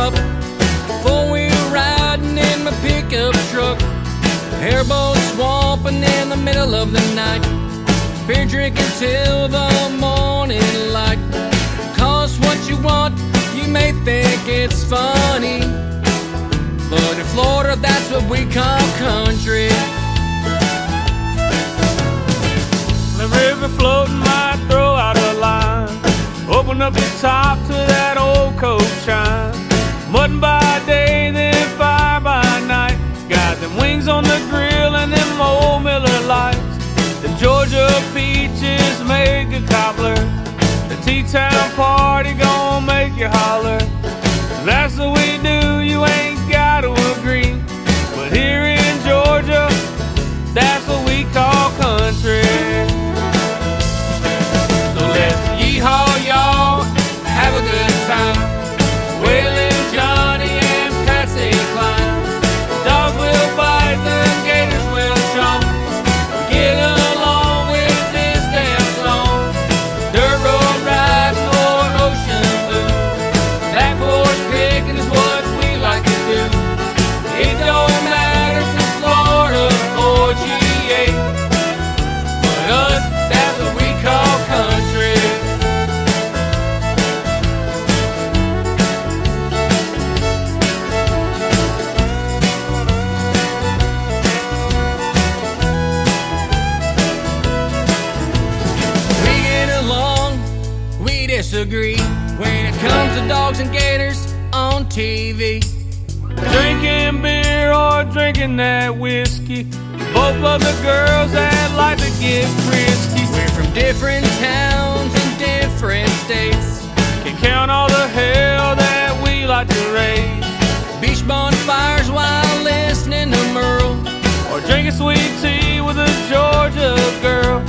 up, four-wheel riding in my pickup truck, airboat swamping in the middle of the night, beer drinking till the morning light. Cost what you want, you may think it's funny, but in Florida that's what we call country. The river floating might throw out a line, open up the top to that old coke shine. Mutton by day, then fire by night. Got them wings on the grill and them old Miller Lights. The Georgia peaches make a cobbler. The T-Town party gon' make you holler. That's what we do, you ain't gotta agree. But here in Georgia, that's what we call country. So let's yeehaw, y'all, have a good time. Waylon, Johnny, and Patsy Cline. Dogs will bite, the gators will chomp. Get along with this damn song. Dirt road riding or ocean blue. Black horse picking is what we like to do. It don't matter if it's Florida or GA, but us, that's what we call country. We get along, we disagree when it comes to dogs and gators on TV. Drinking beer or drinking that whiskey. Both love the girls that like to get frisky. We're from different towns and different states. Can count all the hell that we like to raise. Beach bonfires while listening to Merle, Or drinking sweet tea with a Georgia girl.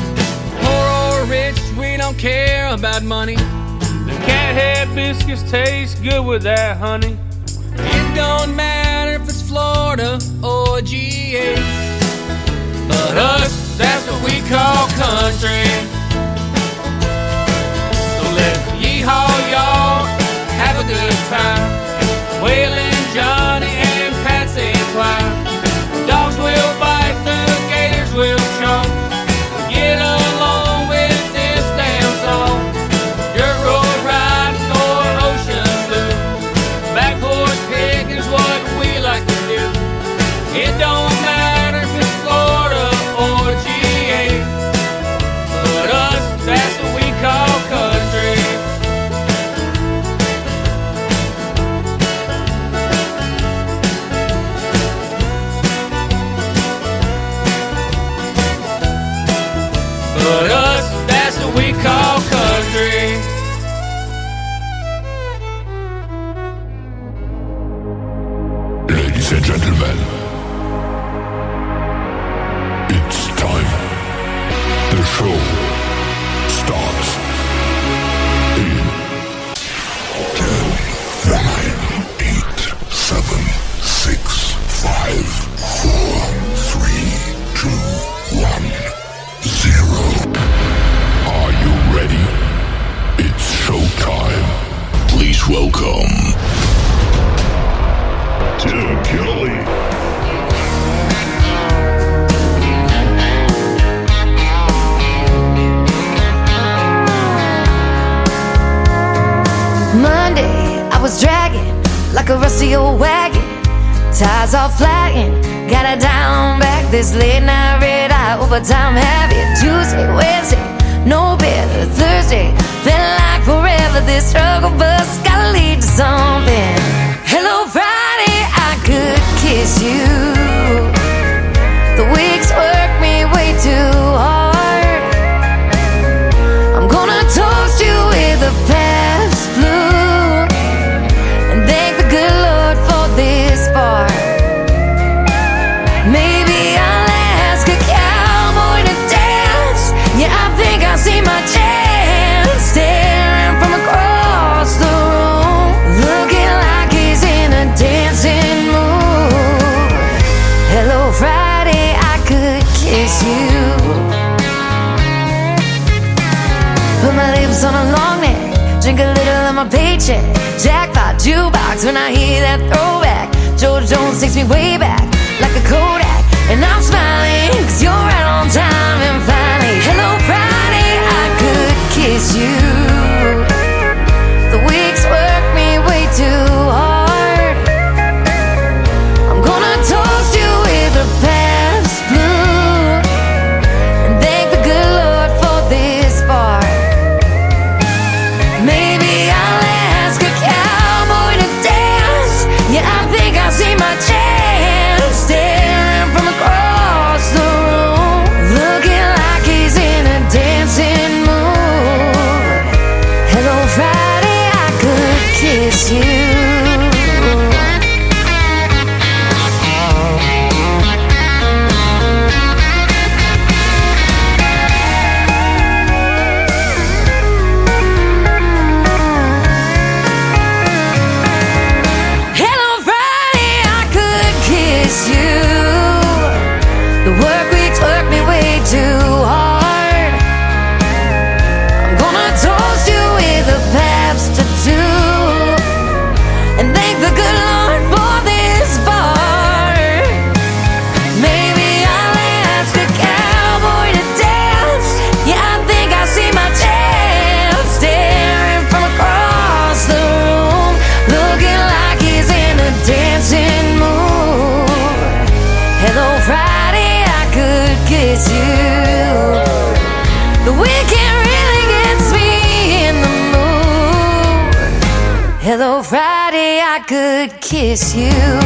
poor or rich, we don't care about money. The Cathead biscuits taste good with that honey. It don't matter if it's Florida or GA, but us, that's what we call country. So let's yeehaw, y'all, have a good time. Waylon, Johnny, and Patsy Cline. Dogs will bite, the gators will chomp. Get along with this damn song. Dirt road riding or ocean blue. Back horse picking is what we like to do. It don't matter if it's Florida or GA, but us, that's what we call country. But us, that's what we call country. Ladies and gentlemen, it's time. The show starts in 10, 9, 8, 7, 6, 5, 4, 3, 2, 1, 0. Are you ready? It's showtime. Please welcome Tim Kelly. Monday, I was dragging like a rusty old wagon. Tires all flagging, got it down back. This late night red eye overtime heavy. Tuesday, Wednesday, no better. Thursday, felt like forever. This struggle bus gotta lead to something. Hello Friday, I could kiss you. The weeks work me way too hard. I'm gonna toast you with a past blue and thank the good Lord for this bar. Maybe I'll ask a cowboy to dance. Yeah, I think I see my chance. Staring from across the room, looking like he's in a dancing mood. Hello Friday, I could kiss you. Put my lips on a long neck, drink a little of my paycheck. Jackpot, jukebox, sparks when I hear that throwback. George Jones takes me way back like a Kodak, and I'm smiling 'cause you're right on time. And finally, hello Friday, I could kiss you. The weeks work me way too hard. I'm gonna toast you with a Pabst Blue and thank the good Lord for this bar. Maybe I'll ask a cowboy to dance. Yeah, I think I'll see my chance, staring from across the room, looking like he's in a dancing mood. Hello Friday, I could kiss you. Hello Friday, I could kiss you. The work weeks work me way too hard. I'm gonna toast you with a Pabst or two and thank the good Lord for this bar. Maybe I'll ask a cowboy to dance. Yeah, I think I see my chance, staring from across the room, looking like he's in a dancing mood. Hello Friday, I could kiss you. The weekend really gets me in the mood. Hello Friday, I could kiss you.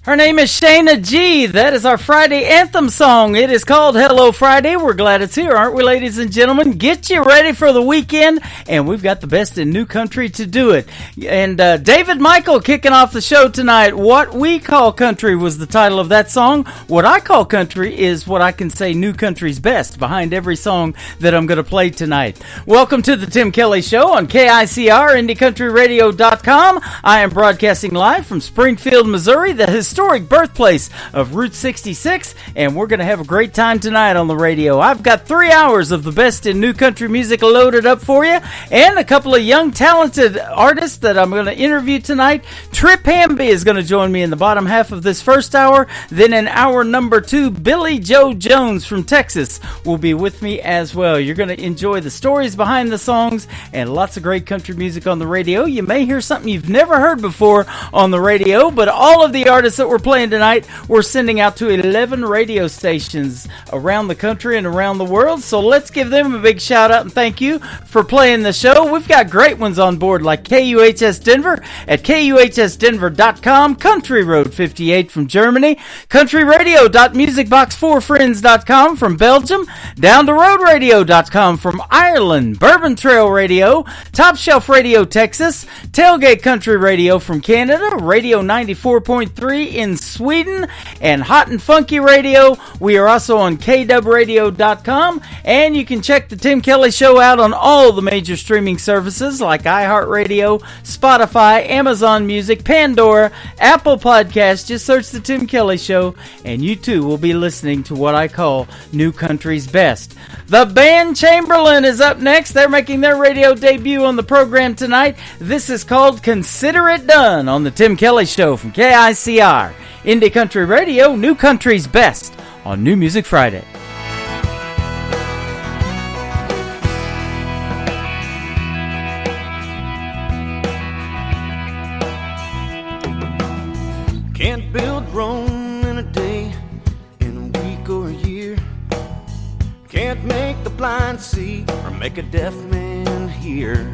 Her name is Shayna G. That is our Friday anthem song. It is called Hello Friday. We're glad it's here, aren't we, ladies and gentlemen? Get you ready for the weekend, and we've got the best in new country to do it. And David Michael kicking off the show tonight. What We Call Country was the title of that song. What I call country is what I can say new country's best behind every song that I'm going to play tonight. Welcome to the Tim Kelly Show on KICR, IndieCountryRadio.com. I am broadcasting live from Springfield, Missouri, the historic birthplace of Route 66, and we're going to have a great time tonight on the radio. I've got 3 hours of the best in new country music loaded up for you, and a couple of young talented artists that I'm going to interview tonight. Trip Hamby is going to join me in the bottom half of this first hour. Then in hour number 2, Billy Joe Jones from Texas will be with me as well. You're going to enjoy the stories behind the songs and lots of great country music on the radio. You may hear something you've never heard before on the radio, but all of the artists that we're playing tonight, we're sending out to 11 radio stations around the country and around the world. So let's give them a big shout out and thank you for playing the show. We've got great ones on board like KUHS Denver at KUHSdenver.com, Country Road 58 from Germany, countryradio.musicbox4friends.com from Belgium, Down the Road Radio.com from Ireland, Bourbon Trail Radio, Top Shelf Radio Texas, Tailgate Country Radio from Canada, Radio 94.3 in Sweden, and Hot and Funky Radio. We are also on KWradio.com, and you can check the Tim Kelly Show out on all the major streaming services like iHeartRadio, Spotify, Amazon Music, Pandora, Apple Podcasts. Just search the Tim Kelly Show, and you too will be listening to what I call new country's best. The band Chamberlain is up next. They're making their radio debut on the program tonight. This is called Consider It Done on the Tim Kelly Show from KICR. Indie Country Radio, new country's best on New Music Friday. Can't build Rome in a day, in a week or a year. Can't make the blind see or make a deaf man hear.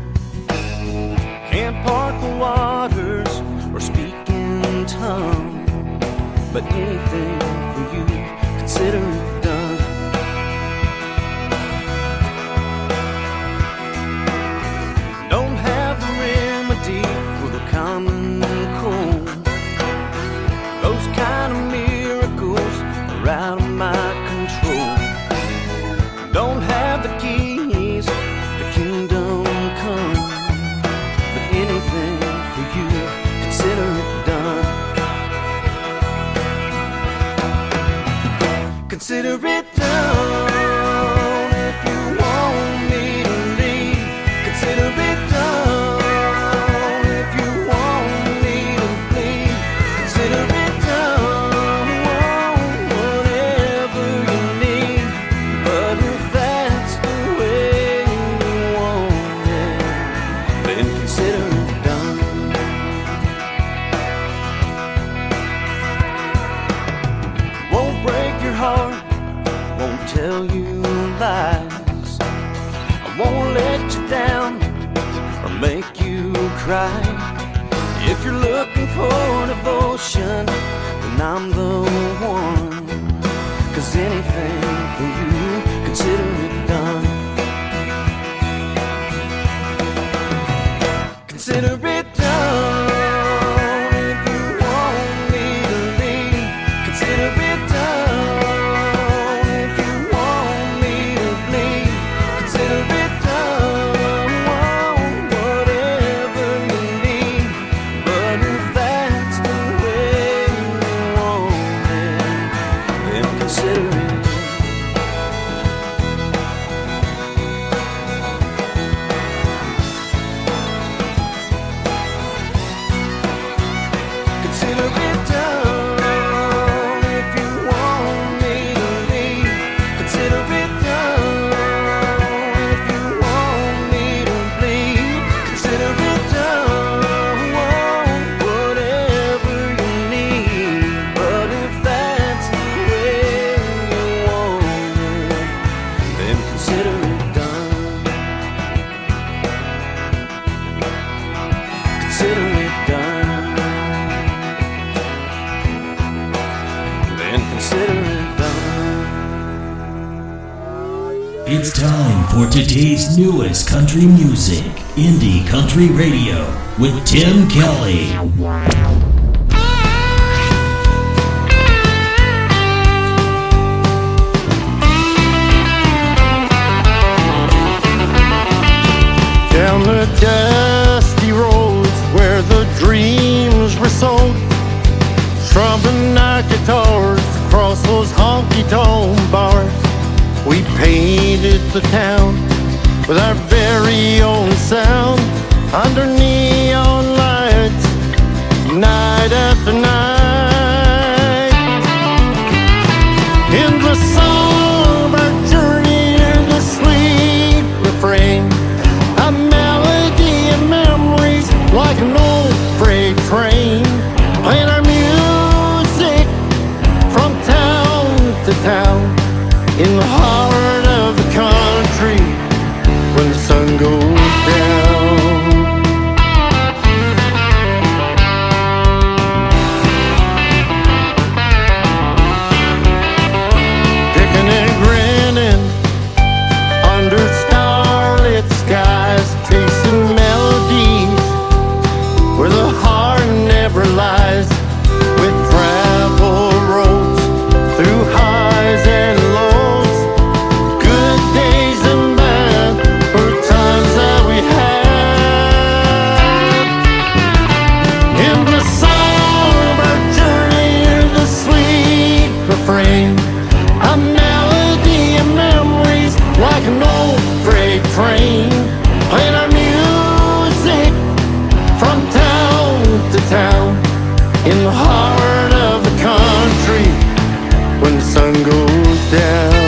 Can't part the waters or speak in tongues. But anything for you, consider it done. Don't have the remedy for the common cold. Those kind of miracles are out of my control. Don't have the keys to kingdom come. Consider it done if you want me to leave. Consider it done if you want me to bleed. Consider it done, whatever you need. But if that's the way you want it, then consider it done. Won't break your heart, won't tell you lies. I won't let you down or make you cry. If you're looking for devotion, then I'm the one. 'Cause anything for you, consider it done. Consider it done if you want me to leave. Consider it done if you want me to bleed. Consider it done, whatever you need. But if that's the way you want it, then consider it. Consider it done if you want me to leave. Consider it done if you want me to bleed. Consider it done, whatever you need. But if that's the way you want it, then consider it done. Consider it done. Then consider it done. It's time for today's newest country music, Indie Country Radio, with Tim Kelly. Down the dusty roads where the dreams were sold, strumming our guitars across those honky-tonk bars. We painted the town with our very own sound under neon lights, night after night. In the song of our journey and the sweet refrain, a melody and memories like an old freight train, playing our music from town to town, in the heart of the country when the sun goes down. Picking and grinning under starlit skies, chasing melodies where the heart never lies, with travel roads through highs and lows, good days and bad, for times that we had. In the song of our journey and the sweet refrain, a melody and memories like an old freight train, playing our music from town to town, in the heart of the country when the sun goes down.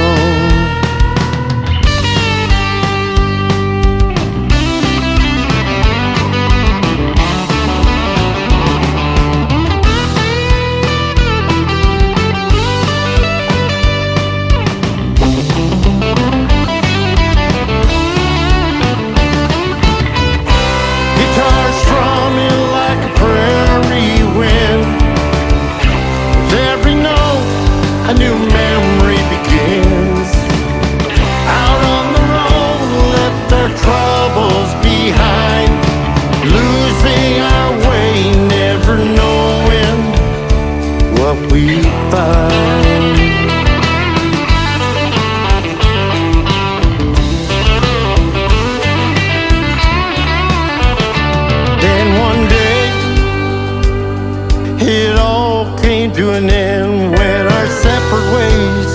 Guitar strumming like a prairie wind, with every note a new memory begins. Out on the road, left our troubles behind, losing our way, never knowing what we find. Then one day, it all came to an end when our separate ways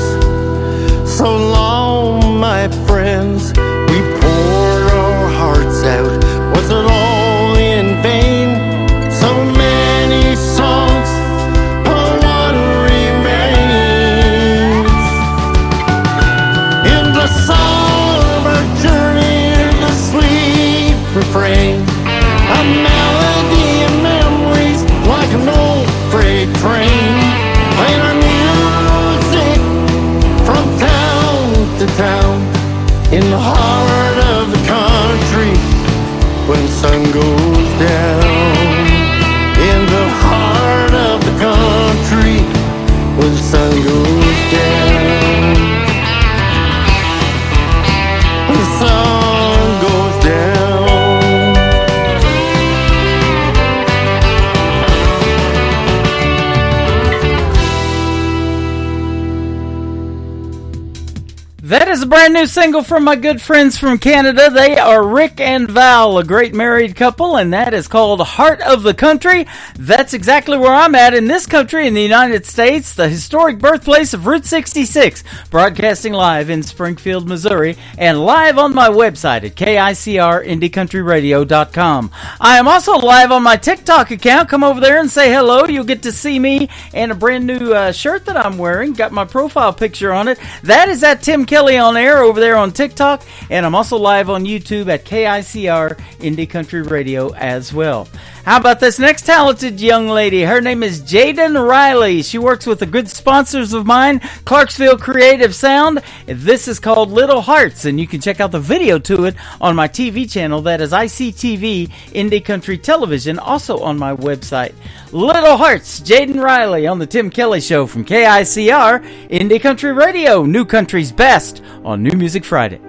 That is a brand new single from my good friends from Canada. They are Rick and Val, a great married couple, and that is called Heart of the Country. That's exactly where I'm at in this country, in the United States, the historic birthplace of Route 66, broadcasting live in Springfield, Missouri, and live on my website at KICRIndieCountryRadio.com. I am also live on my TikTok account. Come over there and say hello. You'll get to see me and a brand new shirt that I'm wearing. Got my profile picture on it. That is at Tim Kelly on Air over there on TikTok, and I'm also live on YouTube at KICR Indie Country Radio as well. How about this next talented young lady? Her name is Jaden Riley. She works with the good sponsors of mine, Clarksville Creative Sound. This is called Little Hearts, and you can check out the video to it on my TV channel. That is ICTV Indie Country Television, also on my website. Little Hearts, Jaden Riley on the Tim Kelly Show from KICR Indie Country Radio, New Country's best on New Music Friday.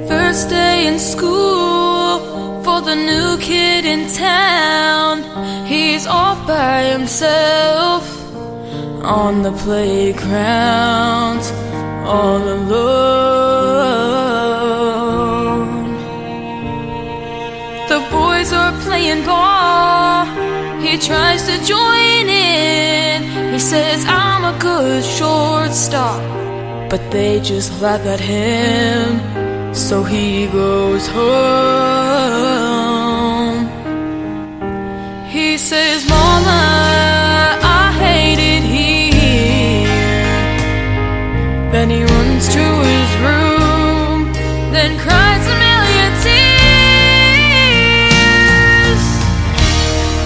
First day in school for the new kid in town. He's off by himself on the playground, all alone. The boys are playing ball. He tries to join in. He says, I'm a good shortstop, but they just laugh at him. So he goes home. He says, Mama, I hate it here. Then he runs to his room, then cries a million tears.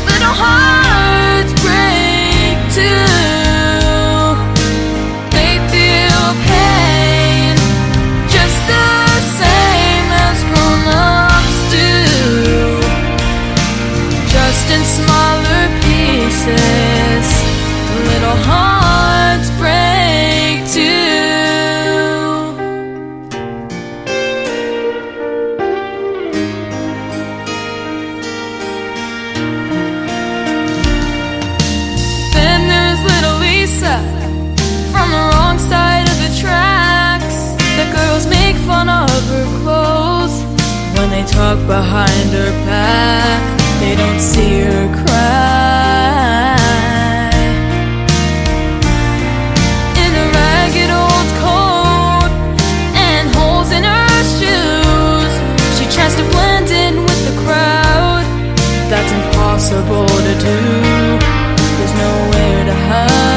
Little hearts break too. They feel pain just the same as grown-ups do, just in smaller pieces. Little hearts break too. Then there's little Lisa from the wrong side of the tracks. The girls make fun of her clothes when they talk behind her back. They don't see her cry. In a ragged old coat and holes in her shoes, she tries to blend in with the crowd. That's impossible to do. There's nowhere to hide.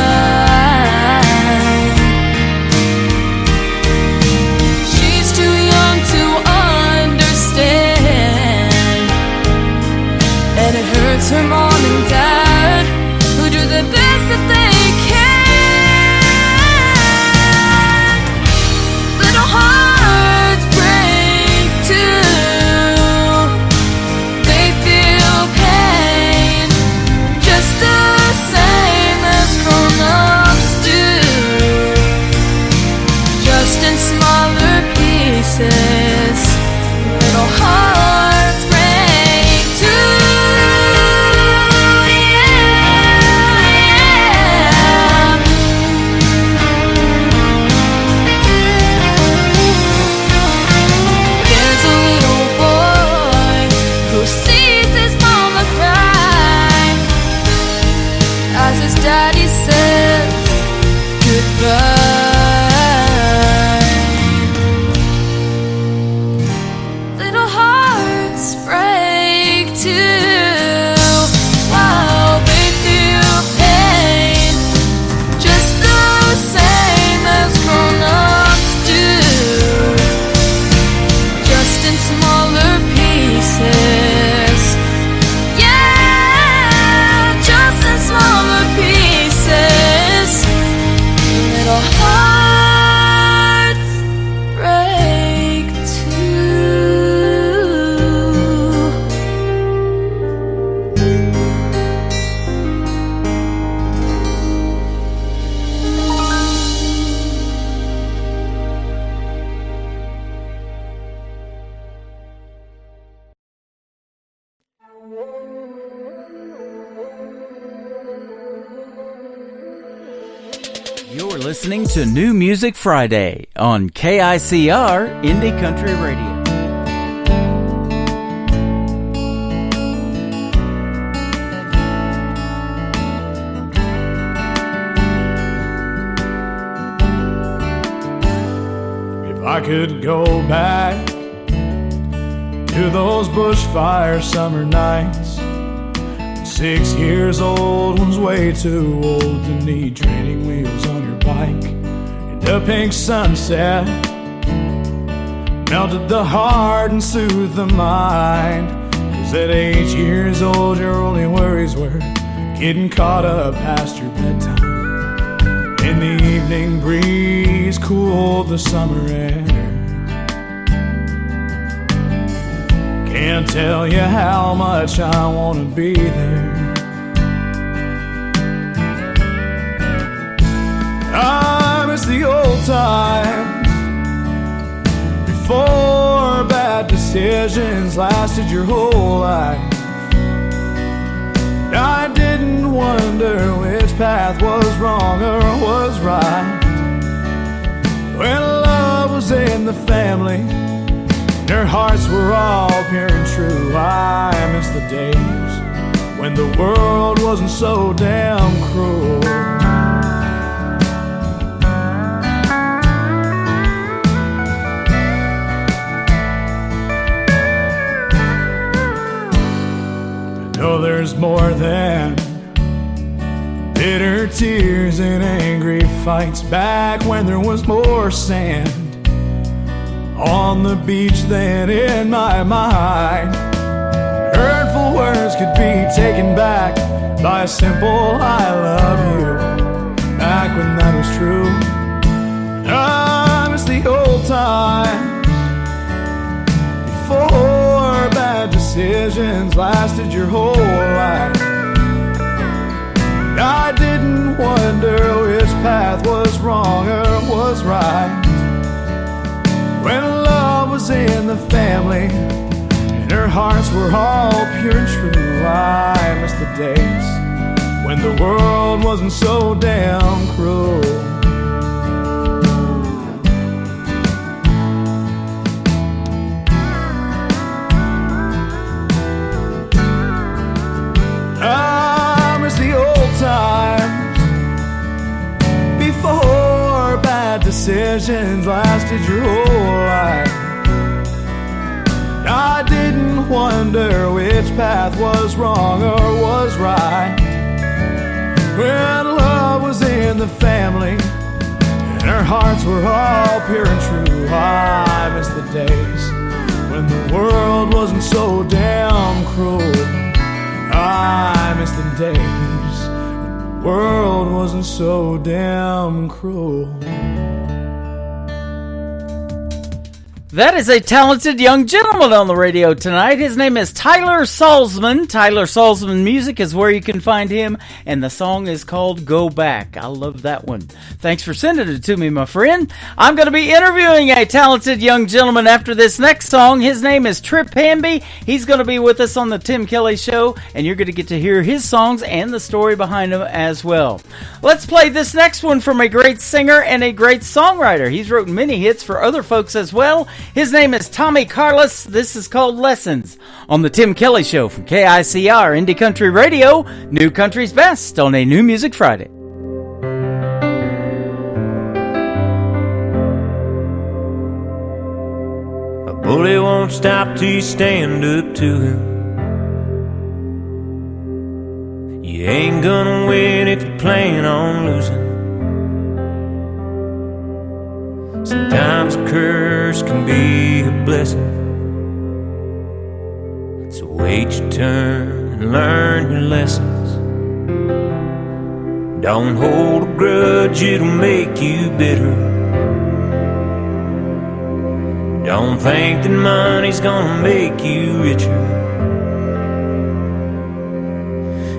She's too young to understand, and it hurts her mom and dad, who do the best that they can. Little hearts break too. They feel pain just the same as grown-ups do, just in smaller pieces. Little hearts break too. There's a little boy who sees his mama cry as his daddy says goodbye. Little hearts break too. Wow, they feel pain just the same as grown-ups do, just in smaller pieces. Yeah, just in smaller pieces. Little hearts break too. You're listening to New Music Friday on KICR Indie Country Radio. If I could go back to those bushfire summer nights, 6 years old was way too old to need training wheels on your bike. And the pink sunset melted the heart and soothed the mind. 'Cause at 8 years old your only worries were getting caught up past your bedtime. And the evening breeze cooled the summer air. Can't tell you how much I want to be there. I miss the old times before bad decisions lasted your whole life. I didn't wonder which path was wrong or was right. When love was in the family, their hearts were all pure and true. I miss the days when the world wasn't so damn cruel. I know there's more than bitter tears and angry fights back when there was more sand on the beach than in my mind. Hurtful words could be taken back by a simple I love you, back when that was true. I miss the old times before bad decisions lasted your whole life. I didn't wonder which path was wrong or was right. When love was in the family and her hearts were all pure and true. I miss the days when the world wasn't so damn cruel. I miss the old times before bad decisions lasted your whole life. I didn't wonder which path was wrong or was right. When love was in the family and our hearts were all pure and true. I miss the days when the world wasn't so damn cruel. I miss the days when the world wasn't so damn cruel. That is a talented young gentleman on the radio tonight. His name is Tyler Salzman. Tyler Salzman Music is where you can find him, and the song is called Go Back. I love that one. Thanks for sending it to me, my friend. I'm going to be interviewing a talented young gentleman after this next song. His name is Trip Hamby. He's going to be with us on the Tim Kelly Show, and you're going to get to hear his songs and the story behind them as well. Let's play this next one from a great singer and a great songwriter. He's written many hits for other folks as well. His name is Tommy Carlos. This is called Lessons on the Tim Kelly Show from KICR Indie Country Radio, New Country's Best on a New Music Friday. A bully won't stop till you stand up to him. You ain't gonna win if you plan on losing. Sometimes a curse can be a blessing. So wait your turn and learn your lessons. Don't hold a grudge, it'll make you bitter. Don't think that money's gonna make you richer.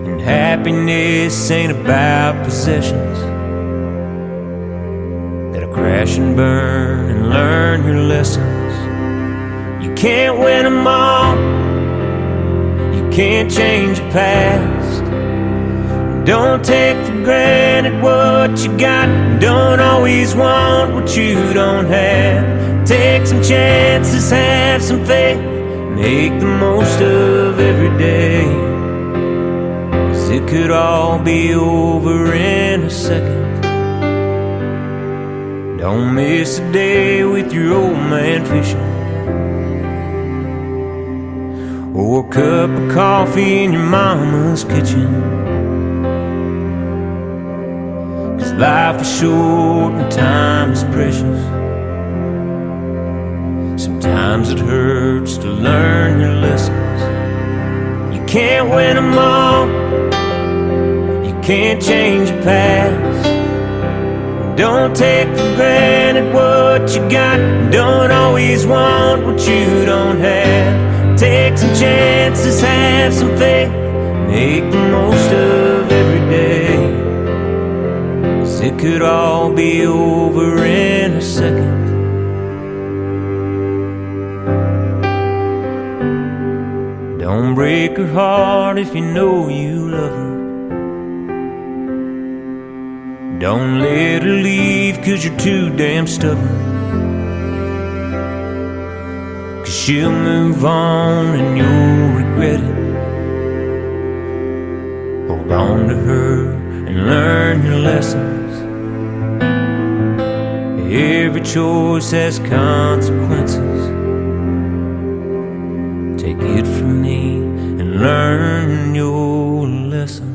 And happiness ain't about possessions. Crash and burn and learn your lessons. You can't win them all. You can't change your past. Don't take for granted what you got. Don't always want what you don't have. Take some chances, have some faith. Make the most of every day. 'Cause it could all be over in a second. Don't miss a day with your old man fishing, or a cup of coffee in your mama's kitchen. 'Cause life is short and time is precious. Sometimes it hurts to learn your lessons. You can't win them all. You can't change your past. Don't take for granted what you got. Don't always want what you don't have. Take some chances, have some faith. Make the most of every day. 'Cause it could all be over in a second. Don't break her heart if you know you love her. Don't let her leave 'cause you're too damn stubborn. 'Cause she'll move on and you'll regret it. Hold on to her and learn your lessons. Every choice has consequences. Take it from me and learn your lessons.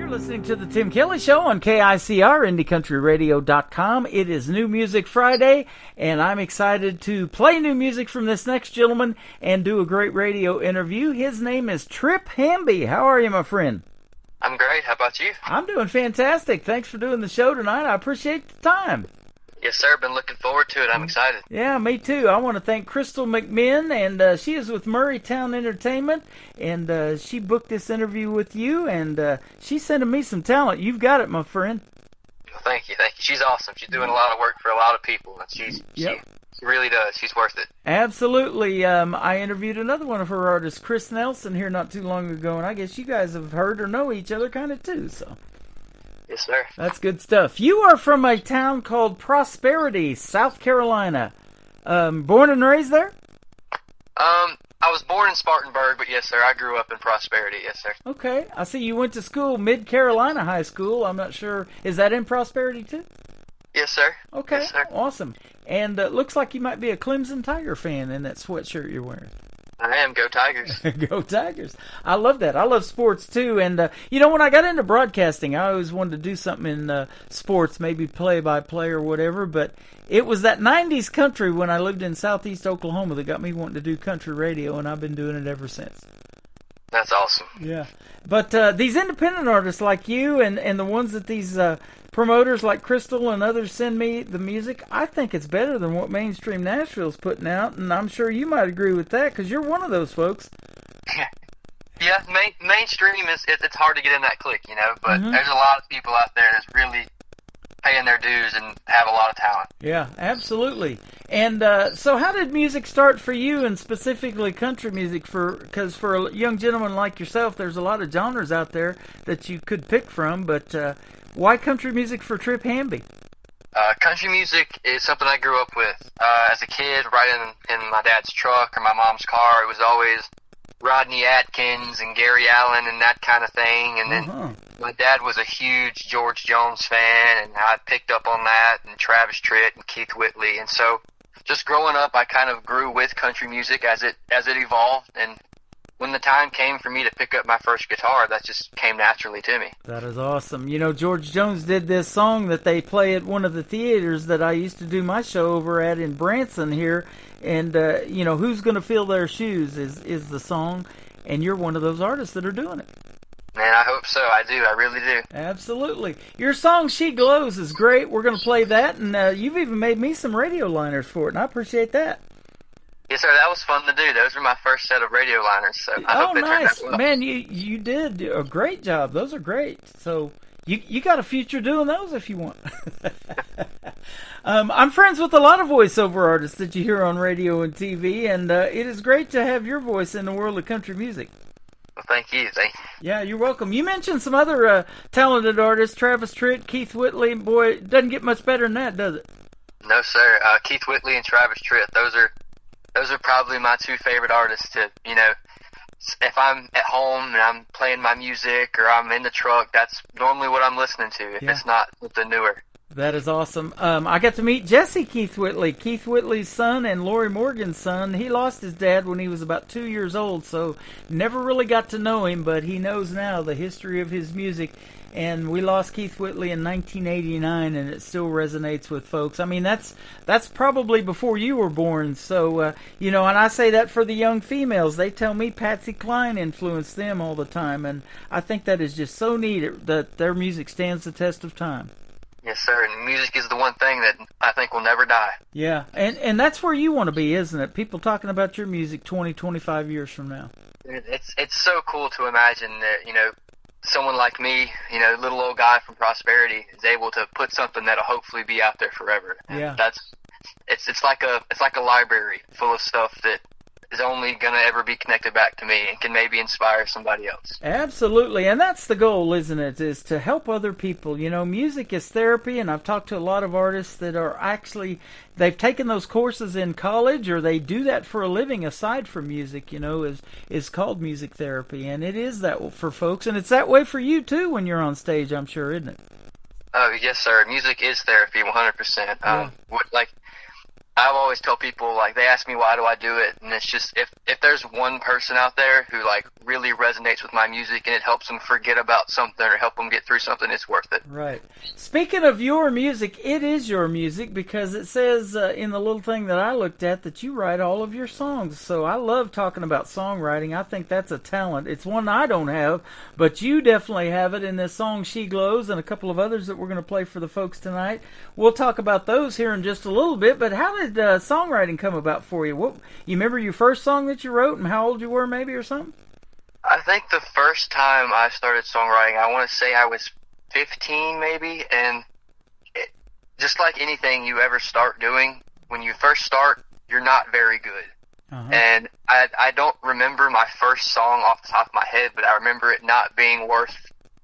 Listening to the Tim Kelly Show on KICR, IndieCountryRadio.com. It is New Music Friday, and I'm excited to play new music from this next gentleman and do a great radio interview. His name is Trip Hamby. How are you, my friend? I'm great. How about you? I'm doing fantastic. Thanks for doing the show tonight. I appreciate the time. Yes, sir. Been looking forward to it. I'm excited. Yeah, me too. I want to thank Crystal McMinn, and she is with Murraytown Entertainment, and she booked this interview with you, and she's sending me some talent. You've got it, my friend. Well, thank you. She's awesome. She's doing a lot of work for a lot of people, and she really does. She's worth it. Absolutely. I interviewed another one of her artists, Chris Nelson, here not too long ago, and I guess you guys have heard or know each other kind of too, so... Yes, sir. That's good stuff. You are from a town called Prosperity, South Carolina. Born and raised there? I was born in Spartanburg, but yes, sir, I grew up in Prosperity. Yes, sir. Okay. I see you went to school, Mid-Carolina High School. I'm not sure. Is that in Prosperity, too? Yes, sir. Okay. Yes, sir. Awesome. And looks like you might be a Clemson Tiger fan in that sweatshirt you're wearing. I am. Go Tigers. Go Tigers. I love that. I love sports, too. And, when I got into broadcasting, I always wanted to do something in sports, maybe play-by-play or whatever. But it was that 90s country when I lived in southeast Oklahoma that got me wanting to do country radio, and I've been doing it ever since. That's awesome. Yeah. But these independent artists like you and the ones that these promoters like Crystal and others send me the music, I think it's better than what Mainstream Nashville's putting out, and I'm sure you might agree with that because you're one of those folks. Yeah, mainstream it's hard to get in that clique, but there's a lot of people out there that's really paying their dues and have a lot of talent. Yeah, absolutely. And so how did music start for you, and specifically country music? Because for a young gentleman like yourself, there's a lot of genres out there that you could pick from, but why country music for Trip Hamby? Country music is something I grew up with. As a kid, riding in my dad's truck or my mom's car, it was always Rodney Atkins and Gary Allen and that kind of thing. And then my dad was a huge George Jones fan, and I picked up on that, and Travis Tritt and Keith Whitley. And so just growing up, I kind of grew with country music as it evolved. And when the time came for me to pick up my first guitar, that just came naturally to me. That is awesome. George Jones did this song that they play at one of the theaters that I used to do my show over at in Branson here. And, Who's Gonna Fill Their Shoes is the song. And you're one of those artists that are doing it. Man, I hope so. I do. I really do. Absolutely. Your song, She Glows, is great. We're going to play that. And you've even made me some radio liners for it. And I appreciate that. Yes, sir. That was fun to do. Those were my first set of radio liners, so I hope they turned out well. Man, you did a great job. Those are great. So you got a future doing those if you want. I'm friends with a lot of voiceover artists that you hear on radio and TV, and it is great to have your voice in the world of country music. Well, thank you. Yeah, you're welcome. You mentioned some other talented artists, Travis Tritt, Keith Whitley. Boy, it doesn't get much better than that, does it? No, sir. Keith Whitley and Travis Tritt, those are probably my two favorite artists to, if I'm at home and I'm playing my music or I'm in the truck, that's normally what I'm listening to if it's not something newer. That is awesome. I got to meet Jesse Keith Whitley, Keith Whitley's son and Lori Morgan's son. He lost his dad when he was about 2 years old, so never really got to know him, but he knows now the history of his music. And we lost Keith Whitley in 1989, and it still resonates with folks. I mean, that's probably before you were born. So, and I say that for the young females. They tell me Patsy Cline influenced them all the time, and I think that is just so neat that their music stands the test of time. Yes, sir, and music is the one thing that I think will never die. Yeah, and that's where you want to be, isn't it? People talking about your music 20, 25 years from now. It's so cool to imagine that, someone like me, little old guy from Prosperity, is able to put something that'll hopefully be out there forever. Yeah. It's like a library full of stuff that is only going to ever be connected back to me and can maybe inspire somebody else. Absolutely, and that's the goal, isn't it, is to help other people. Music is therapy, and I've talked to a lot of artists that are actually, they've taken those courses in college or they do that for a living aside from music, is called music therapy, and it is that for folks, and it's that way for you too when you're on stage, I'm sure, isn't it? Oh, yes, sir. Music is therapy, 100%. Yeah. I always tell people, they ask me why do I do it, and it's just if there's one person out there who really resonates with my music and it helps them forget about something or help them get through something, it's worth it. Right. Speaking of your music, it is your music because it says in the little thing that I looked at that you write all of your songs. So I love talking about songwriting. I think that's a talent. It's one I don't have, but you definitely have it in this song She Glows and a couple of others that we're going to play for the folks tonight. We'll talk about those here in just a little bit, but how did songwriting come about for you? You remember your first song that you wrote and how old you were maybe or something? I think the first time I started songwriting, I want to say I was 15 maybe, and just like anything you ever start doing, when you first start, you're not very good. Uh-huh. And I don't remember my first song off the top of my head, but I remember it not being worth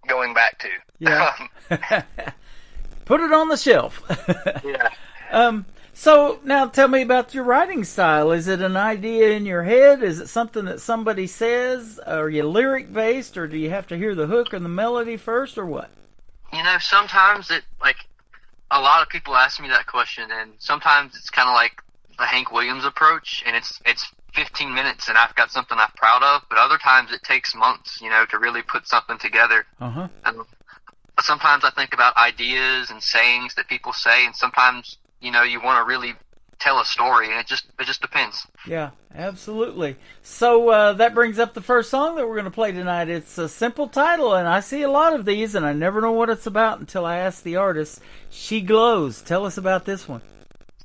going back to. Yeah. Put it on the shelf. Yeah. So now tell me about your writing style. Is it an idea in your head? Is it something that somebody says? Are you lyric based, or do you have to hear the hook or the melody first, or what? Sometimes a lot of people ask me that question, and sometimes it's kind of like the Hank Williams approach, and it's 15 minutes and I've got something I'm proud of, but other times it takes months, to really put something together. Uh-huh. And sometimes I think about ideas and sayings that people say, and sometimes you want to really tell a story, and it just depends. Yeah, absolutely. So that brings up the first song that we're going to play tonight. It's a simple title, and I see a lot of these, and I never know what it's about until I ask the artist. She Glows. Tell us about this one.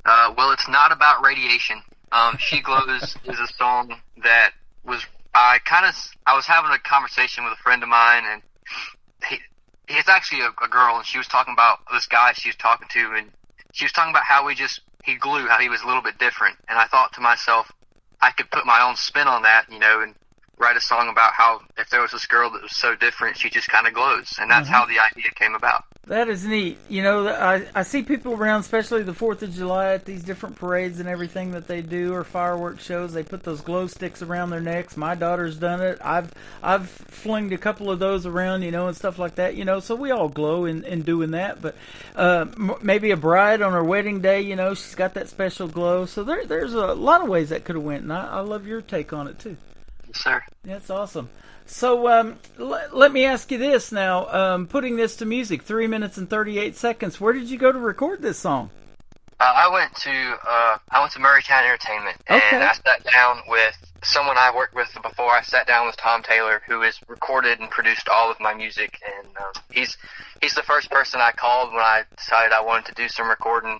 Well, it's not about radiation. She Glows is a song that I was having a conversation with a friend of mine, and he's actually a girl, and she was talking about this guy she was talking to, and she was talking about how he glue, how he was a little bit different. And I thought to myself, I could put my own spin on that, and write a song about how if there was this girl that was so different, she just kind of glows. And that's how the idea came about. That is neat. I see people around, especially the 4th of July at these different parades and everything that they do, or fireworks shows. They put those glow sticks around their necks. My daughter's done it. I've flinged a couple of those around, and stuff like that, so we all glow in doing that. But maybe a bride on her wedding day, she's got that special glow. So there's a lot of ways that could have went, and I love your take on it too. Yes, sir. That's awesome. So let me ask you this now. Putting this to music, 3 minutes and 38 seconds. Where did you go to record this song? I went to Murray Town Entertainment, and I sat down with someone I worked with before. I sat down with Tom Taylor, who has recorded and produced all of my music, and he's the first person I called when I decided I wanted to do some recording,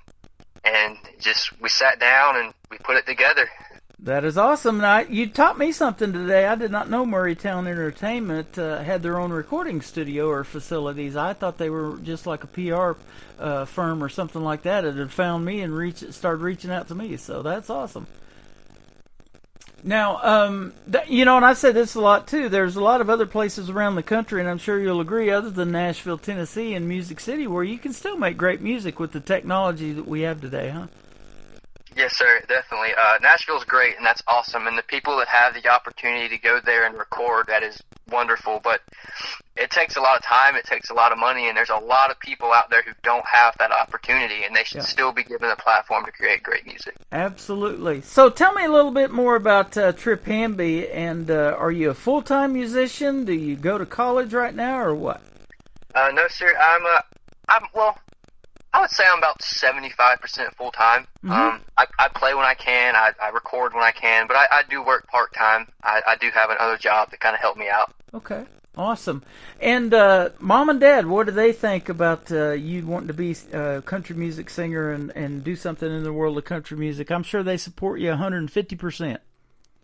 and we sat down and we put it together. That is awesome. Now, you taught me something today. I did not know Murraytown Entertainment had their own recording studio or facilities. I thought they were just like a PR firm or something like that. It had found me and started reaching out to me. So that's awesome. Now, and I said this a lot too. There's a lot of other places around the country, and I'm sure you'll agree, other than Nashville, Tennessee, and Music City, where you can still make great music with the technology that we have today, huh? Yes, sir, definitely. Nashville's great, and that's awesome. And the people that have the opportunity to go there and record, that is wonderful. But it takes a lot of time, it takes a lot of money, and there's a lot of people out there who don't have that opportunity, and they should still be given a platform to create great music. Absolutely. So tell me a little bit more about Trip Hamby, and are you a full-time musician? Do you go to college right now, or what? No, sir. I would say I'm about 75% full-time. Mm-hmm. I play when I can, I record when I can, but I do work part-time. I do have another job to kind of help me out. Okay, awesome. And Mom and Dad, what do they think about you wanting to be a country music singer and do something in the world of country music? I'm sure they support you 150%.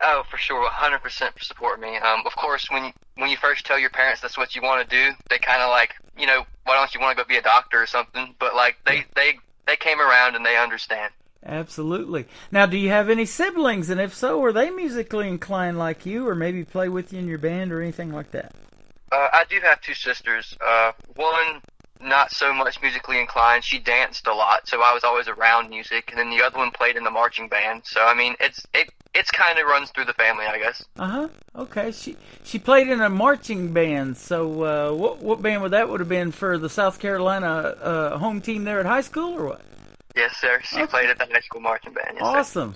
Oh, for sure, 100% support me. Of course, when you first tell your parents that's what you want to do, they kind of like, why don't you want to go be a doctor or something? But like they came around and they understand. Absolutely. Now, do you have any siblings? And if so, are they musically inclined like you, or maybe play with you in your band or anything like that? I do have two sisters. One not so much musically inclined. She danced a lot, so I was always around music. And then the other one played in the marching band. So I mean, it's kind of runs through the family, I guess. Okay. She played in a marching band. So what band would that have been for the South Carolina home team there at high school, or what? Yes, sir. She played at the high school marching band. Yes, awesome.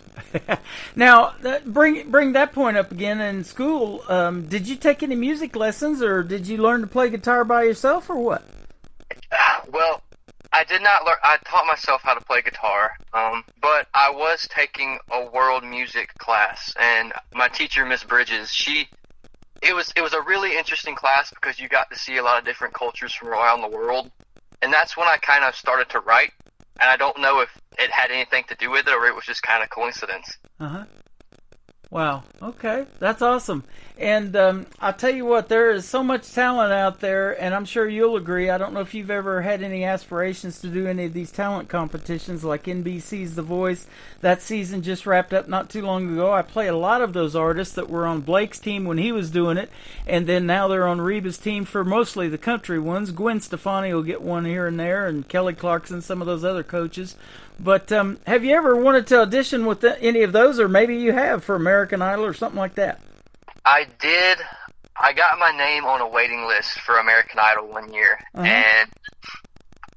Now, bring that point up again. In school, did you take any music lessons, or did you learn to play guitar by yourself, or what? Well, I did not learn. I taught myself how to play guitar, but I was taking a world music class, and my teacher, Miss Bridges, it was a really interesting class because you got to see a lot of different cultures from around the world, and that's when I kind of started to write. And I don't know if it had anything to do with it or it was just kind of coincidence. Wow. Okay. That's awesome. And I'll tell you what, there is so much talent out there, and I'm sure you'll agree. I don't know if you've ever had any aspirations to do any of these talent competitions like NBC's The Voice. That season just wrapped up not too long ago. I play a lot of those artists that were on Blake's team when he was doing it, and then now they're on Reba's team for mostly the country ones. Gwen Stefani will get one here and there, and Kelly Clarkson, some of those other coaches. But have you ever wanted to audition with any of those, or maybe you have for American Idol or something like that? I did. I got my name on a waiting list for American Idol one year, and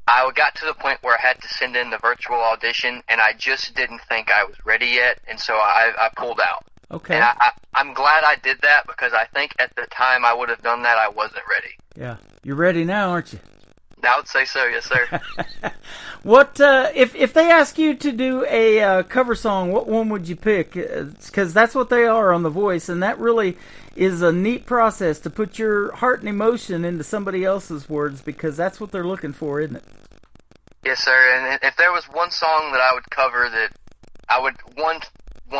I got to the point where I had to send in the virtual audition, and I just didn't think I was ready yet, and so I pulled out. Okay. And I'm glad I did that because I think at the time I would have done that, I wasn't ready. Yeah. You're ready now, aren't you? I would say so, yes, sir. What if they ask you to do a cover song? What one would you pick? Because that's what they are on The Voice, and that really is a neat process to put your heart and emotion into somebody else's words, because that's what they're looking for, isn't it? Yes, sir. And if there was one song that I would cover that I would want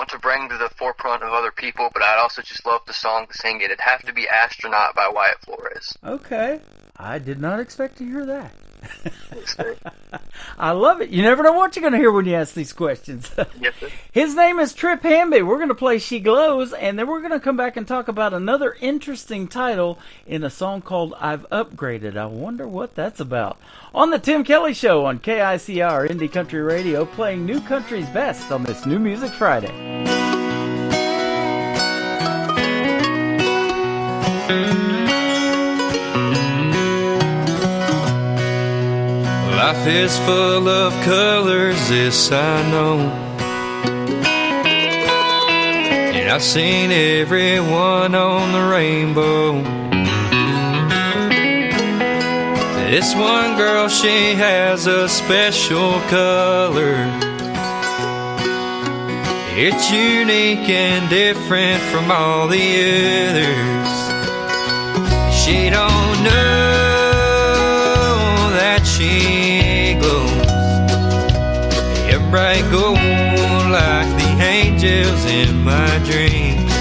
to bring to the forefront of other people, but I'd also just love the song to sing it, it'd have to be "Astronaut" by Wyatt Flores. Okay. I did not expect to hear that. I love it. You never know what you're going to hear when you ask these questions. Yes, sir. His name is Trip Hamby. We're going to play She Glows, and then we're going to come back and talk about another interesting title in a song called I've Upgraded. I wonder what that's about. On the Tim Kelly Show on KICR Indie Country Radio, playing new country's best on this New Music Friday. Life is full of colors, this I know, and I've seen every one on the rainbow. This one girl, she has a special color. It's unique and different from all the others. She don't know that she glows, a bright gold like the angel angels in my dreams.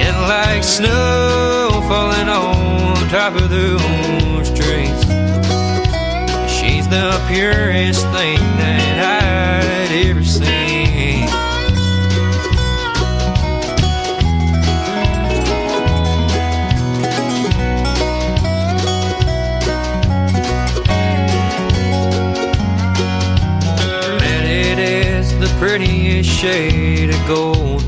And like snow falling on top of those trees, she's the purest thing that I'd ever seen. And it is the prettiest shade of gold.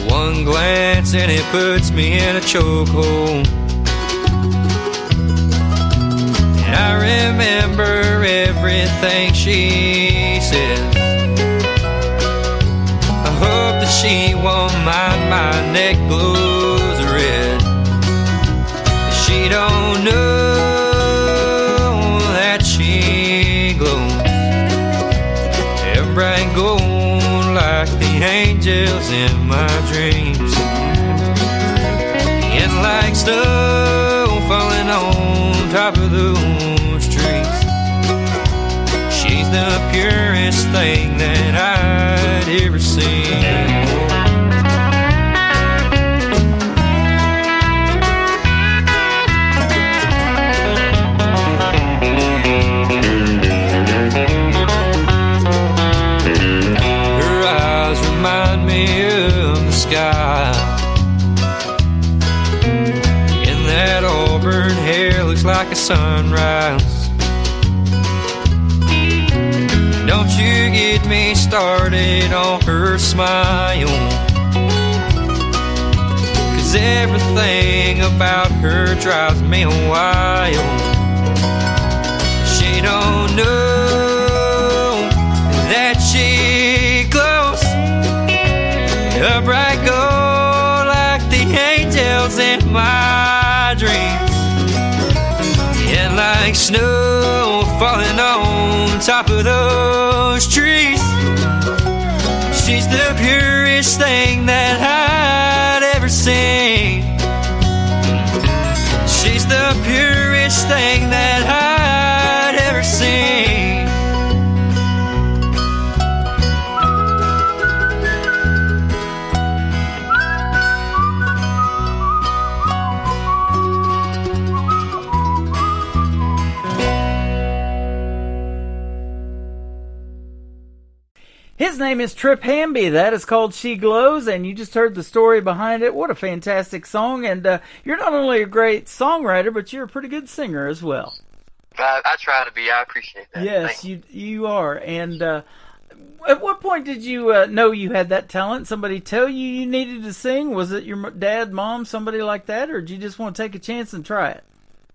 One glance and it puts me in a chokehold. And I remember everything she says. I hope that she won't mind my neck glows red. She don't know that she glows. They're bright gold like the angels in my dreams. And like snow falling on top of those trees, she's the purest thing that I'd ever seen. Remind me of the sky, and that auburn hair looks like a sunrise. Don't you get me started on her smile, 'cause everything about her drives me wild. She don't know that she glows a bright gold like the angels in my dreams. And like snow falling on top of those trees, she's the purest thing that I'd ever seen. She's the purest thing that I'd ever seen. His name is Trip Hamby. That is called She Glows, and you just heard the story behind it. What a fantastic song, and you're not only a great songwriter, but you're a pretty good singer as well. I try to be. I appreciate that. Yes, you are. And at what point did you know you had that talent? Somebody tell you needed to sing? Was it your dad, mom, somebody like that, or did you just want to take a chance and try it?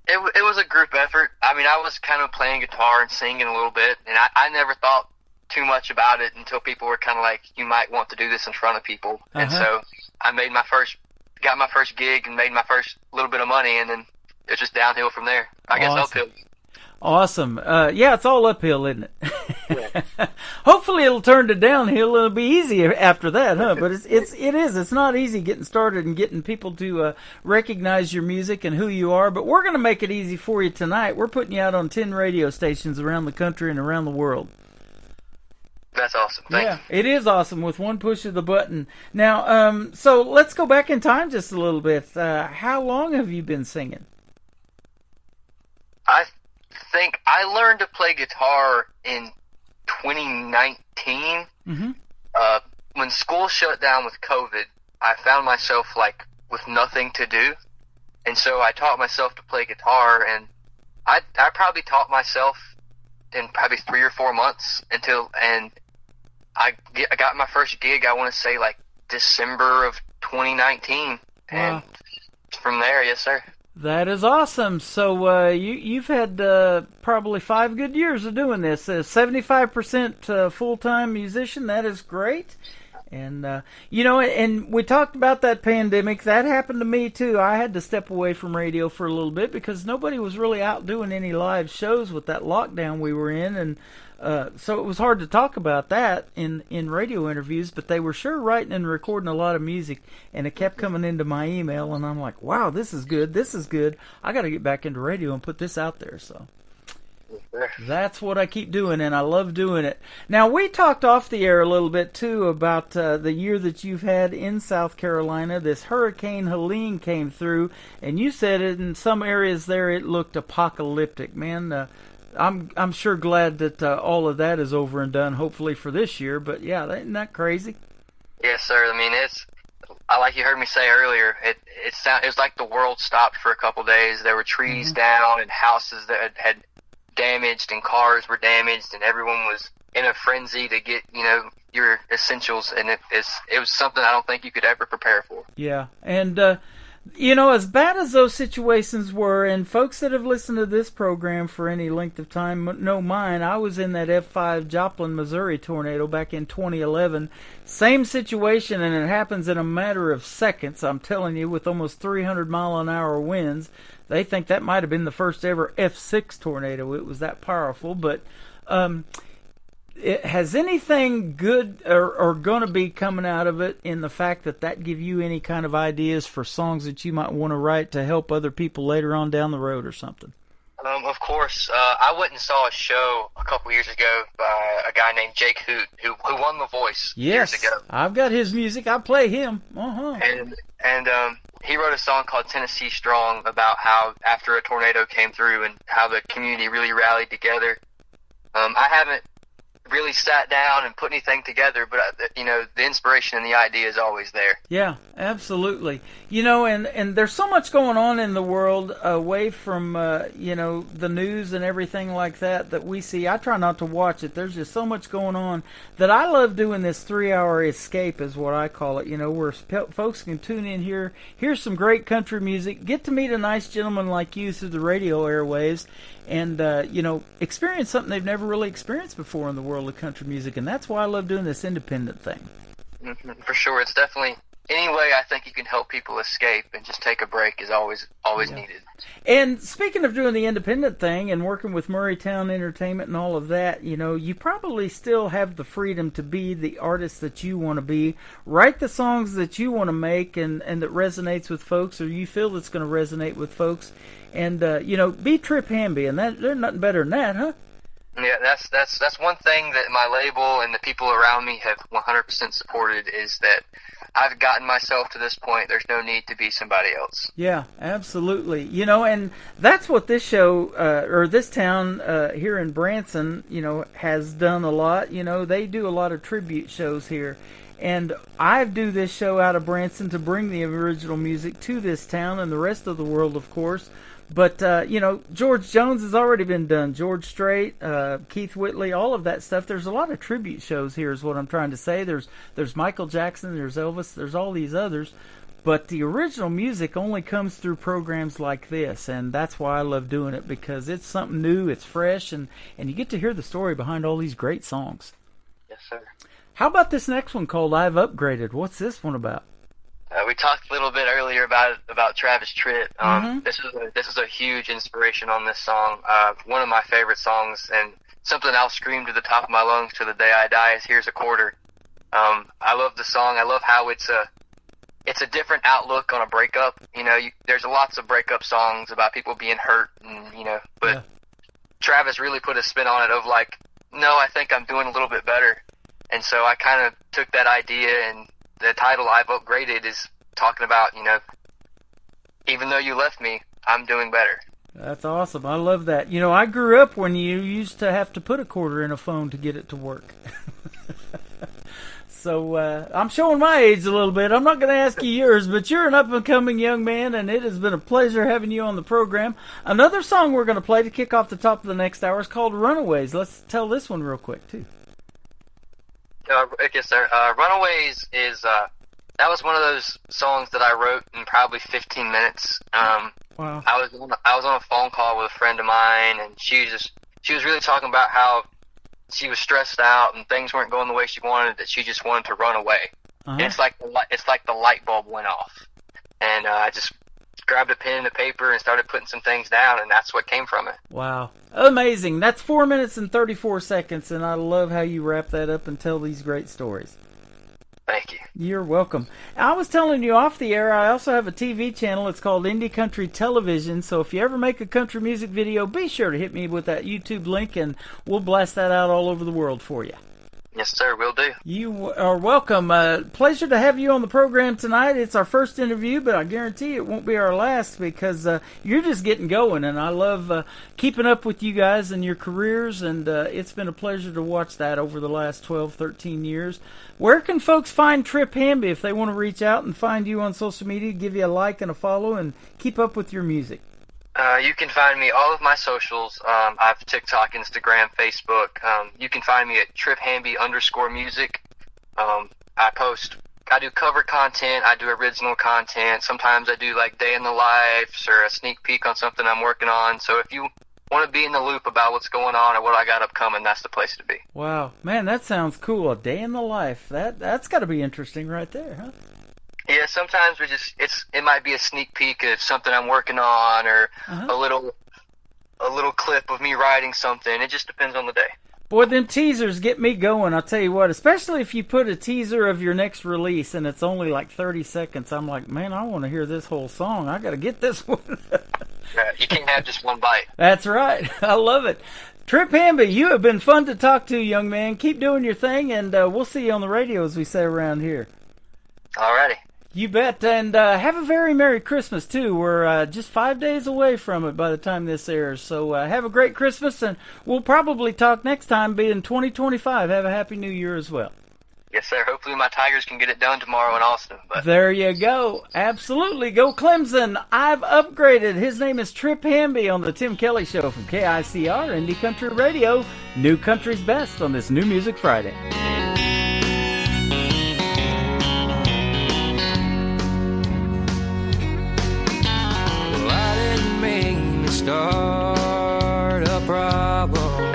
It was a group effort. I mean, I was kind of playing guitar and singing a little bit, and I never thought too much about it until people were kind of like, you might want to do this in front of people. And so I got my first gig and made my first little bit of money, and then it's just downhill from there. I guess uphill. Awesome. Yeah, it's all uphill, isn't it? Yeah. Hopefully it'll turn to downhill. It'll be easy after that, huh? But it is. It's not easy getting started and getting people to recognize your music and who you are. But we're going to make it easy for you tonight. We're putting you out on 10 radio stations around the country and around the world. That's awesome. Thanks. Yeah, it is awesome with one push of the button. Now, so let's go back in time just a little bit. How long have you been singing? I think I learned to play guitar in 2019. Mm-hmm. When school shut down with COVID, I found myself like with nothing to do, and so I taught myself to play guitar, and I probably taught myself in probably 3 or 4 months and I got my first gig, I want to say like December of 2019. Wow. And from there, yes, sir. That is awesome. So you've had probably 5 good years of doing this. 75% full-time musician. That is great. And, and we talked about that pandemic. That happened to me, too. I had to step away from radio for a little bit because nobody was really out doing any live shows with that lockdown we were in. And so it was hard to talk about that in radio interviews, but they were sure writing and recording a lot of music, and it kept coming into my email, and I'm like, wow, this is good. I got to get back into radio and put this out there. So That's what I keep doing, and I love doing it. Now, we talked off the air a little bit, too, about the year that you've had in South Carolina. This Hurricane Helene came through, and you said in some areas there it looked apocalyptic. Man, I'm sure glad that all of that is over and done, hopefully for this year. But, yeah, isn't that crazy? Yes, sir. I mean, like you heard me say earlier, it was like the world stopped for a couple days. There were trees down and houses that had damaged and cars were damaged, and everyone was in a frenzy to get, your essentials, and it was something I don't think you could ever prepare for. Yeah, and as bad as those situations were, and folks that have listened to this program for any length of time know mine, I was in that F5 Joplin, Missouri tornado back in 2011. Same situation, and it happens in a matter of seconds, I'm telling you, with almost 300-mile-an-hour winds. They think that might have been the first ever F6 tornado. It was that powerful. But has anything good or going to be coming out of it in the fact that give you any kind of ideas for songs that you might want to write to help other people later on down the road or something? Of course. I went and saw a show a couple years ago by a guy named Jake Hoot, who won The Voice years ago. I've got his music. I play him. And he wrote a song called Tennessee Strong about how after a tornado came through and how the community really rallied together. I haven't really sat down and put anything together, but the inspiration and the idea is always there. Yeah, absolutely. And there's so much going on in the world away from the news and everything like that we see. I try not to watch it. There's just so much going on that I love doing this 3-hour escape is what I call it, where folks can tune in here, hear some great country music, get to meet a nice gentleman like you through the radio airwaves, and experience something they've never really experienced before in the world of country music. And that's why I love doing this independent thing. For sure. It's definitely any way I think you can help people escape and just take a break is always needed. And speaking of doing the independent thing and working with Murraytown Entertainment and all of that, you probably still have the freedom to be the artist that you want to be, write the songs that you want to make and that resonates with folks, or you feel that's going to resonate with folks, and be Trip Hamby, and there's nothing better than that, huh? Yeah, that's one thing that my label and the people around me have 100% supported, is that I've gotten myself to this point. There's no need to be somebody else. Yeah, absolutely. And that's what this show, or this town here in Branson, has done a lot. They do a lot of tribute shows here. And I do this show out of Branson to bring the original music to this town and the rest of the world, of course. But, George Jones has already been done. George Strait, Keith Whitley, all of that stuff. There's a lot of tribute shows here is what I'm trying to say. There's Michael Jackson, there's Elvis, there's all these others. But the original music only comes through programs like this, and that's why I love doing it, because it's something new, it's fresh, and you get to hear the story behind all these great songs. Yes, sir. How about this next one called I've Upgraded? What's this one about? We talked a little bit earlier about Travis Tritt. This is a huge inspiration on this song. One of my favorite songs, and something I'll scream to the top of my lungs to the day I die, is "Here's a Quarter." I love the song. I love how it's a different outlook on a breakup. There's lots of breakup songs about people being hurt, but Travis really put a spin on it of like, no, I think I'm doing a little bit better. And so I kind of took that idea, and the title "I've Upgraded" is talking about, even though you left me, I'm doing better. That's awesome. I love that. I grew up when you used to have to put a quarter in a phone to get it to work. So I'm showing my age a little bit. I'm not going to ask you yours, but you're an up-and-coming young man, and it has been a pleasure having you on the program. Another song we're going to play to kick off the top of the next hour is called "Runaways." Let's tell this one real quick, too. Yes, sir. "Runaways" is that was one of those songs that I wrote in probably 15 minutes. Wow. I was on a phone call with a friend of mine, and she was really talking about how she was stressed out and things weren't going the way she wanted, that she just wanted to run away. And it's like the light bulb went off, and I just grabbed a pen and a paper and started putting some things down, and that's what came from it. Wow. Amazing. That's 4 minutes and 34 seconds, and I love how you wrap that up and tell these great stories. Thank you. You're welcome. I was telling you off the air, I also have a TV channel. It's called Indie Country Television. So if you ever make a country music video, be sure to hit me with that YouTube link, and we'll blast that out all over the world for you. Yes, sir, will do. You are welcome. Pleasure to have you on the program tonight. It's our first interview, but I guarantee it won't be our last because you're just getting going, and I love keeping up with you guys and your careers, and it's been a pleasure to watch that over the last 12, 13 years. Where can folks find Trip Hamby if they want to reach out and find you on social media, give you a like and a follow, and keep up with your music? You can find me all of my socials. I have TikTok, Instagram, Facebook. You can find me at triphamby_music. I do cover content. I do original content. Sometimes I do like day in the life or a sneak peek on something I'm working on. So if you want to be in the loop about what's going on or what I got upcoming, that's the place to be. Wow, man, that sounds cool. A day in the life. That's got to be interesting right there, huh? Yeah, sometimes it might be a sneak peek of something I'm working on or a little clip of me writing something. It just depends on the day. Boy, them teasers get me going. I'll tell you what, especially if you put a teaser of your next release and it's only like 30 seconds. I'm like, man, I want to hear this whole song. I got to get this one. You can't have just one bite. That's right. I love it. Trip Hamby, you have been fun to talk to, young man. Keep doing your thing, and we'll see you on the radio, as we say around here. Alrighty. You bet, and have a very Merry Christmas, too. We're just 5 days away from it by the time this airs, so have a great Christmas, and we'll probably talk next time, being 2025. Have a Happy New Year as well. Yes, sir. Hopefully my Tigers can get it done tomorrow in Austin. But there you go. Absolutely. Go Clemson. I've upgraded. His name is Trip Hamby on the Tim Kelly Show from KICR, Indie Country Radio. New Country's Best on this New Music Friday. Start a problem,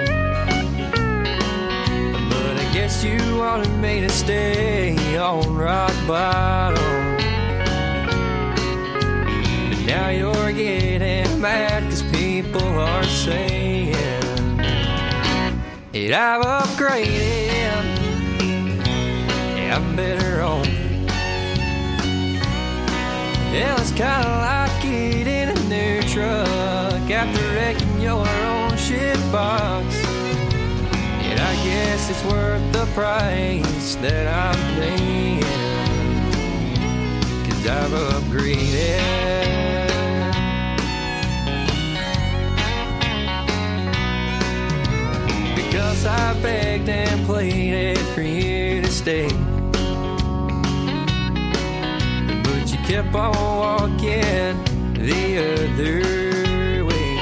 but I guess you wanted me to stay on rock bottom. But now you're getting mad 'cause people are saying that I've upgraded, yeah, I'm better off. Yeah, it's kinda like getting a new truck after wrecking your own shit box. And I guess it's worth the price that I'm paying, 'cause I've upgraded. Because I begged and pleaded for you to stay, but you kept on walking the other way.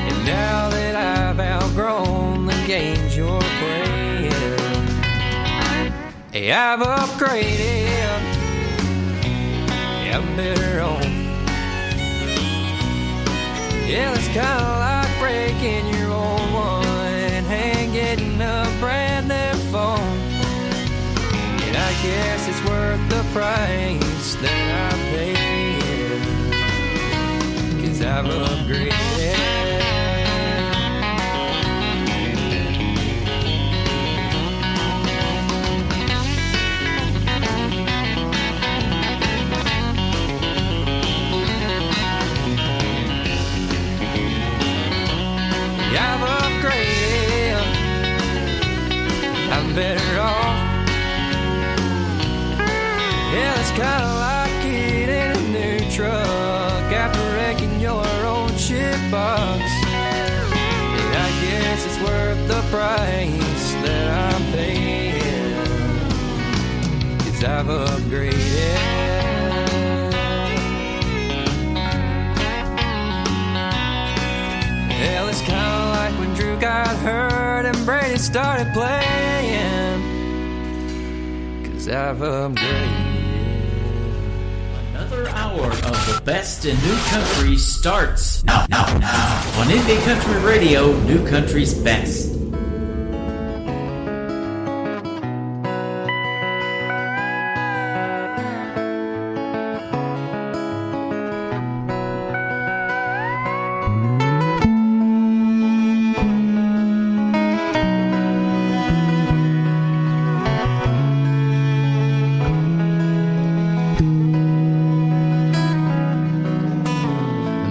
And now that I've outgrown the games you're playing, hey, I've upgraded, yeah, I'm better off. Yeah, it's kinda like breaking your own one and getting a brand new phone. And I guess it's worth the price that I'm paying, 'cause I've upgraded. I've upgraded, I'm better off. Yeah, it's kinda like getting a new truck after wrecking your own shit box. And I guess it's worth the price that I'm paying, 'cause I've upgraded. Hell, it's kinda like when Drew got hurt and Brady started playing, 'cause I've upgraded. Another hour of the best in new country starts now on Indie Country Radio, New Country's Best.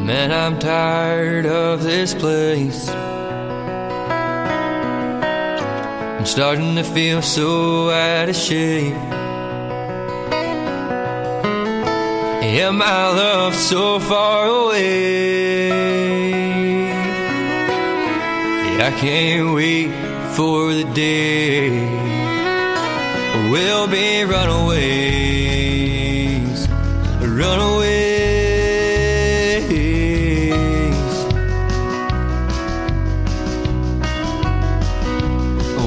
Man, I'm tired of this place. I'm starting to feel so out of shape. Yeah, my love's so far away. Yeah, I can't wait for the day we'll be runaways, runaways.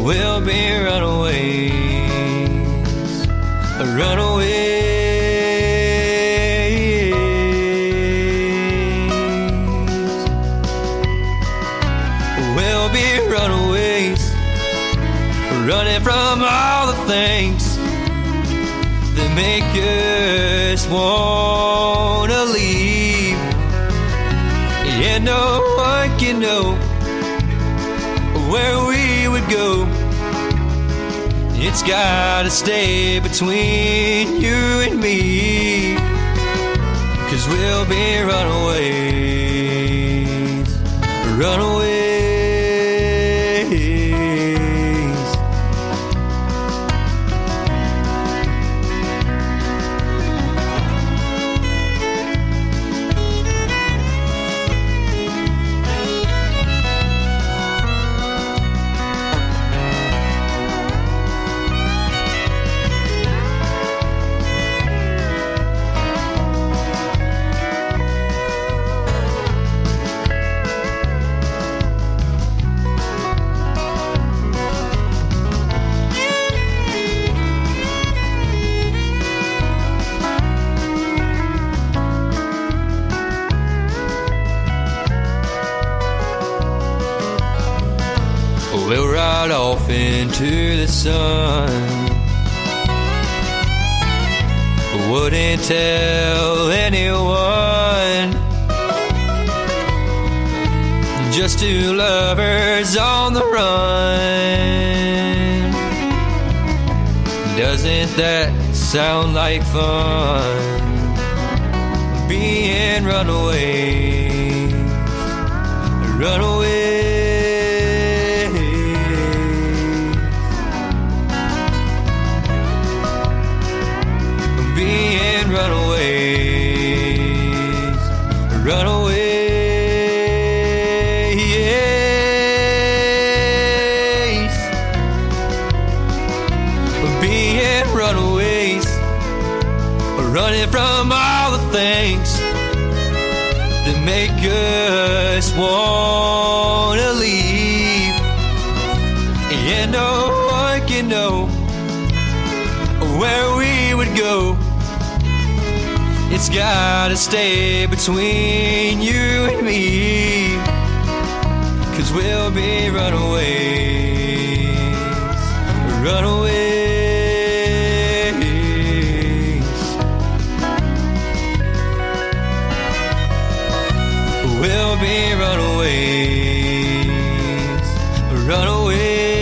We'll be runaways, runaways. We'll be runaways, running from all the things that make us wanna leave. Yeah, no one can know where we would go. It's gotta stay between you and me, 'cause we'll be runaways, runaways. We'll ride off into the sun. Wouldn't tell anyone. Just two lovers on the run. Doesn't that sound like fun? Being runaways, runaways. Being runaways, runaways. Being runaways, running from all the things that make us wanna leave. Yeah, no one can know where we would go. It's gotta stay between you and me, 'cause we'll be runaways, runaways. We'll be runaways, runaways.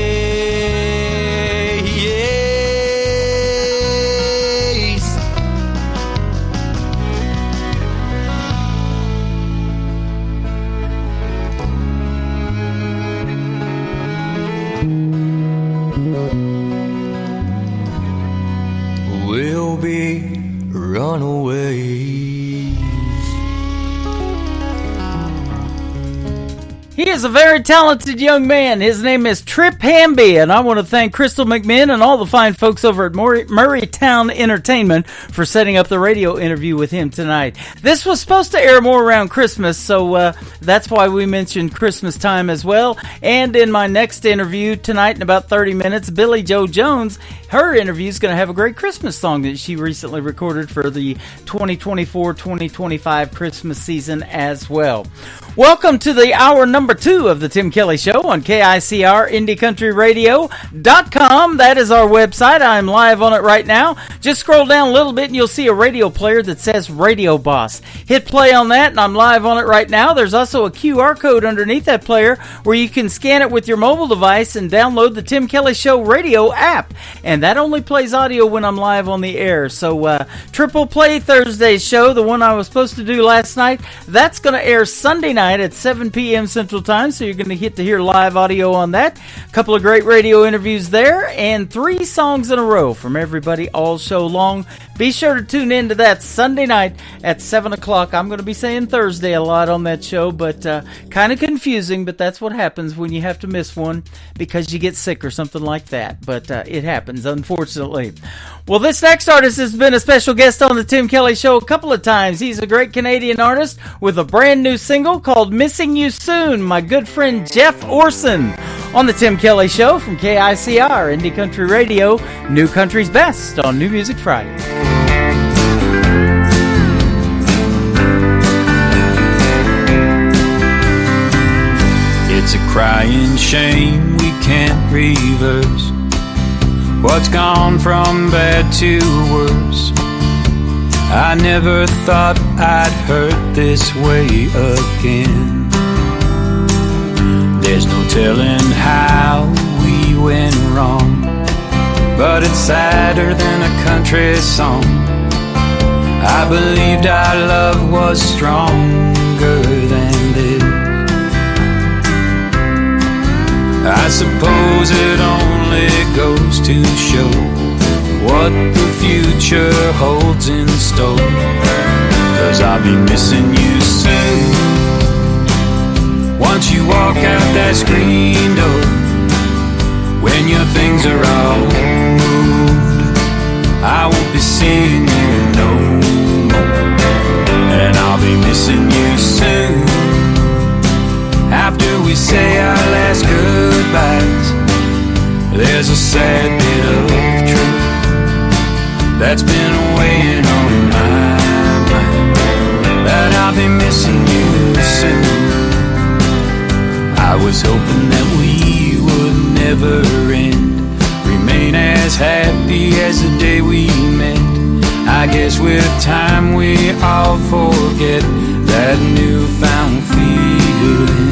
We'll be runaways. He is a very talented young man. His name is Trip Hamby, and I want to thank Crystal McMinn and all the fine folks over at Murraytown Entertainment for setting up the radio interview with him tonight. This was supposed to air more around Christmas, so that's why we mentioned Christmas time as well. And in my next interview tonight in about 30 minutes, Billy Joe Jones, her interview is going to have a great Christmas song that she recently recorded for the 2024-2025 Christmas season as well. Welcome to the hour number 2 of the Tim Kelly Show on KICR IndieCountryRadio.com. That is our website. I'm live on it right now. Just scroll down a little bit and you'll see a radio player that says Radio Boss. Hit play on that and I'm live on it right now. There's also a QR code underneath that player where you can scan it with your mobile device and download the Tim Kelly Show radio app. And that only plays audio when I'm live on the air. So Triple Play Thursday show, the one I was supposed to do last night, that's going to air Sunday night at 7 p.m. Central Time, so you're going to get to hear live audio on that. A couple of great radio interviews there, and 3 songs in a row from everybody all show long. Be sure to tune in to that Sunday night at 7 o'clock. I'm going to be saying Thursday a lot on that show, but kind of confusing, but that's what happens when you have to miss one because you get sick or something like that. But it happens, unfortunately. Well, this next artist has been a special guest on the Tim Kelly Show a couple of times. He's a great Canadian artist with a brand new single called Missing You Soon, my good friend Jeff Orson. On the Tim Kelly Show from KICR, Indie Country Radio, New Country's Best on New Music Friday. It's a crying shame we can't reverse what's gone from bad to worse. I never thought I'd hurt this way again. There's no telling how we went wrong, but it's sadder than a country song. I believed our love was stronger than this. I suppose it only goes to show what the future holds in store, 'cause I'll be missing you soon. Once you walk out that screen door, when your things are all moved, I won't be seeing you no more, and I'll be missing you soon. After we say our last goodbyes, there's a sad bit of truth that's been weighing on my mind, that I'll be missing you soon. I was hoping that we would never end, remain as happy as the day we met. I guess with time we all forget that newfound feeling.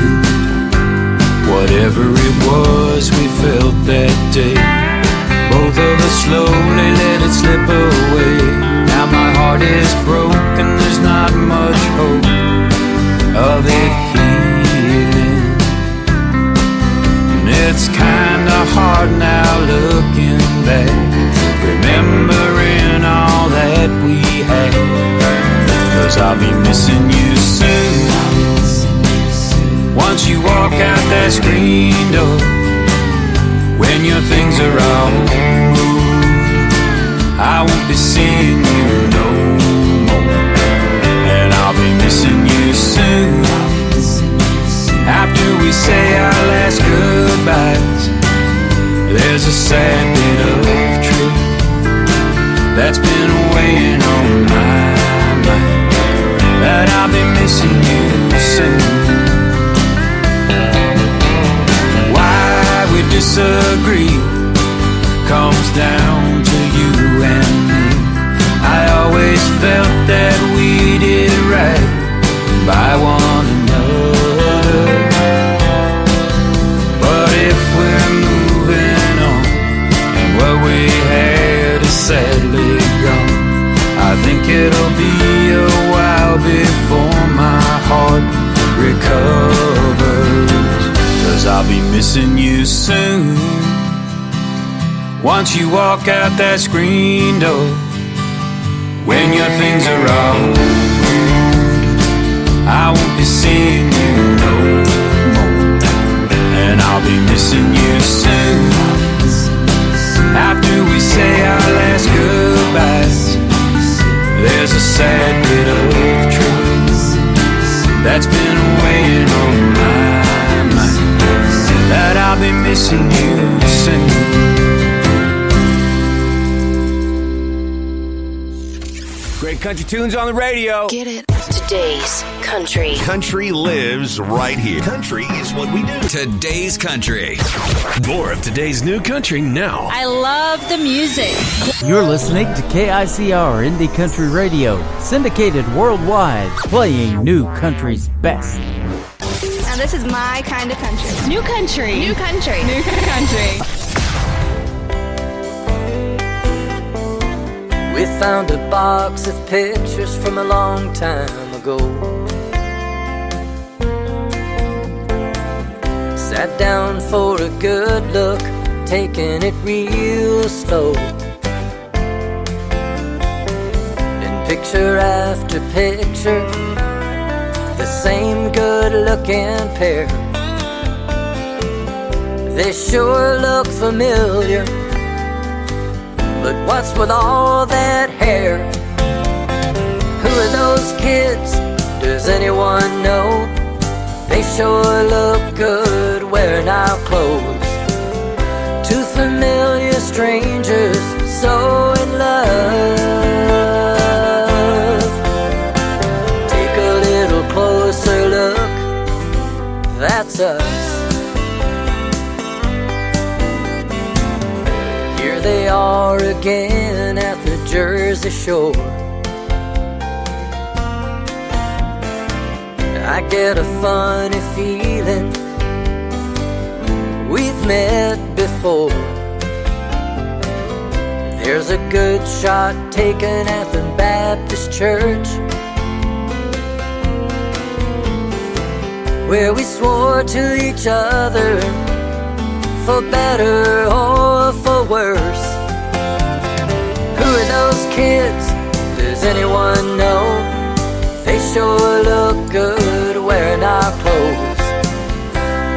Whatever it was we felt that day, both of us slowly let it slip away. Now my heart is broken, there's not much hope of it healing. And it's kinda hard now looking back, remembering all that we had, 'cause I'll be missing you soon. Once you walk out that screen door, when your things are all moved, I won't be seeing you no more, and I'll be missing you soon. After we say our last goodbyes, there's a sad bit of truth that's been weighing on my mind, that I'll be missing you soon. Why we disagree comes down to you and me. I always felt that we did right by one another, but if we're moving on and what we had is sadly gone, I think it'll be a while before my heart recovers, 'cause I'll be missing you soon. Once you walk out that screen door, when your things are all moved, I won't be seeing you no more, and I'll be missing you soon. After we say our last goodbyes, there's a sad bit of truth that's been weighing on my mind, that I'll be missing you soon. Great country tunes on the radio. Get it? Today's country. Country lives right here. Country is what we do. Today's country. More of today's new country now. I love the music. You're listening to KICR Indie Country Radio, syndicated worldwide, playing New Country's best. Now this is my kind of country. New country. New country. New country. We found a box of pictures from a long time ago. Sat down for a good look, taking it real slow. And picture after picture, the same good-looking pair. They sure look familiar, but what's with all that hair? Who are those kids? Does anyone know? They sure look good wearing our clothes. Two familiar strangers so in love. Take a little closer look, that's us. Here they are again at the Jersey Shore. I get a funny feeling we've met before. There's a good shot taken at the Baptist church, where we swore to each other, for better or for worse. Who are those kids? Does anyone know? They sure look good wearing our clothes.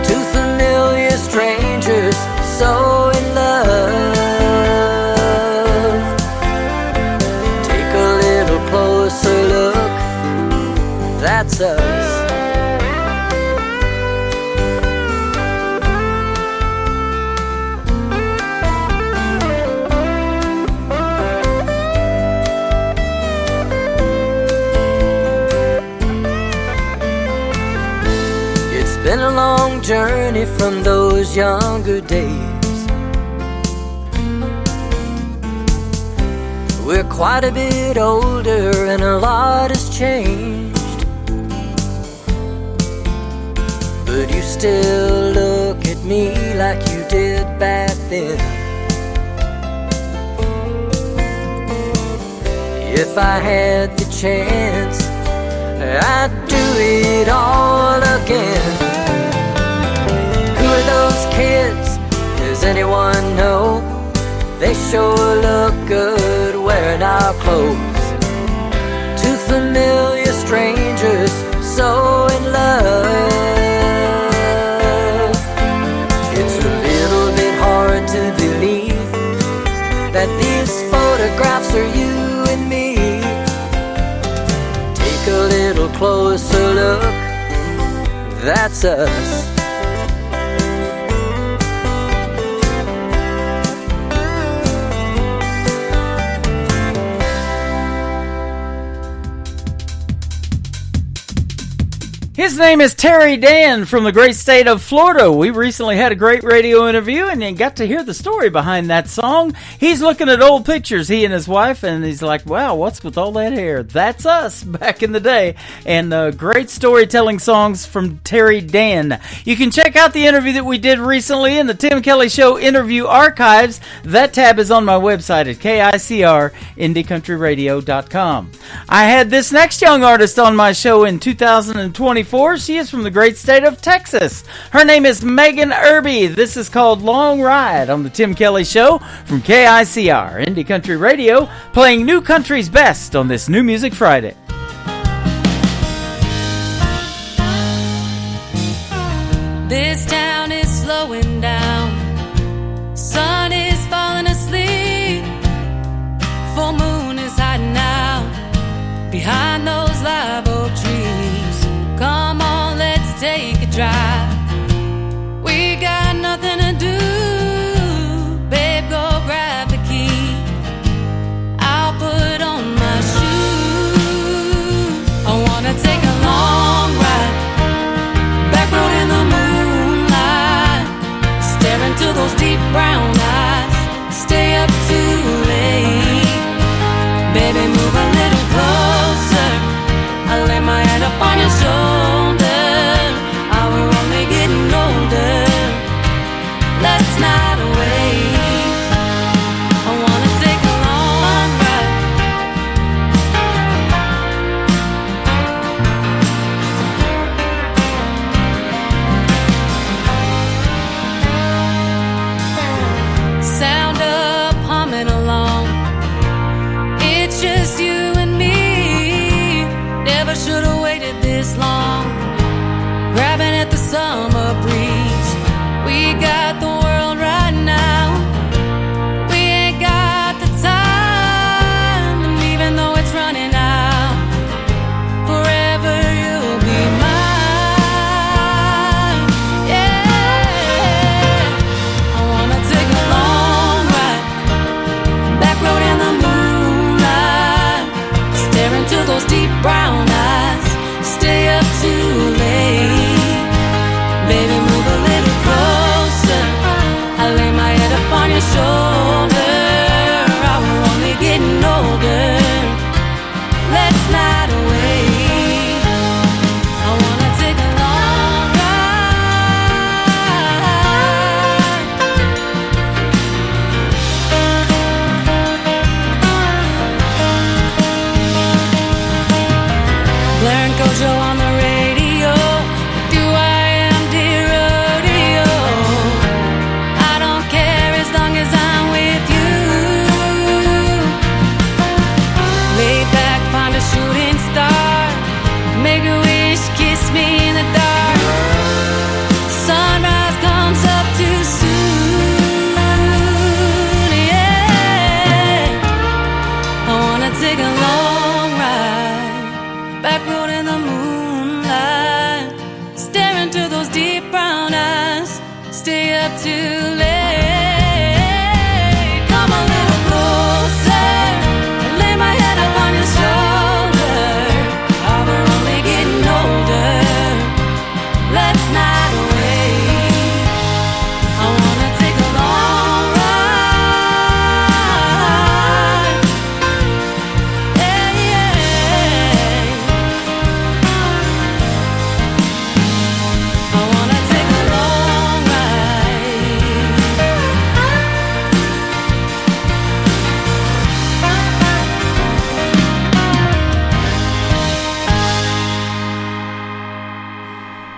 Two familiar strangers so in love. Take a little closer look, that's us. Been a long journey from those younger days. We're quite a bit older and a lot has changed, but you still look at me like you did back then. If I had the chance, I'd do it all again. Who are those kids? Does anyone know? They sure look good wearing our clothes. Two familiar strangers so in love. It's a little bit hard to believe that these photographs are you and me. Take a little closer look, that's us. His name is Terry Dan from the great state of Florida. We recently had a great radio interview and got to hear the story behind that song. He's looking at old pictures, he and his wife, and he's like, wow, what's with all that hair? That's us back in the day. And great storytelling songs from Terry Dan. You can check out the interview that we did recently in the Tim Kelly Show interview archives. That tab is on my website at KICR-IndieCountryRadio.com. I had this next young artist on my show in 2024. She is from the great state of Texas. Her name is Megan Irby. This is called Long Ride on the Tim Kelly Show from KICR, Indie Country Radio, playing New Country's best on this New Music Friday. This town is slowing down. Sun is falling asleep. Full moon is hiding out behind those live oak trees. Come on, let's take a drive. We got nothing to do. Babe, go grab the key. I'll put on my shoes. I wanna take a long ride, back road in the moonlight. too late. Come a little closer and lay my head up on your shoulder. Oh, we're only getting older. Let's not wait. I wanna take a long ride. Yeah, yeah. I wanna take a long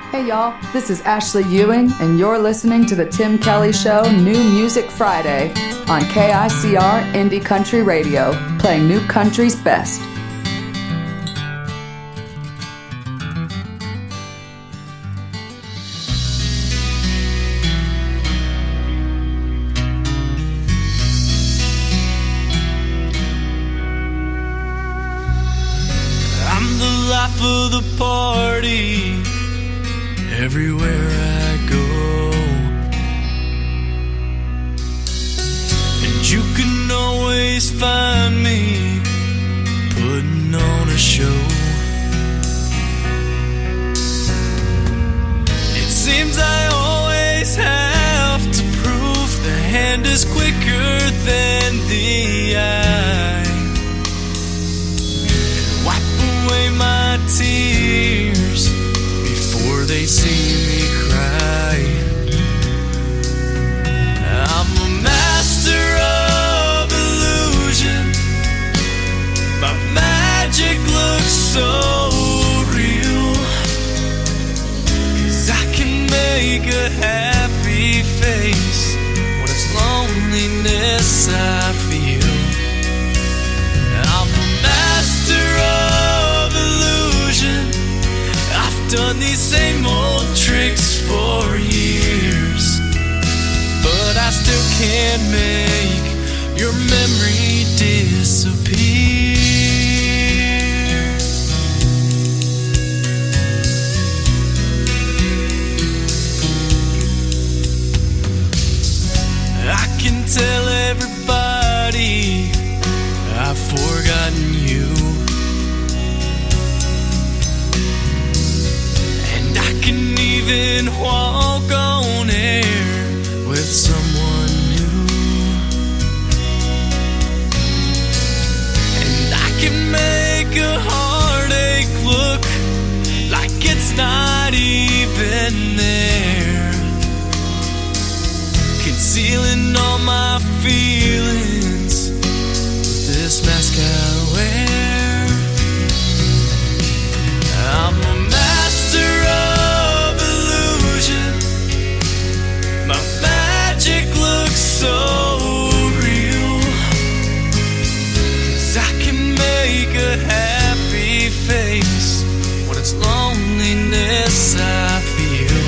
Hey y'all, this is Ashley Ewing, and you're listening to The Tim Kelly Show New Music Friday on KICR Indie Country Radio, playing new country's best. I'm the life of the party everywhere I go, and you can always find me putting on a show. It seems I always have to prove the hand is quicker than the eye. Wipe away my tears before they see me cry. I'm a master of illusion. My magic looks so real, 'cause I can make a happy face when it's loneliness I feel. I'm a master of illusion. I've done these same old tricks for years, but I still can't make your memory disappear. I can tell everybody I've forgotten you, and I can even walk on air with someone new, and I can make a heartache look like it's not even there, concealing all my feelings with this mask I wear. I'm a master of illusion. My magic looks so real, 'cause I can make a happy face when it's loneliness I feel.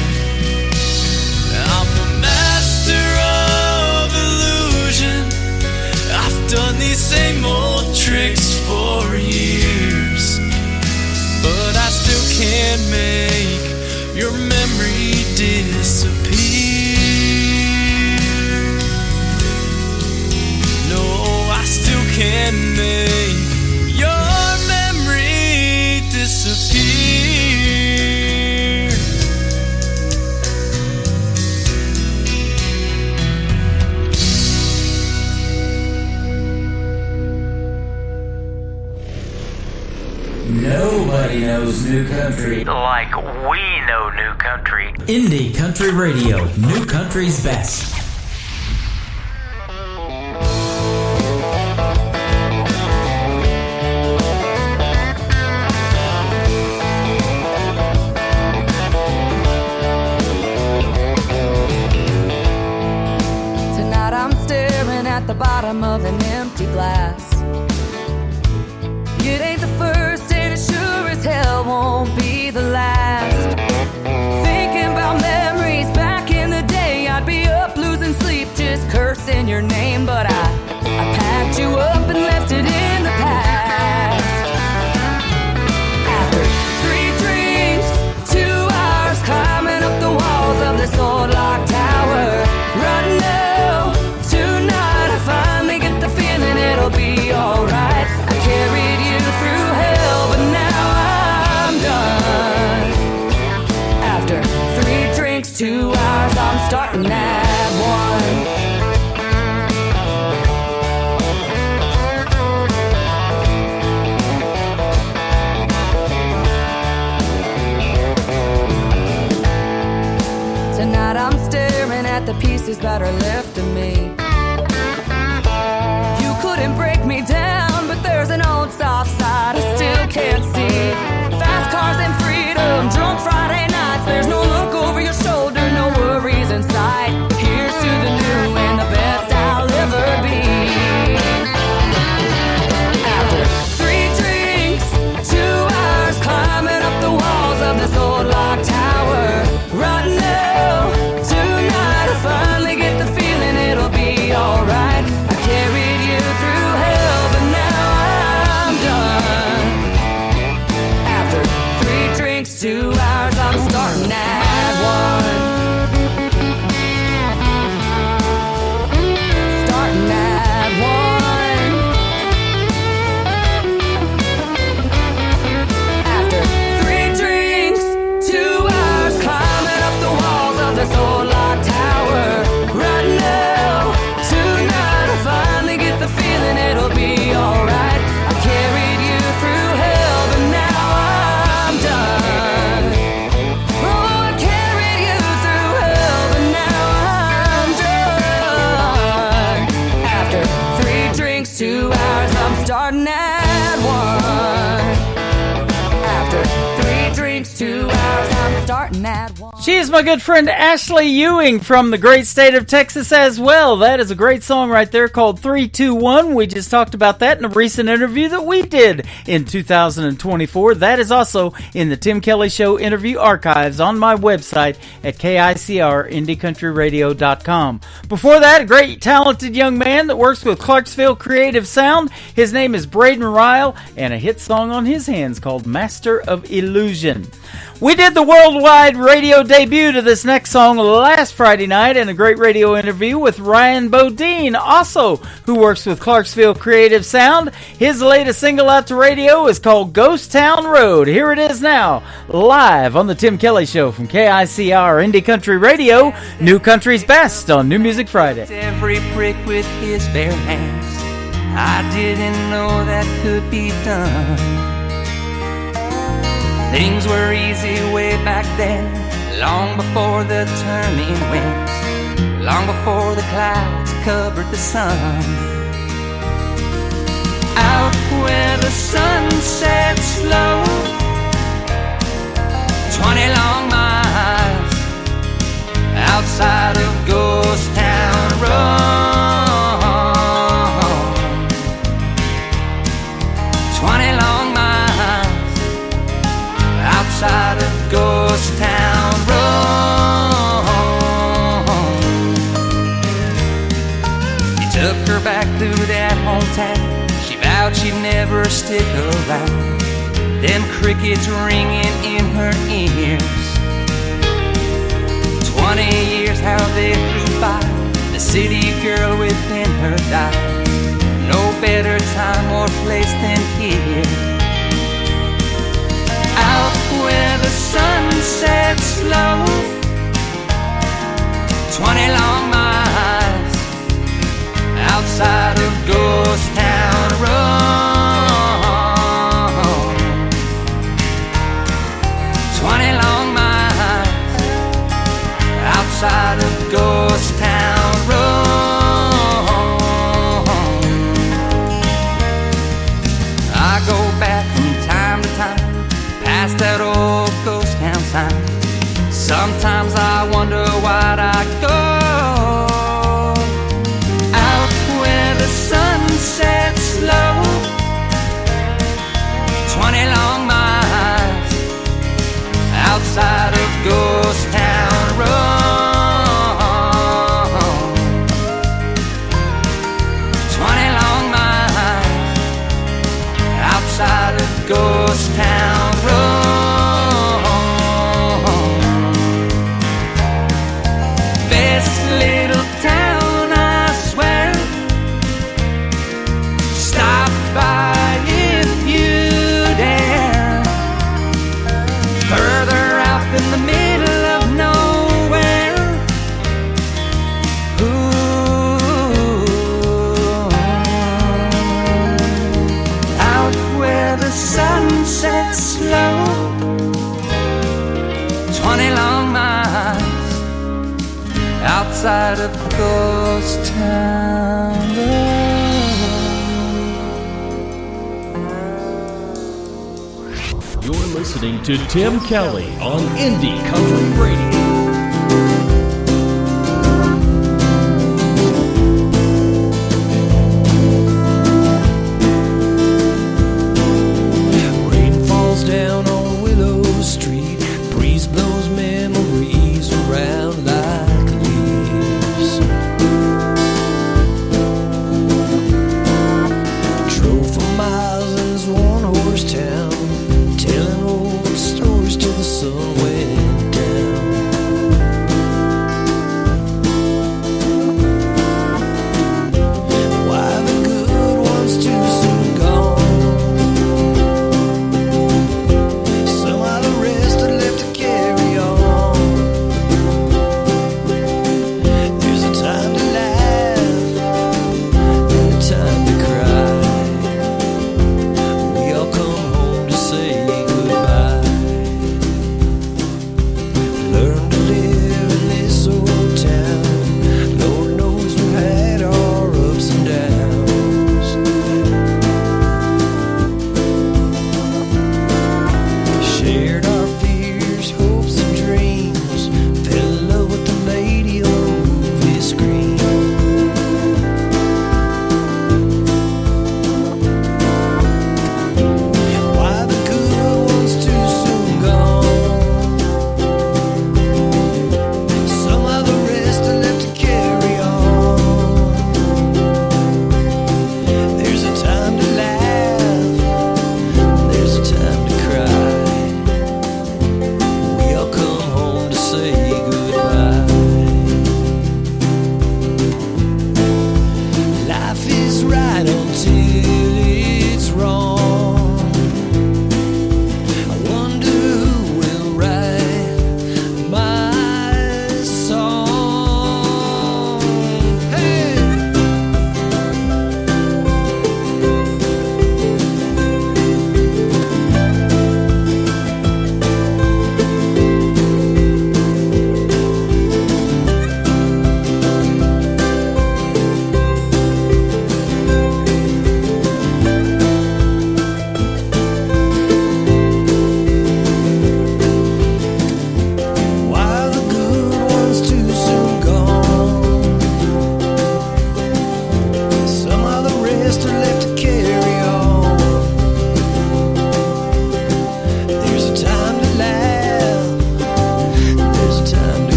I'm a master of illusion. I've done these same old tricks for years, but I still can't make your memory disappear. No, I still can't make your memory disappear. Nobody knows new country like we know new country. Indie Country Radio, new country's best. Tonight I'm staring at the bottom of an empty glass. It ain't the first and it sure as hell won't be the last. Thinking about memories back in the day, I'd be up losing sleep just cursing your name, but I packed you up and left it in the past. After 3 drinks, 2 hours climbing up the walls of this old locked tower, starting at 1. Tonight I'm staring at the pieces that are left of me. You couldn't break me down, but there's an old soft side I still can't see. Fast cars and freedom, drunk Friday nights. There's no look over your shoulder, no worries in sight. Here's to the new and the best I'll ever be. After 3 drinks, 2 hours climbing up the walls of this old locked tower. Right now, tonight I finally get the feeling it'll be alright. I carried you through hell, but now I'm done. After 3 drinks, 2 hours, I'm starting at 1. Starting at 1. After 3 drinks, 2 hours, climbing up the walls of this old locked tower. Right now, tonight I finally get the feeling it'll be alright. I carried you through hell, but now I'm done. Oh, I carried you through hell, but now I'm done. After 3 drinks, 2 hours, I'm starting at 1. After 3 drinks, 2 hours, I'm starting at 1. She is my good friend Ashley Ewing from the great state of Texas as well. That is a great song right there called 321. We just talked about that in a recent interview that we did in 2024. That is also in the Tim Kelly Show interview archives on my website at KICRIndieCountryRadio.com. Before that, a great talented young man that works with Clarksville Creative Sound. His name is Braden Ryle, and a hit song on his hands called Master of Illusion. We did the worldwide radio debut to this next song last Friday night in a great radio interview with Ryan Bodine, also who works with Clarksville Creative Sound. His latest single out to radio is called Ghost Town Road. Here it is now, live on the Tim Kelly Show from KICR Indie Country Radio, New Country's Best on New Music Friday. Every brick with his bare hands, I didn't know that could be done. Things were easy way back then, long before the turning winds, long before the clouds covered the sun. Out where the sun sets slow, 20 long miles outside of Ghost Town Road. 20 long miles outside of Ghost Town Road. He took her back through that hometown. She vowed she'd never stick around. Them crickets ringing in her ears. 20 years how they flew by. The city girl within her died. No better time or place than here, out where the sun sets slow. 20 long miles outside of Ghost Town Road. 20 long miles outside of Ghost Town Road. I go back from time to time past that old ghost town sign. Sometimes I wonder why'd I go out where the sun sets slow. 20 long miles outside of Ghost Town Road. 20 long miles outside of Ghost Town Road. Bed 20 long miles outside of ghost town. You're listening to Tim Kelly on Indie Country Radio. Down on Willow Street, breeze blows memories around like leaves. Drove for miles in this one-horse town, telling old stories till the sun went down. Why the good ones too soon gone?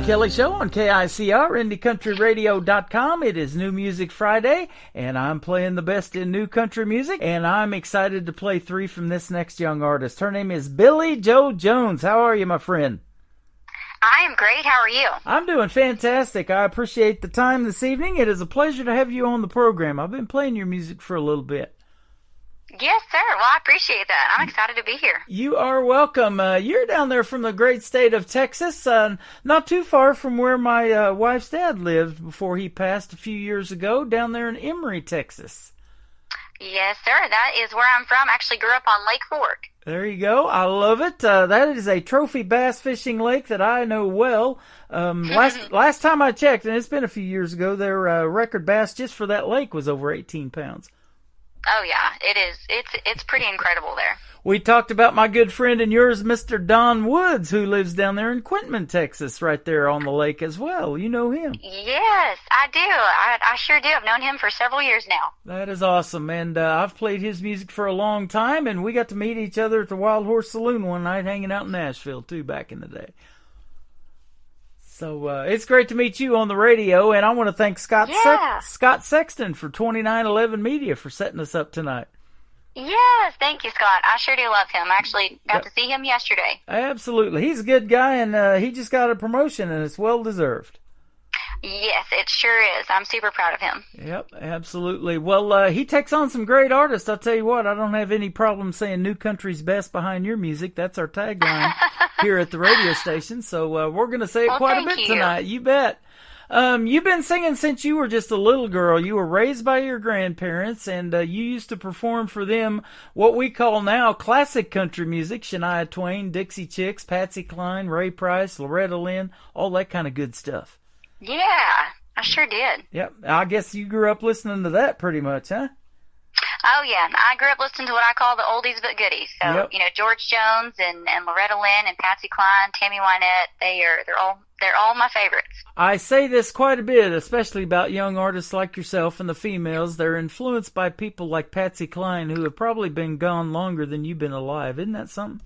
Kelly Show on KICR, IndieCountryRadio.com. It is New Music Friday, and I'm playing the best in new country music, and I'm excited to play three from this next young artist. Her name is Billie Joe Jones. How are you, my friend? I am great. How are you? I'm doing fantastic. I appreciate the time this evening. It is a pleasure to have you on the program. I've been playing your music for a little bit. Yes, sir. Well, I appreciate that. I'm excited to be here. You are welcome. You're down there from the great state of Texas, not too far from where my wife's dad lived before he passed a few years ago, down there in Emory, Texas. Yes, sir. That is where I'm from. I actually grew up on Lake Fork. There you go. I love it. That is a trophy bass fishing lake that I know well. Last time I checked, and it's been a few years ago, their record bass just for that lake was over 18 pounds. Oh, yeah, it is. It's pretty incredible there. We talked about my good friend and yours, Mr. Don Woods, who lives down there in Quitman, Texas, right there on the lake as well. You know him. Yes, I do. I sure do. I've known him for several years now. That is awesome. And I've played his music for a long time, and we got to meet each other at the Wild Horse Saloon one night hanging out in Nashville, too, back in the day. So it's great to meet you on the radio, and I want to thank Scott Sexton for 2911 Media for setting us up tonight. Yes, thank you, Scott. I sure do love him. I actually got to see him yesterday. Absolutely. He's a good guy, and he just got a promotion, and it's well-deserved. Yes, it sure is. I'm super proud of him. Yep, absolutely. Well, he takes on some great artists. I'll tell you what, I don't have any problem saying New Country's best behind your music. That's our tagline here at the radio station, so we're going to say it quite a bit tonight. You bet. You've been singing since you were just a little girl. You were raised by your grandparents, and you used to perform for them what we call now classic country music. Shania Twain, Dixie Chicks, Patsy Cline, Ray Price, Loretta Lynn, all that kind of good stuff. Yeah, I sure did. Yep, I guess you grew up listening to that pretty much, huh? Oh, yeah. I grew up listening to what I call the oldies but goodies. So, George Jones and Loretta Lynn and Patsy Cline, Tammy Wynette, they're all my favorites. I say this quite a bit, especially about young artists like yourself and the females. They're influenced by people like Patsy Cline, who have probably been gone longer than you've been alive. Isn't that something?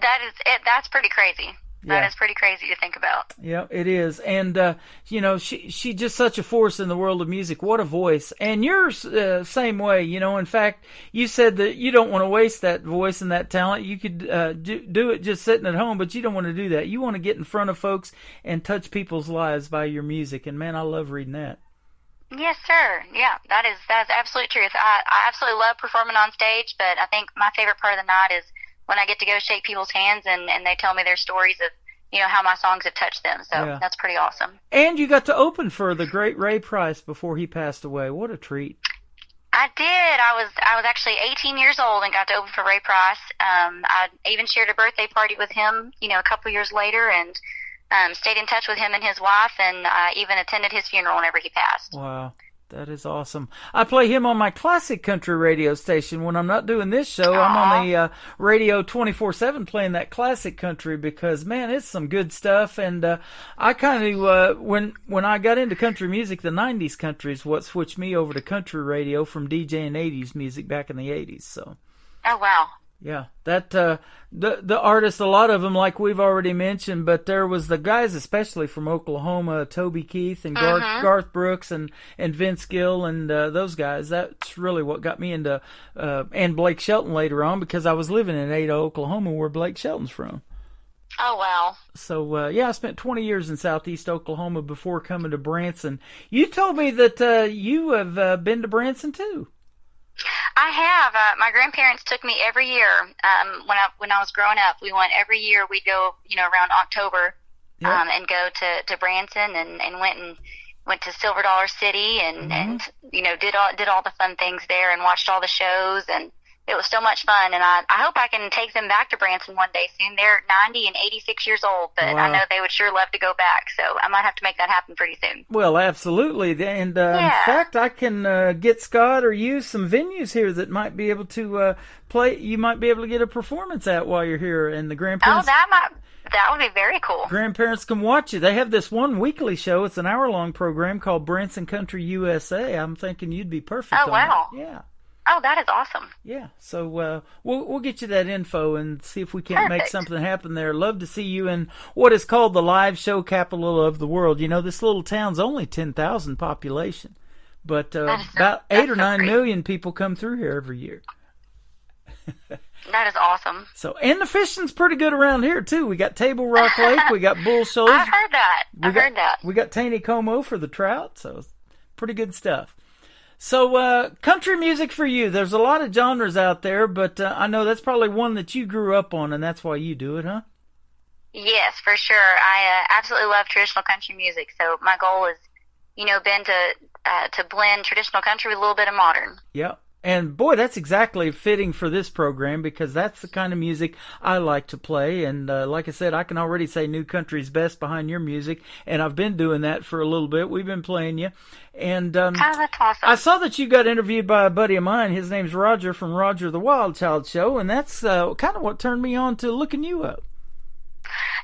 That's pretty crazy. That is pretty crazy to think about. Yeah, it is. And, she's just such a force in the world of music. What a voice. And you're same way, In fact, you said that you don't want to waste that voice and that talent. You could do it just sitting at home, but you don't want to do that. You want to get in front of folks and touch people's lives by your music. And, man, I love reading that. Yes, sir. Yeah, that's absolute truth. I absolutely love performing on stage, but I think my favorite part of the night is when I get to go shake people's hands and they tell me their stories of, how my songs have touched them. So that's pretty awesome. And you got to open for the great Ray Price before he passed away. What a treat. I did. I was actually 18 years old and got to open for Ray Price. I even shared a birthday party with him, a couple years later, and stayed in touch with him and his wife, and I even attended his funeral whenever he passed. Wow. That is awesome. I play him on my classic country radio station. When I'm not doing this show, I'm on the radio 24/7 playing that classic country because, man, it's some good stuff. And I kind of, when I got into country music, the 90s country is what switched me over to country radio from DJing 80s music back in the 80s. So. Oh, wow. Yeah, that the artists, a lot of them, like we've already mentioned, but there was the guys, especially from Oklahoma, Toby Keith and Garth Brooks and Vince Gill and those guys. That's really what got me into and Blake Shelton later on, because I was living in Ada, Oklahoma, where Blake Shelton's from. Oh, wow. So, I spent 20 years in southeast Oklahoma before coming to Branson. You told me that you have been to Branson, too. I have. My grandparents took me every year when I was growing up. We went every year. We'd go, around October, and go to Branson and went to Silver Dollar City and did all the fun things there and watched all the shows, and it was so much fun. And I hope I can take them back to Branson one day soon. They're 90 and 86 years old, but I know they would sure love to go back. So I might have to make that happen pretty soon. Well, absolutely. And in fact, I can get Scott or you some venues here that might be able to play. You might be able to get a performance at while you're here, and the grandparents. Oh, that would be very cool. Grandparents can watch you. They have this one weekly show. It's an hour-long program called Branson Country USA. I'm thinking you'd be perfect. Oh, wow. Yeah. Oh, that is awesome. Yeah, so we'll get you that info and see if we can't make something happen there. Love to see you in what is called the live show capital of the world. This little town's only 10,000 population, but about 8 or 9 million people come through here every year. That is awesome. So, and the fishing's pretty good around here, too. We got Table Rock Lake, we got Bull Shoals. I've heard that. We got Taneycomo for the trout, so pretty good stuff. So, country music for you. There's a lot of genres out there, but I know that's probably one that you grew up on, and that's why you do it, huh? Yes, for sure. I absolutely love traditional country music, so my goal has, been to blend traditional country with a little bit of modern. Yeah. And, boy, that's exactly fitting for this program because that's the kind of music I like to play. And like I said, I can already say New Country's best behind your music, and I've been doing that for a little bit. We've been playing you. And that's awesome. I saw that you got interviewed by a buddy of mine. His name's Roger from Roger the Wild Child Show, and that's kind of what turned me on to looking you up.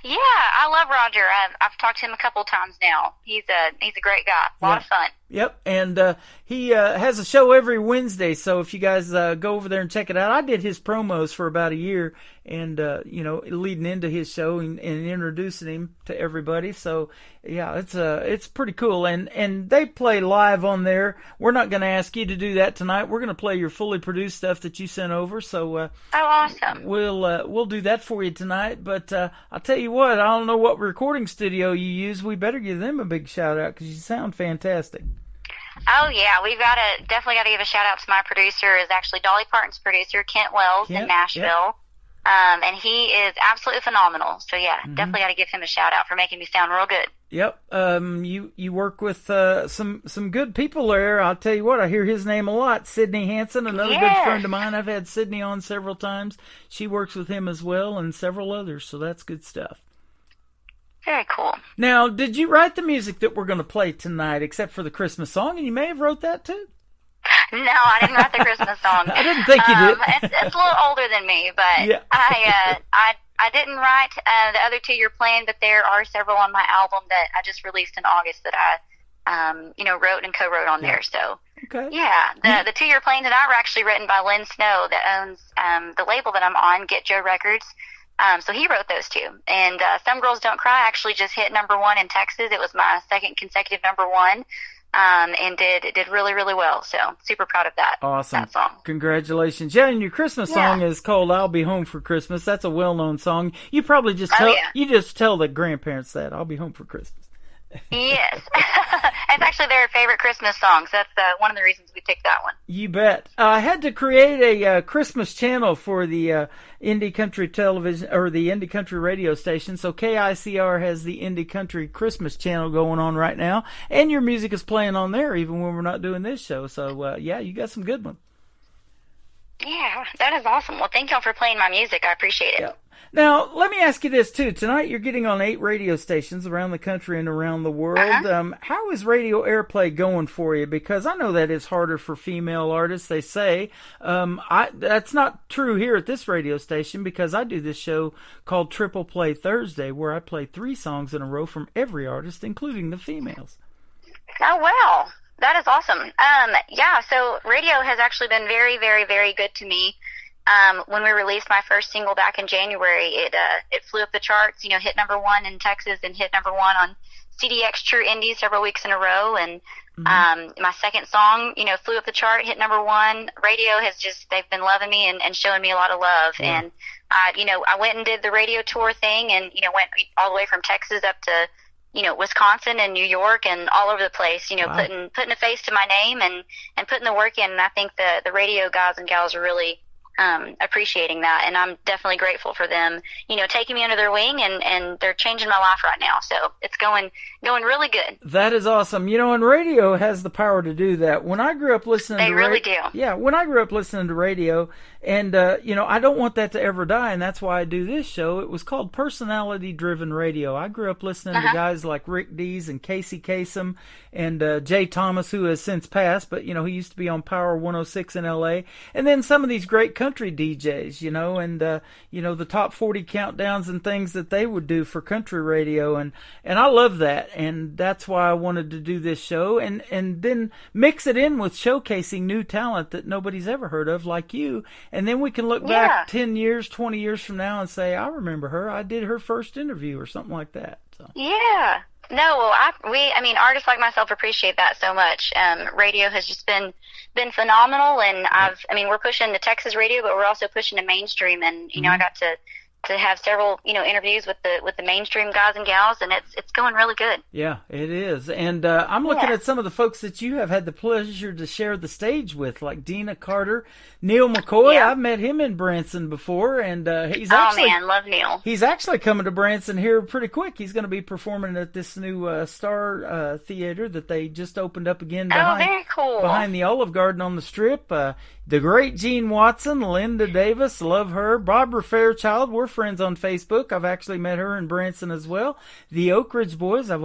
Yeah, I love Roger. I've talked to him a couple times now. He's a great guy. A lot of fun. Yep, and he has a show every Wednesday, so if you guys go over there and check it out. I did his promos for about a year, and leading into his show and introducing him to everybody. So yeah, it's pretty cool, and they play live on there. We're not going to ask you to do that tonight. We're going to play your fully produced stuff that you sent over. So awesome. We'll do that for you tonight. But I'll tell you what, I don't know what recording studio you use. We better give them a big shout out because you sound fantastic. Oh yeah, we've definitely got to give a shout out to my producer. Is actually Dolly Parton's producer, Kent Wells in Nashville. Yep. And he is absolutely phenomenal. So yeah, definitely got to give him a shout out for making me sound real good. Yep. You work with some good people there. I'll tell you what, I hear his name a lot. Sydney Hansen, another good friend of mine. I've had Sydney on several times. She works with him as well, and several others. So that's good stuff. Very cool. Now, did you write the music that we're going to play tonight, except for the Christmas song? And you may have wrote that too. No, I didn't write the Christmas song. I didn't think you did. It's a little older than me, but yeah. I didn't write the other two you're playing, but there are several on my album that I just released in August that I wrote and co-wrote on there. So yeah, the two you're playing tonight were actually written by Lynn Snow, that owns the label that I'm on, Get Joe Records. So he wrote those two. And Some Girls Don't Cry actually just hit #1 in Texas. It was my second consecutive #1. And did really, really well. So super proud of that. Awesome. That song. Congratulations. Yeah, and your Christmas song is called I'll Be Home for Christmas. That's a well-known song. You probably just tell the grandparents that. I'll be home for Christmas. Yes. It's actually their favorite Christmas song. So that's one of the reasons we picked that one. You bet. I had to create a Christmas channel for the Indie Country television, or the Indie Country radio station. So KICR has the Indie Country Christmas channel going on right now. And your music is playing on there even when we're not doing this show. So, you got some good ones. Yeah, that is awesome. Well, thank y'all for playing my music. I appreciate it. Yeah. Now, let me ask you this, too. Tonight, you're getting on 8 radio stations around the country and around the world. How is radio airplay going for you? Because I know that it's harder for female artists, they say. That's not true here at this radio station, because I do this show called Triple Play Thursday, where I play 3 songs in a row from every artist, including the females. Oh, wow. That is awesome. So radio has actually been very, very, very good to me. When we released my first single back in January, it flew up the charts, hit #1 in Texas and hit #1 on CDX True Indie several weeks in a row. And my second song, flew up the chart, hit #1. Radio has they've been loving me and showing me a lot of love. Yeah. And, I went and did the radio tour thing and, went all the way from Texas up to, Wisconsin and New York and all over the place, putting a face to my name and putting the work in. And I think the radio guys and gals are really appreciating that, and I'm definitely grateful for them, taking me under their wing, and they're changing my life right now. So it's going really good. That is awesome. And radio has the power to do that. When I grew up listening to radio, do. Yeah, when I grew up listening to radio, and I don't want that to ever die, and that's why I do this show. It was called Personality Driven Radio. I grew up listening to guys like Rick Dees and Casey Kasem and Jay Thomas, who has since passed, but he used to be on Power 106 in LA, and then some of these great country DJs, and the top 40 countdowns and things that they would do for country radio, and I love that, and that's why I wanted to do this show, and then mix it in with showcasing new talent that nobody's ever heard of, like you, and then we can look back 10 years, 20 years from now and say, I remember her, I did her first interview or something like that. So. Yeah. No, well, artists like myself appreciate that so much. Radio has just been phenomenal, and we're pushing the Texas radio, but we're also pushing the mainstream, and I got to have several interviews with the mainstream guys and gals, and it's going really good. Yeah, it is. And I'm looking at some of the folks that you have had the pleasure to share the stage with, like Dina Carter, Neil McCoy. Yeah. I've met him in Branson before, and he's actually love Neil. He's actually coming to Branson here pretty quick. He's going to be performing at this new Star Theater that they just opened up again very cool. behind the Olive Garden on the Strip. The great Gene Watson, Linda Davis, love her. Barbara Fairchild, we're friends on Facebook. I've actually met her in Branson as well. The Oak Ridge Boys, I've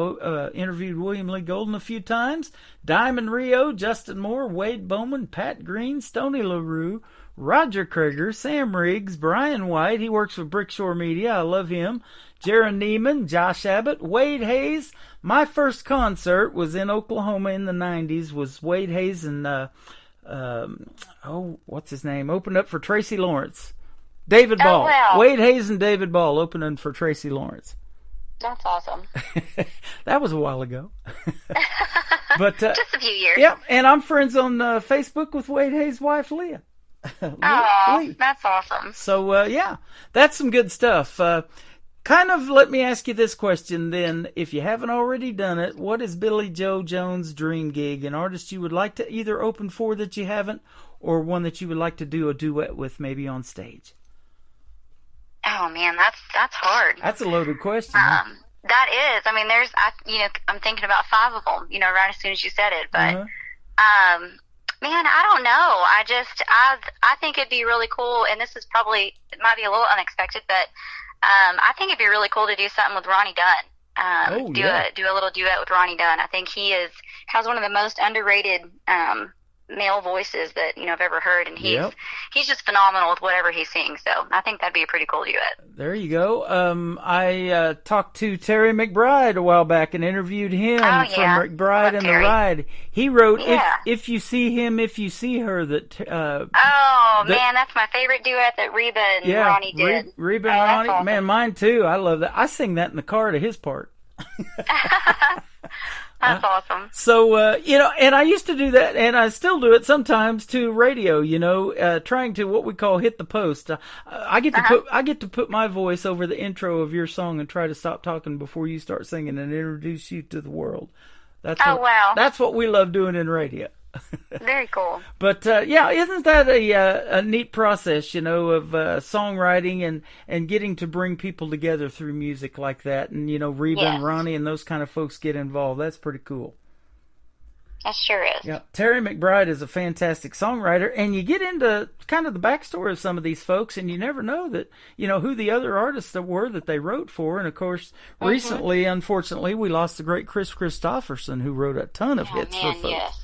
interviewed William Lee Golden a few times. Diamond Rio, Justin Moore, Wade Bowman, Pat Green, Stoney LaRue, Roger Krager, Sam Riggs, Brian White, he works for Brickshore Media, I love him. Jaron Neiman, Josh Abbott, Wade Hayes. My first concert was in Oklahoma in the 90s, was Wade Hayes and what's his name? Opened up for Tracy Lawrence. David Oh, Ball. wow. Wade Hayes and David Ball opening for Tracy Lawrence. That's awesome. That was a while ago. But just a few years. Yep, and I'm friends on Facebook with Wade Hayes' wife, Leah. Oh, that's awesome. So, yeah, that's some good stuff. Kind of let me ask you this question then. If you haven't already done it, what is Billy Joe Jones' dream gig? An artist you would like to either open for that you haven't, or one that you would like to do a duet with maybe on stage? Oh man, that's hard. That's a loaded question. Huh? That is. I mean, I'm thinking about 5 of them, right as soon as you said it. But, man, I don't know. I think it'd be really cool, and this is probably, it might be a little unexpected, but I think it'd be really cool to do something with Ronnie Dunn. Do a little duet with Ronnie Dunn. I think he has one of the most underrated male voices that I've ever heard, and he's just phenomenal with whatever he sings. So I think that'd be a pretty cool duet. There you go. I talked to Terry McBride a while back and interviewed him from McBride and the Ride. He wrote if you see him, if you see her. Man, that's my favorite duet that Reba and Ronnie did. Reba and Ronnie, awesome. Man, mine too. I love that. I sing that in the car to his part. That's awesome. So, and I used to do that, and I still do it sometimes to radio, trying to what we call hit the post. I get to put my voice over the intro of your song and try to stop talking before you start singing and introduce you to the world. That's what we love doing in radio. Very cool. But isn't that a neat process, of songwriting and getting to bring people together through music like that, and Reba and Ronnie and those kind of folks get involved. That's pretty cool. That sure is. Yeah, Terry McBride is a fantastic songwriter, and you get into kind of the backstory of some of these folks, and you never know that who the other artists were that they wrote for. And of course, recently, unfortunately, we lost the great Chris Christopherson, who wrote a ton of hits for folks. Yes.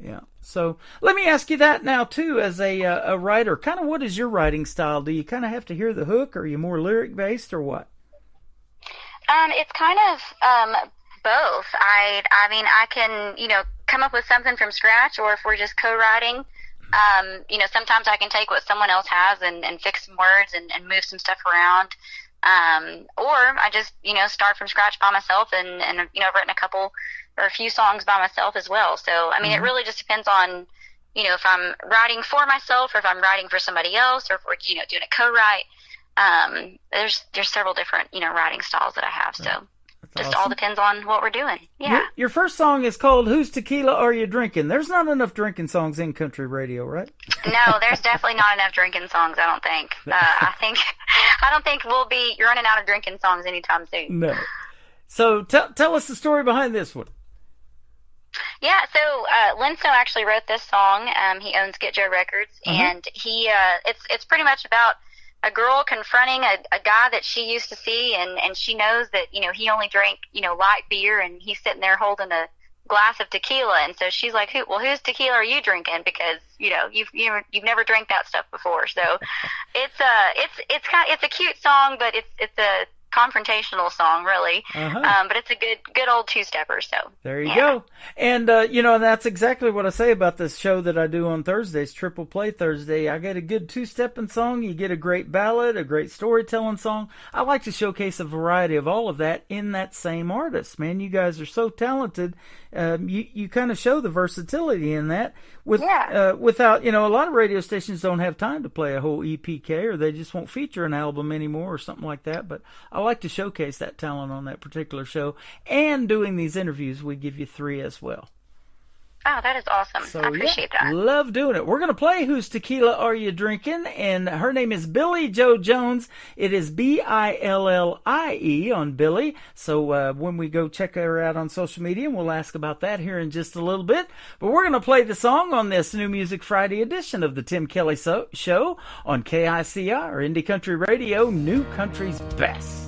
Yeah. So let me ask you that now too, as a writer. Kind of, what is your writing style? Do you kind of have to hear the hook, or are you more lyric based, or what? It's kind of both. I mean, I can come up with something from scratch, or if we're just co-writing, sometimes I can take what someone else has and fix some words and move some stuff around. Or I just start from scratch by myself, and I've written a couple or a few songs by myself as well. So, I mean, it really just depends on, if I'm writing for myself, or if I'm writing for somebody else, or if we're, doing a co-write. There's several different, writing styles that I have. So just all depends on what we're doing. Yeah. Your first song is called Whose Tequila Are You Drinking? There's not enough drinking songs in country radio, right? No, there's definitely not enough drinking songs, I don't think. I don't think we'll be running out of drinking songs anytime soon. No. So tell us the story behind this one. Yeah, so Lynn Snow actually wrote this song. He owns Get Joe Records, and he it's pretty much about a girl confronting a guy that she used to see, and she knows that he only drank light beer, and he's sitting there holding a glass of tequila, and so she's like, whose tequila are you drinking? Because you've never drank that stuff before. So it's a cute song, but it's a confrontational song, really. But it's a good old two-stepper. So there you go. And that's exactly what I say about this show that I do on Thursdays, Triple Play Thursday. I get a good two-stepping song, you get a great ballad, a great storytelling song. I like to showcase a variety of all of that in that same artist. Man, you guys are so talented. You kind of show the versatility in that without a lot of radio stations don't have time to play a whole EPK, or they just won't feature an album anymore or something like that. But I like to showcase that talent on that particular show, and doing these interviews, we give you 3 as well. Oh, that is awesome. So, I appreciate that. Love doing it. We're going to play Whose Tequila Are You Drinking? And her name is Billy Joe Jones. It is Billie on Billy. So when we go check her out on social media, we'll ask about that here in just a little bit. But we're going to play the song on this New Music Friday edition of the Tim Kelly Show on KICR, Indie Country Radio, New Country's Best.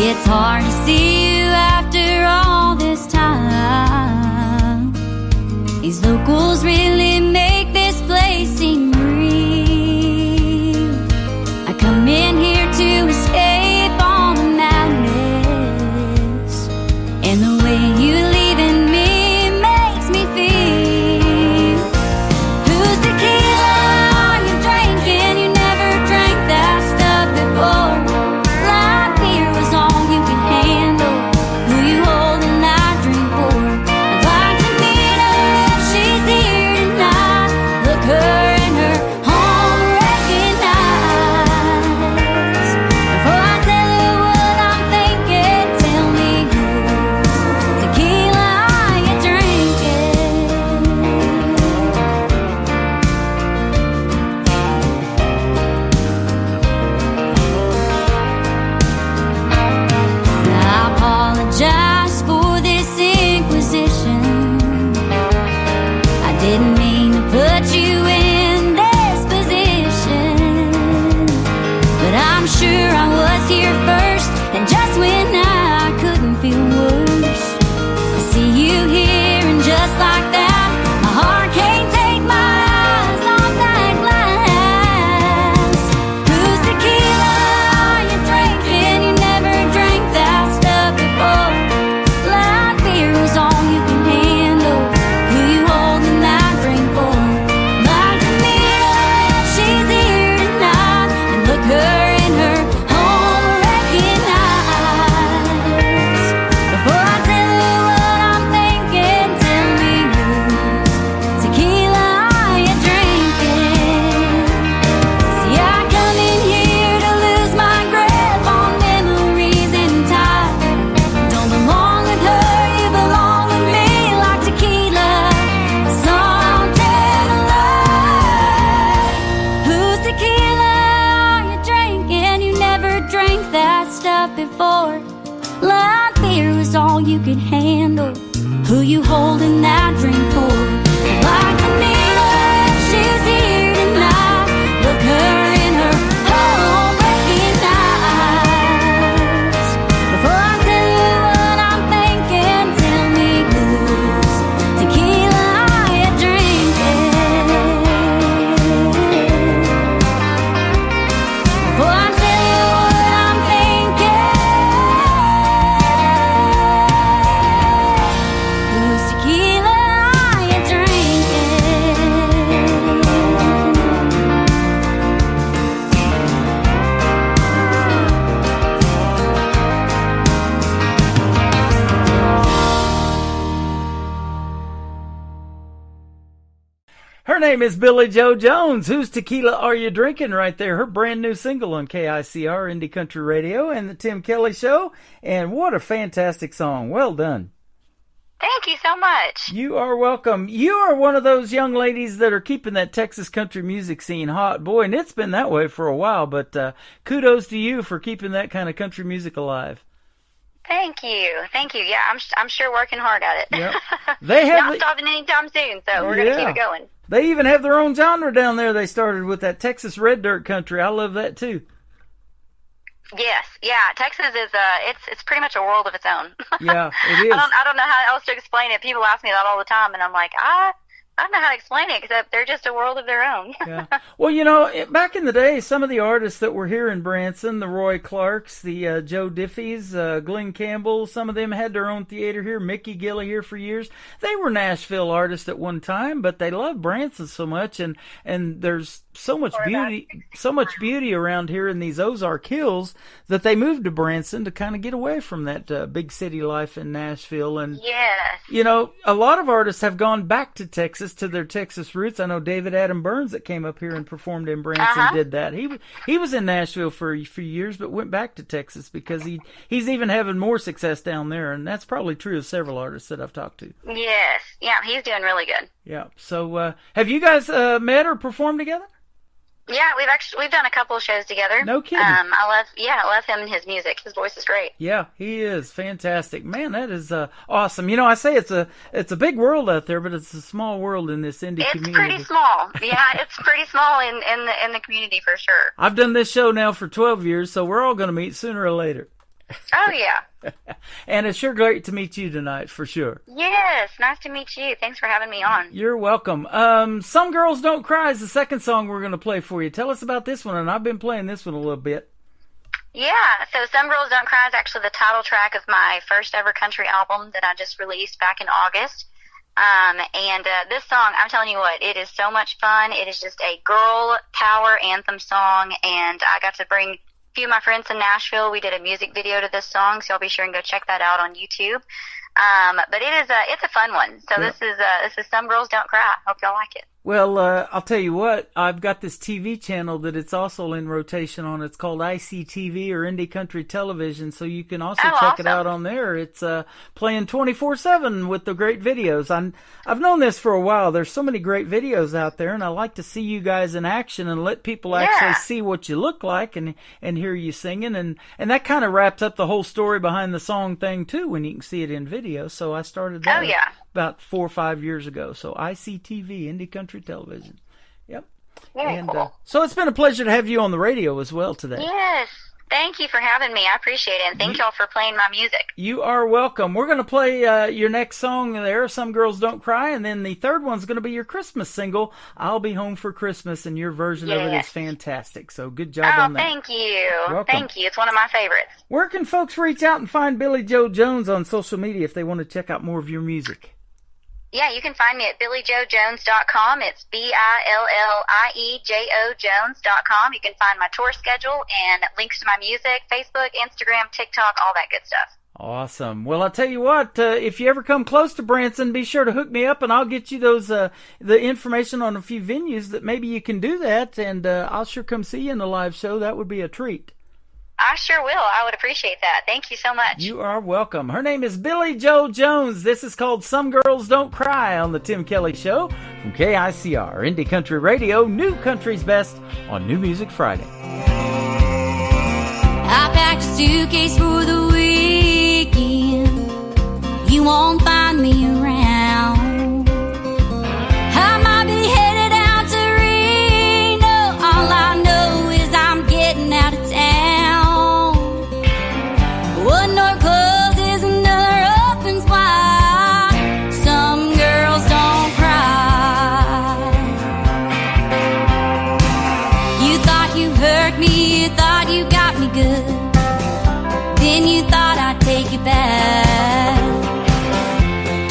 It's hard to see you after all this time. These locals really make this place seem real. I come in here to escape all the madness and the before. Like fear was all you could handle. Who you holding that dream for? Like Camila, she's here tonight. Look her in her heartbreaking eyes. Before I tell you what I'm thinking, tell me whose tequila are you drinking? Before I tell you what I'm thinking, whose tequila are you drinking? Her name is Billy Joe Jones. Whose tequila are you drinking? Right there. Her brand new single on KICR Indie Country Radio and the Tim Kelly Show. And what a fantastic song. Well done. Thank you so much. You are welcome. You are one of those young ladies that are keeping that Texas country music scene hot. Boy, and it's been that way for a while, but kudos to you for keeping that kind of country music alive. Thank you. Yeah, I'm sure working hard at it. Yep. They have not stopping anytime soon, so we're going to keep it going. They even have their own genre down there. They started with that Texas red dirt country. I love that too. Yes, yeah. Texas is it's pretty much a world of its own. Yeah, it is. I don't know how else to explain it. People ask me that all the time, and I'm like, I don't know how to explain it, except they're just a world of their own. Yeah. Well, you know, back in the day, some of the artists that were here in Branson, the Roy Clarks, the Joe Diffies, Glenn Campbell, some of them had their own theater here. Mickey Gilley here for years. They were Nashville artists at one time, but they loved Branson so much, and there's so much beauty around here in these Ozark Hills that they moved to Branson to kind of get away from that big city life in Nashville. And yes, you know, a lot of artists have gone back to Texas, to their Texas roots. I know David Adam Burns that came up here and performed in Branson did that. He was in Nashville for a few years, but went back to Texas because he's even having more success down there, and that's probably true of several artists that I've talked to. Yes, yeah, he's doing really good. Yeah. So have you guys met or performed together? Yeah, we've done a couple of shows together. No kidding. I love him and his music. His voice is great. Yeah, he is fantastic. Man, that is awesome. You know, I say it's a big world out there, but it's a small world in this indie community. It's pretty small. Yeah, it's pretty small in the community for sure. I've done this show now for 12 years, so we're all going to meet sooner or later. Oh yeah. And it's sure great to meet you tonight, for sure. Yes, nice to meet you. Thanks for having me on. You're welcome. Some Girls Don't Cry is the second song we're going to play for you. Tell us about this one, and I've been playing this one a little bit. Yeah, so Some Girls Don't Cry is actually the title track of my first ever country album that I just released back in August. And this song, I'm telling you what, it is so much fun. It is just a girl power anthem song, and I got to bring few of my friends in Nashville. We did a music video to this song, so I'll be sure and go check that out on YouTube. But it's a fun one. So this is Some Girls Don't Cry. Hope y'all like it. Well, I'll tell you what, I've got this TV channel that it's also in rotation on. It's called ICTV or Indie Country Television, so you can also check it out on there. It's playing 24/7 with the great videos. I've known this for a while. There's so many great videos out there, and I like to see you guys in action and let people actually see what you look like and hear you singing. And that kind of wraps up the whole story behind the song thing, too, when you can see it in video. So I started that about 4 or 5 years ago. So ICTV, Indie Country Television. Yep. Very cool. So it's been a pleasure to have you on the radio as well today. Yes. Thank you for having me. I appreciate it. And thank y'all for playing my music. You are welcome. We're going to play your next song there, Some Girls Don't Cry. And then the third one's going to be your Christmas single, I'll Be Home for Christmas. And your version of it is fantastic. So good job on that. Thank you. Welcome. Thank you. It's one of my favorites. Where can folks reach out and find Billy Joe Jones on social media if they want to check out more of your music? Yeah, you can find me at BillyJoeJones.com. It's BILLIEJO Jones.com. You can find my tour schedule and links to my music, Facebook, Instagram, TikTok, all that good stuff. Awesome. Well, I'll tell you what, if you ever come close to Branson, be sure to hook me up and I'll get you those the information on a few venues that maybe you can do that, and I'll sure come see you in the live show. That would be a treat. I sure will. I would appreciate that. Thank you so much. You are welcome. Her name is Billy Joe Jones. This is called Some Girls Don't Cry on the Tim Kelly Show from KICR, Indie Country Radio, New Country's Best on New Music Friday. I packed a suitcase for the weekend. You won't find me around. I might be headed out to Reno. All I know is I'm getting out of town. One door closes, another opens wide. Some girls don't cry. You thought you hurt me, you thought you got me good. Then you thought I'd take it back.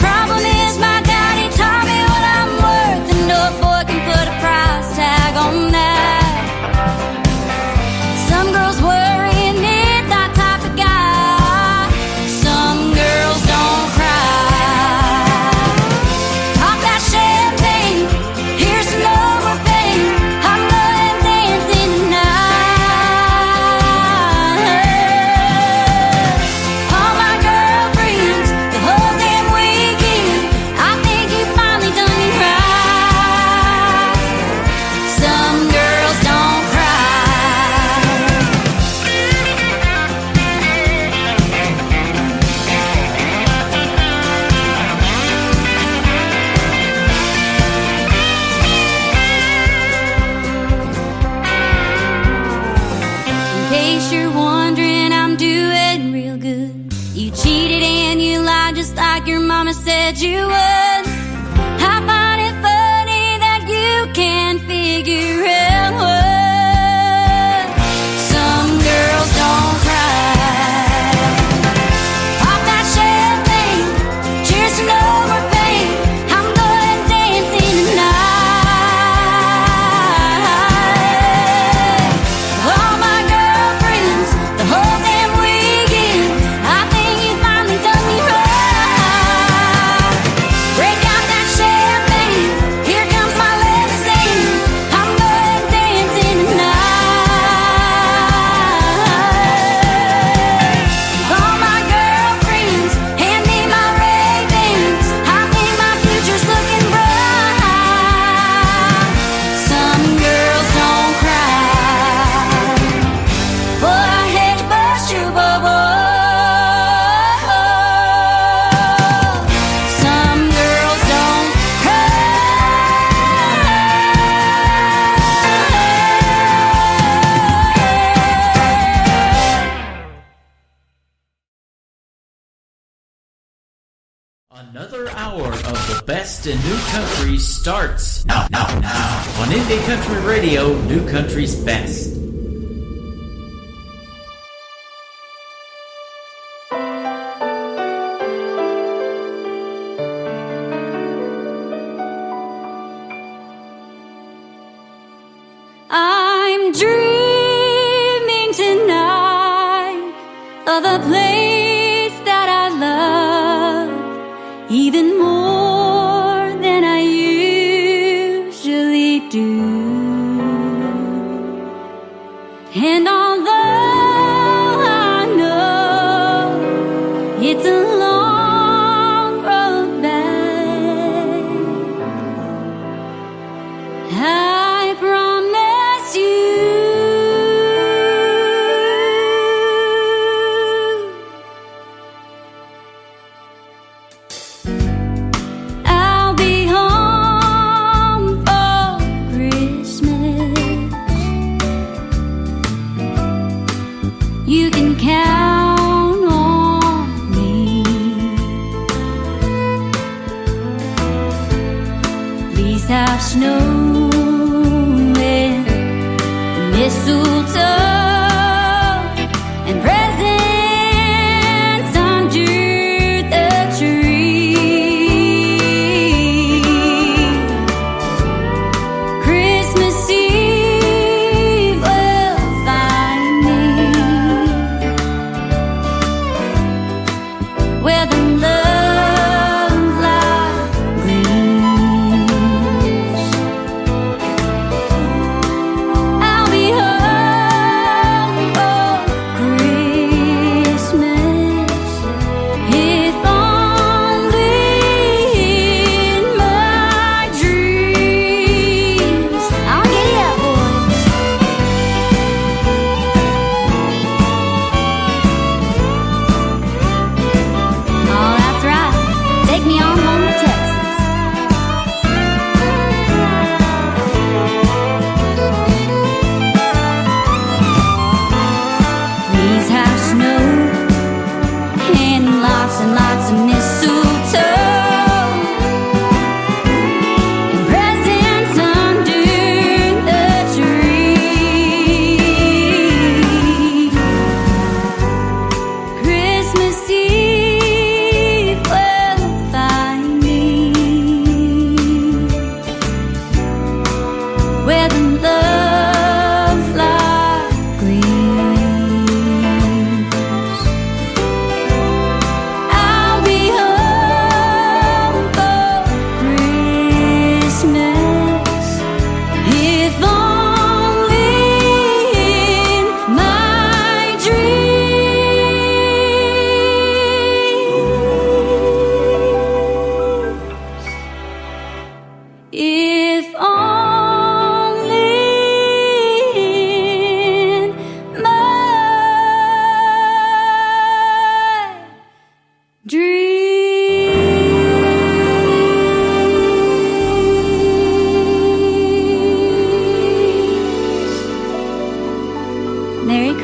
Problem is my daddy taught me what I'm worth, and no boy can put a price tag on that. Some girls worry and need that type of guy. Some girls don't cry. Pop that champagne, here's some overpain. I'm going dancing tonight. All my girlfriends, the whole damn weekend. I think you finally done me right. Some girls don't cry. In case you're wondering, I'm doing real good. You cheated and you lied just like your mama said you would. I find it funny that you can't figure out what some girls don't cry. Pop that champagne, cheers to no more pain. I'm going dancing tonight. All my girlfriends, the whole damn weekend. I think you finally done me right. Break out that champagne, here comes my limousine. I'm going dancing tonight. All my girlfriends, hand me my Ray-Bans. I think my future's looking bright. Some girls don't cry. Boy, I hate to bust your bubble. Some girls don't Another hour of the best in new country starts now on Indie Country Radio, New Country's best. I'm dreaming tonight of a place that I love even more than I usually do. And although I know it's a long road back, I promise you I'll be home for Christmas. You can count on me. Please have snow and mistletoe and presents under the tree. Christmas Eve will find me where the love light gleams. I'll be home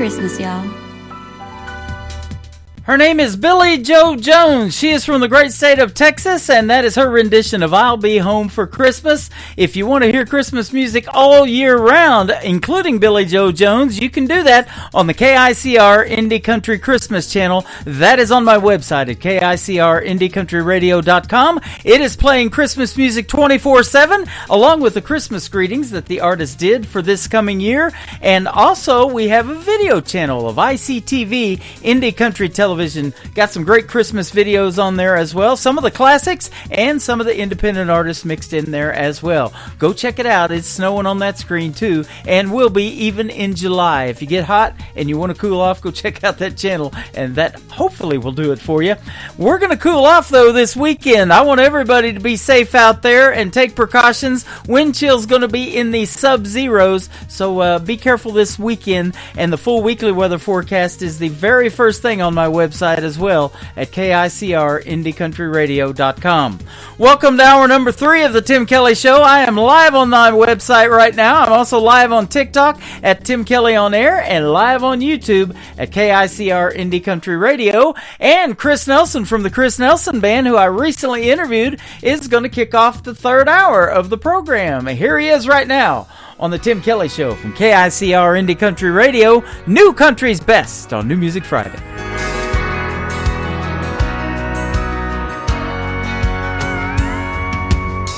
Christmas, y'all. Her name is Billie Joe Jones. She is from the great state of Texas, and that is her rendition of I'll Be Home for Christmas. If you want to hear Christmas music all year round, including Billie Joe Jones, you can do that on the KICR Indie Country Christmas channel. That is on my website at KICRIndieCountryRadio.com. It is playing Christmas music 24/7, along with the Christmas greetings that the artist did for this coming year. And also, we have a video channel of ICTV, Indie Country Television. Got some great Christmas videos on there as well. Some of the classics and some of the independent artists mixed in there as well. Go check it out. It's snowing on that screen too, and will be even in July. If you get hot and you want to cool off, go check out that channel, and that hopefully will do it for you. We're going to cool off though this weekend. I want everybody to be safe out there and take precautions. Wind chill's going to be in the sub-zeros, so be careful this weekend. And the full weekly weather forecast is the very first thing on my website as well at KICRIndieCountryRadio.com. Welcome to hour number 3 of the Tim Kelly Show. I am live on my website right now. I'm also live on TikTok at Tim Kelly On Air and live on YouTube at KICR Indie Country Radio. And Chris Nelson from the Chris Nelson Band, who I recently interviewed, is going to kick off the third hour of the program. Here he is right now on the Tim Kelly Show from KICR Indie Country Radio. New Country's Best on New Music Friday.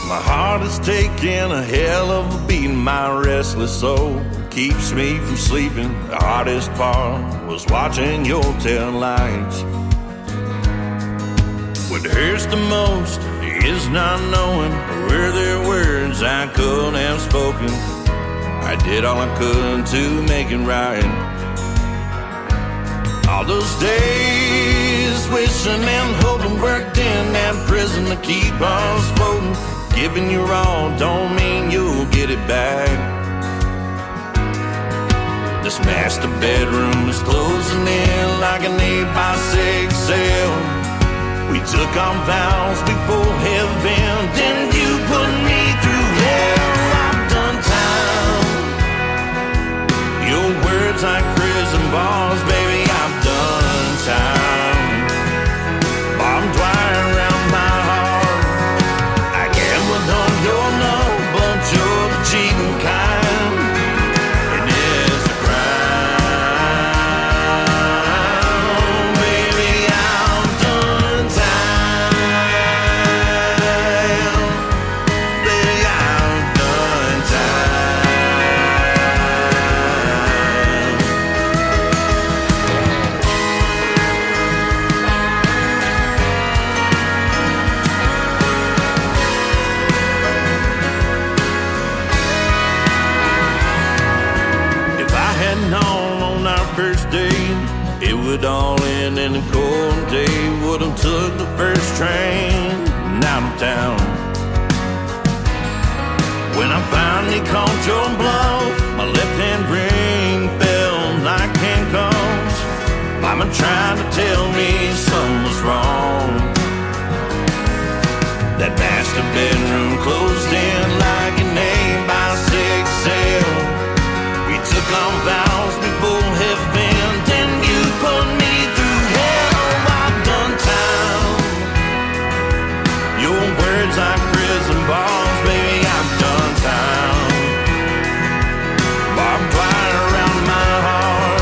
My heart is taking a hell of a beating. My restless soul keeps me from sleeping. The hardest part was watching your tail lights. What hurts the most is not knowing were there words I could have spoken. I did all I could to make it right. All those days wishing and hoping, worked in that prison to keep us floating. Giving you all don't mean you'll get it back. This master bedroom is closing in like an 8x6 cell. We took on vows before heaven, then you put me through hell. I've done time. Your words like prison bars, baby, I've done time. Barbed wire around my heart. I gambled on your love, but you're the cheating kind. And it's a crime. Baby, I've done time. Baby, I've done first date, it would all end in a cold day. Would've took the first train out of town. When I finally called your bluff, my left hand ring fell like handcuffs. Mama tried to tell me something was wrong. That master bedroom closed in like an 8x6 cell. We took on vows before heaven, then you put me through hell. I've done time. Your words like prison bars, baby, I've done time. Barbed wire around my heart.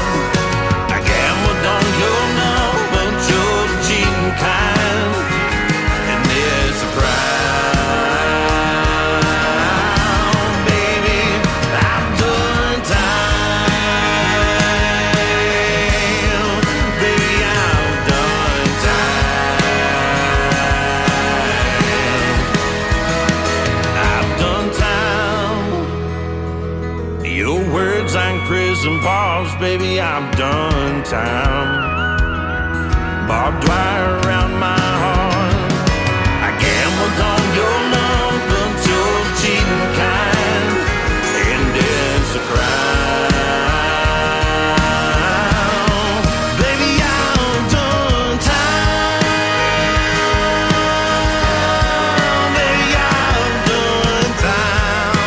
I gambled on your love, but you're the cheating kind. And it's a crime, baby, I've done time. Baby, I've done time. I've done time. Your words like prison bars, baby, I've done time. Barbed wire around my heart. I gambled on your love, but you're the cheating kind. And it's a crime. Baby, I've done time. Baby, I've done time.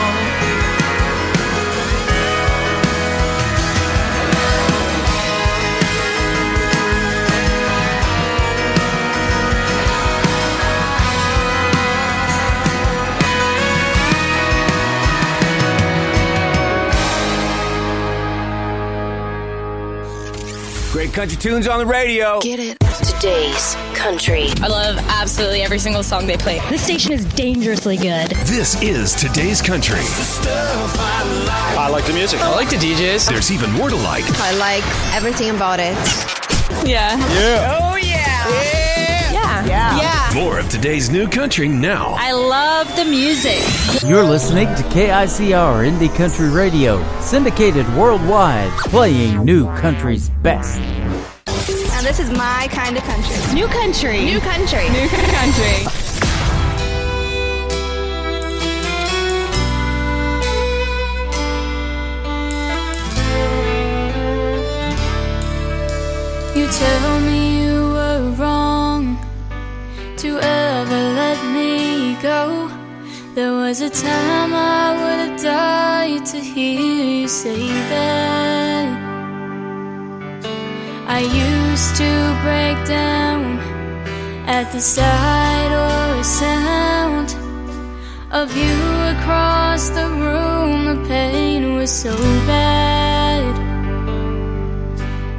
Great country tunes on the radio. Get it. Today's country. I love absolutely every single song they play. This station is dangerously good. This is Today's Country. I like the music. I like the DJs. There's even more to like. I like everything about it. Yeah. Yeah. Oh, yeah. Yeah. More of today's new country now. I love the music. You're listening to KICR Indie Country Radio, syndicated worldwide, playing new country's best. Now this is my kind of country. New country. New country. New country. You tell me you were wrong to ever let me go. There was a time I would have died to hear you say that. I used to break down at the sight or sound of you across the room. The pain was so bad.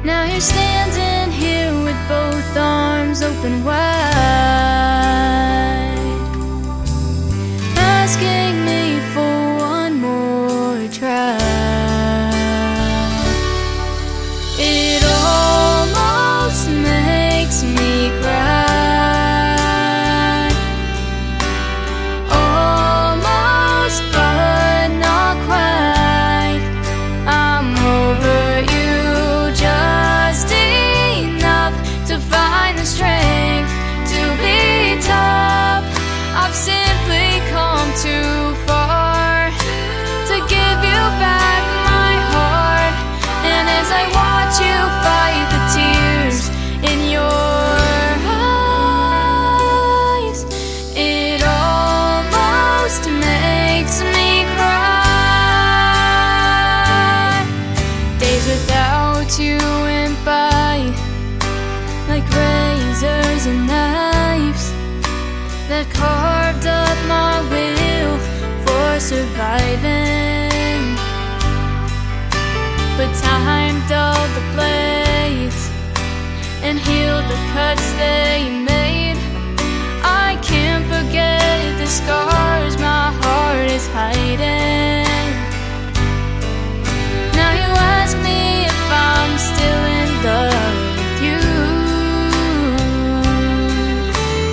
Now you're standing here with both arms open wide, asking me for one more try. It almost makes me cry, almost but not quite. I'm over you just enough to find the strength to be tough. I've simply come too far to give you back my heart. And as I watch you fight the tears in your eyes, it almost makes me cry. Days without you went by like razors and knives that carved up my will for surviving. But time dulled the blades and healed the cuts they made. I can't forget the scars my heart is hiding. Now you ask me if I'm still in love with you,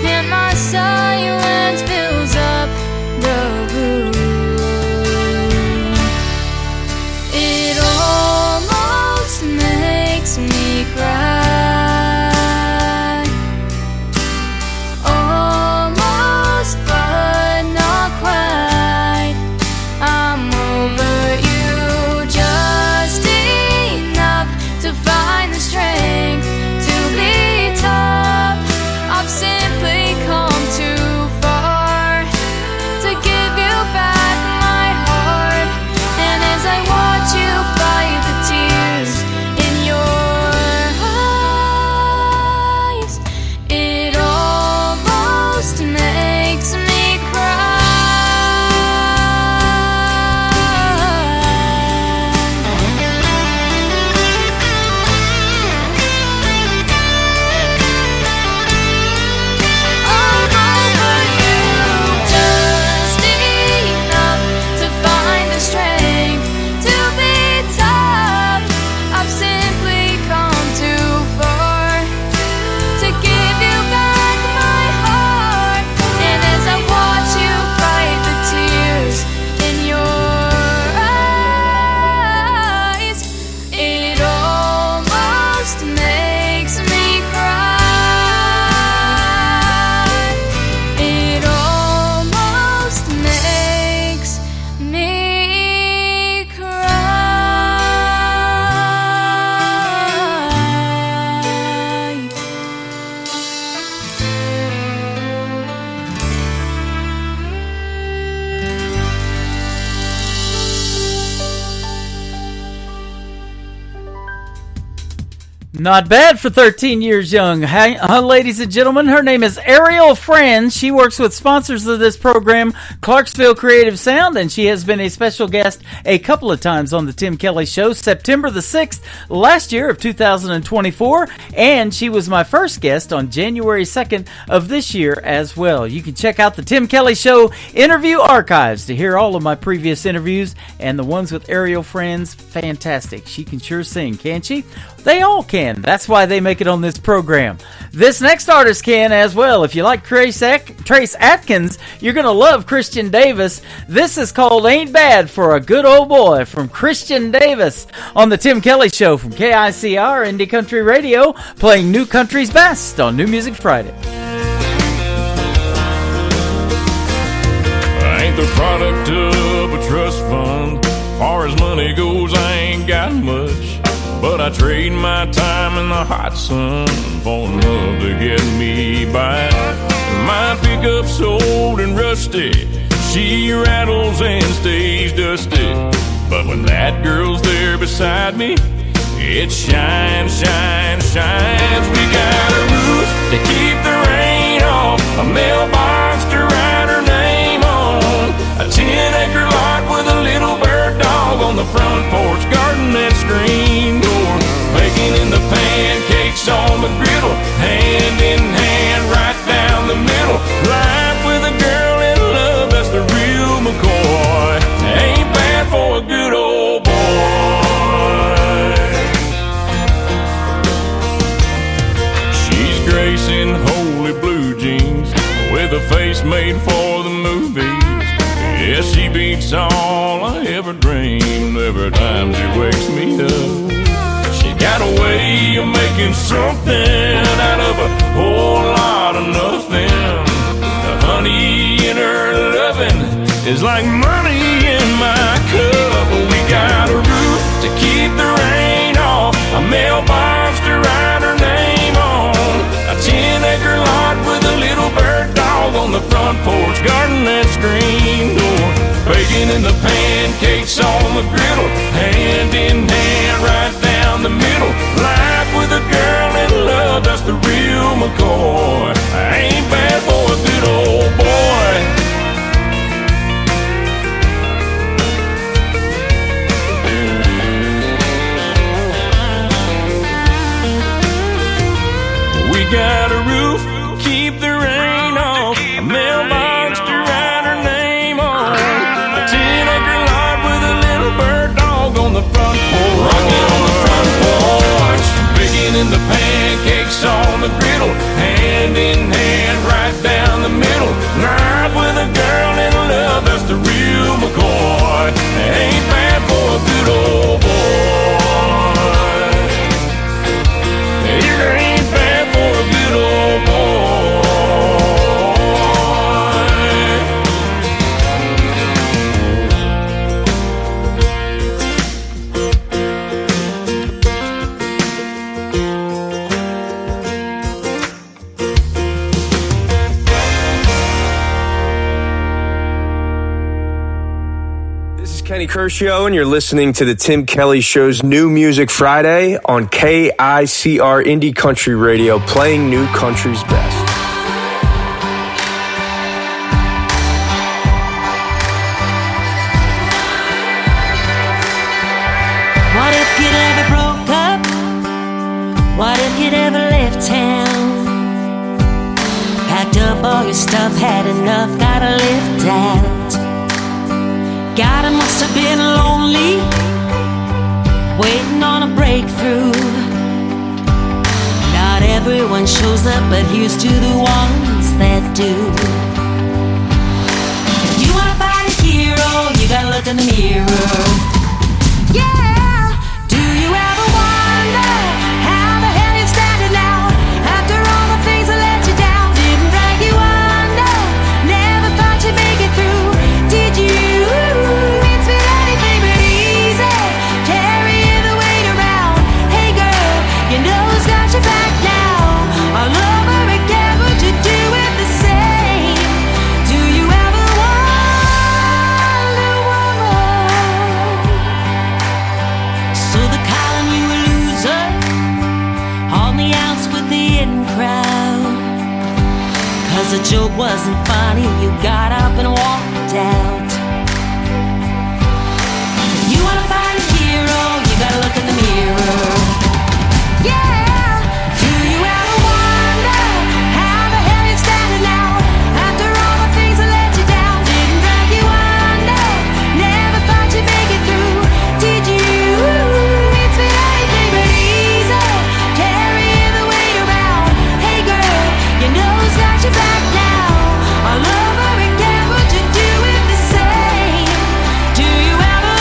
and my silence fills up the room. It almost makes me cry, almost but not quite. I'm Not bad for 13 years young. Ladies and gentlemen, her name is Ariel Franz. She works with sponsors of this program, Clarksville Creative Sound, and she has been a special guest a couple of times on the Tim Kelly Show, September the 6th last year of 2024, and she was my first guest on January 2nd of this year as well. You can check out the Tim Kelly Show interview archives to hear all of my previous interviews, and the ones with Ariel Franz, fantastic. She can sure sing, can't she? They all can. That's why they make it on this program. This next artist can as well. If you like Trace Atkins, you're going to love Christian Davis. This is called Ain't Bad for a Good Old Boy from Christian Davis on the Tim Kelly Show from KICR Indie Country Radio, playing New Country's best on New Music Friday. I ain't the product of a trust fund. Far as money goes, I ain't got much. But I trade my time in the hot sun for love to get me by. My pickup's old and rusty. She rattles and stays dusty. But when that girl's there beside me, it shines, shines, shines. We got a roof to keep the rain off, a mailbox to write her name on, a 10-acre lot with a little bird dog on the front porch, garden and screen door, baking in the pancakes on the griddle, hand in hand right down the middle. Life with a girl in love, that's the real McCoy. Ain't bad for a good old boy. She's gracing holy blue jeans with a face made for the movies. Yeah, she beats all I ever dreamed every time she wakes me up. She got a way of making something out of a whole lot of nothing. The honey in her loving is like money in my cup. We got a roof to keep the rain off, a mailbox to write her name on, a 10-acre lot with a little bird dog on the front porch, garden and screen door, baking in the pancakes on the griddle, hand in hand right down the middle. Life with a girl in love, that's the real McCoy. I ain't bad for a good old boy. We got a roof, keep the rain off, a mailbox to write her name on, a 10-acre lot with a little bird dog on the front porch, rocking on the front porch, baking in the pancakes on the griddle, hand in hand right down the middle. Life with a girl in love, that's the real McCoy. Ain't bad for a good old boy. It ain't bad for a good old boy. This is Kenny Curcio, and you're listening to the Tim Kelly Show's New Music Friday on KICR Indie Country Radio, playing New Country's best. What if you'd ever broke up? What if you'd ever left town? Packed up all your stuff, had enough, gotta lift out. God, I must have been lonely, waiting on a breakthrough. Not everyone shows up, but here's to the ones that do. If you wanna find a hero, you gotta look in the mirror. Yeah! Do you ever wonder how the hell you're standing out? After all the things that let you down, didn't drag you under, never thought you'd make it through, did you? It's been anything but easy, carrying the weight around. Hey girl, you know who's got your back now? All over again, would you do it the same? Do you ever wonder, woman? joke wasn't funny, you got up and walked out. If you wanna find a hero, you gotta look in the mirror. Yeah! Do you ever wonder how the hell you're standing out? After all the things that let you down, didn't drag you under, never thought you'd make it through, did you? It's been anything but easy, carrying the weight around. Hey girl, you know who's got your back now? All over again, would you do it the same? Do you ever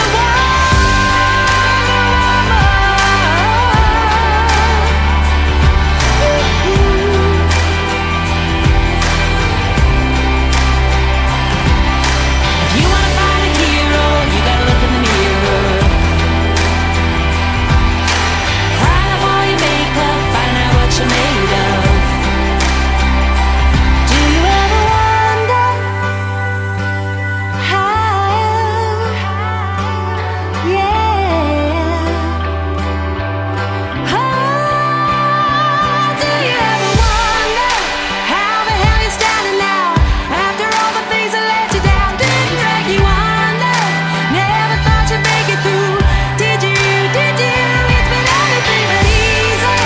If you wanna find a hero, you gotta look in the mirror. Find out all your makeup, find out what you're made of. Do you ever wonder how? Yeah. Do you ever wonder how the hell you're standing now? After all the things that let you down, didn't drag you under, never thought you'd make it through, did you? Did you? It's been anything but easy,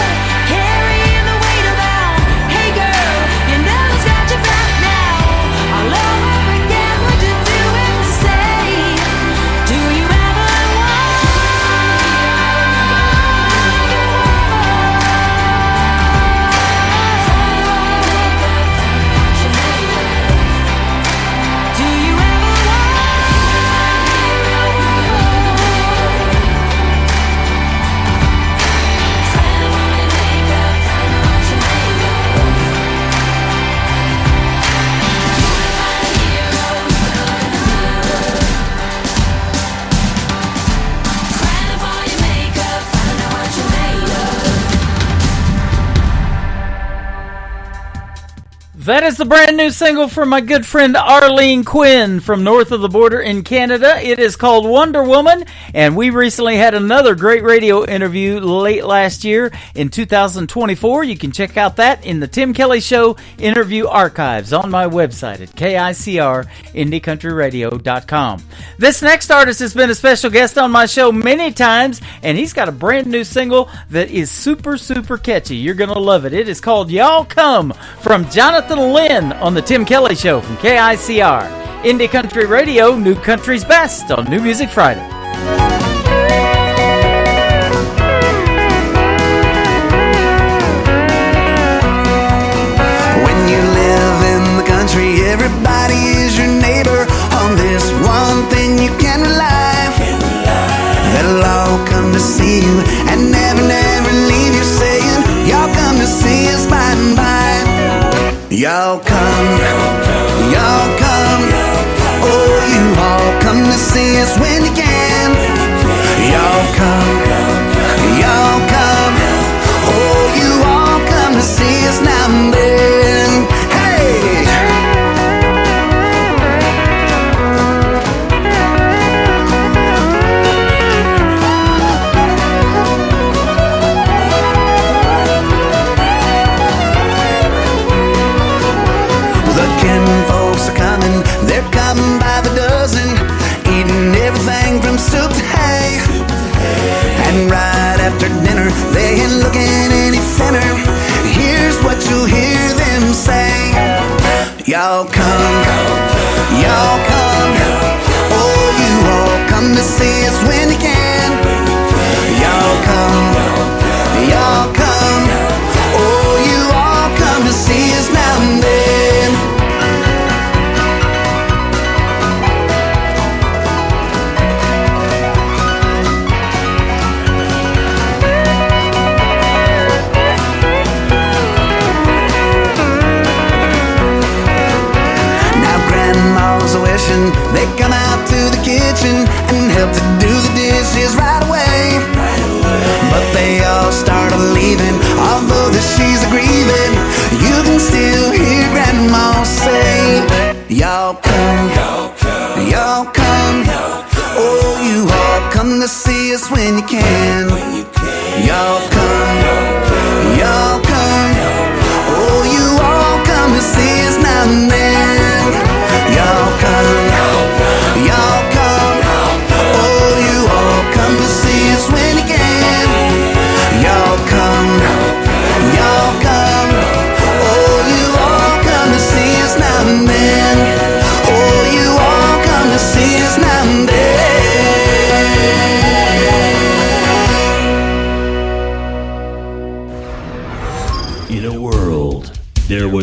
carrying the weight around. Hey girl, you know who's got your back now? All over again, would you do it the same? Do you ever Do you ever That is the brand new single from my good friend Arlene Quinn from north of the border in Canada. It is called Wonder Woman, and we recently had another great radio interview late last year in 2024. You can check out that in the Tim Kelly Show interview archives on my website at KICRIndieCountryRadio.com. This next artist has been a special guest on my show many times, and he's got a brand new single that is super, super catchy. You're going to love it. It is called Y'all Come from Jonathan Lynn on the Tim Kelly Show from KICR. Indie Country Radio, New Country's Best on New Music Friday. When you live in the country, everybody is your neighbor. On this one thing you can rely, they'll all come to see you and never, never leave you saying, y'all come to see us by and by. Y'all come, y'all come, oh, you all come to see us when you can. Y'all come, oh, you all come to see us now and then. Hey! Folks are coming, they're coming by the dozen, eating everything from soup to hay. And right after dinner, they ain't looking any thinner. Here's what you'll hear them say: y'all come, oh, you all come to see us when you can. Y'all come, oh, you all come to see us now and then. They come out to the kitchen and help to do the dishes right away. But they all start leaving, although that she's grieving. You can still hear Grandma say, y'all come, oh, you all come to see us when you can. Y'all come, oh, you all come to see us now and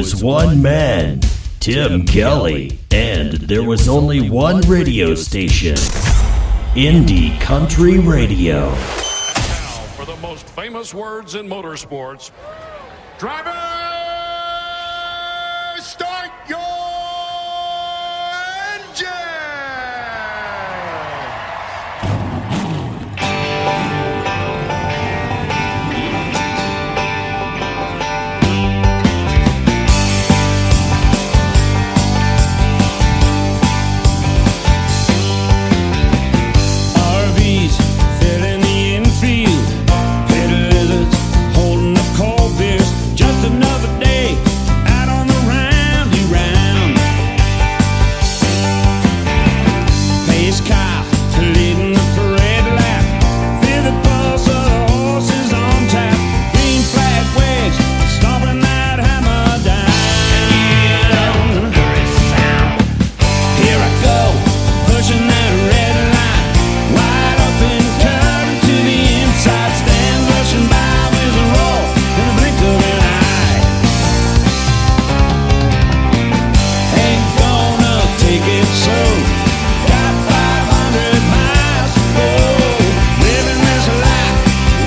was one man, Tim Kelly, and there was only one radio station, Indie Country Radio. Now for the most famous words in motorsports. Driver, start your engine! RVs filling the infield, peddlers holding up cold beers. Just another day out on the round-y-round. Pace car leading the parade lap. Feel the pulse of the horses on tap. Green flag waves stomping that hammer down. Here I go, pushing that red line, wide open, cut to the inside. Stand rushing by with a roll in the blink of an eye. Ain't gonna take it slow. Got 500 miles to go. Living this life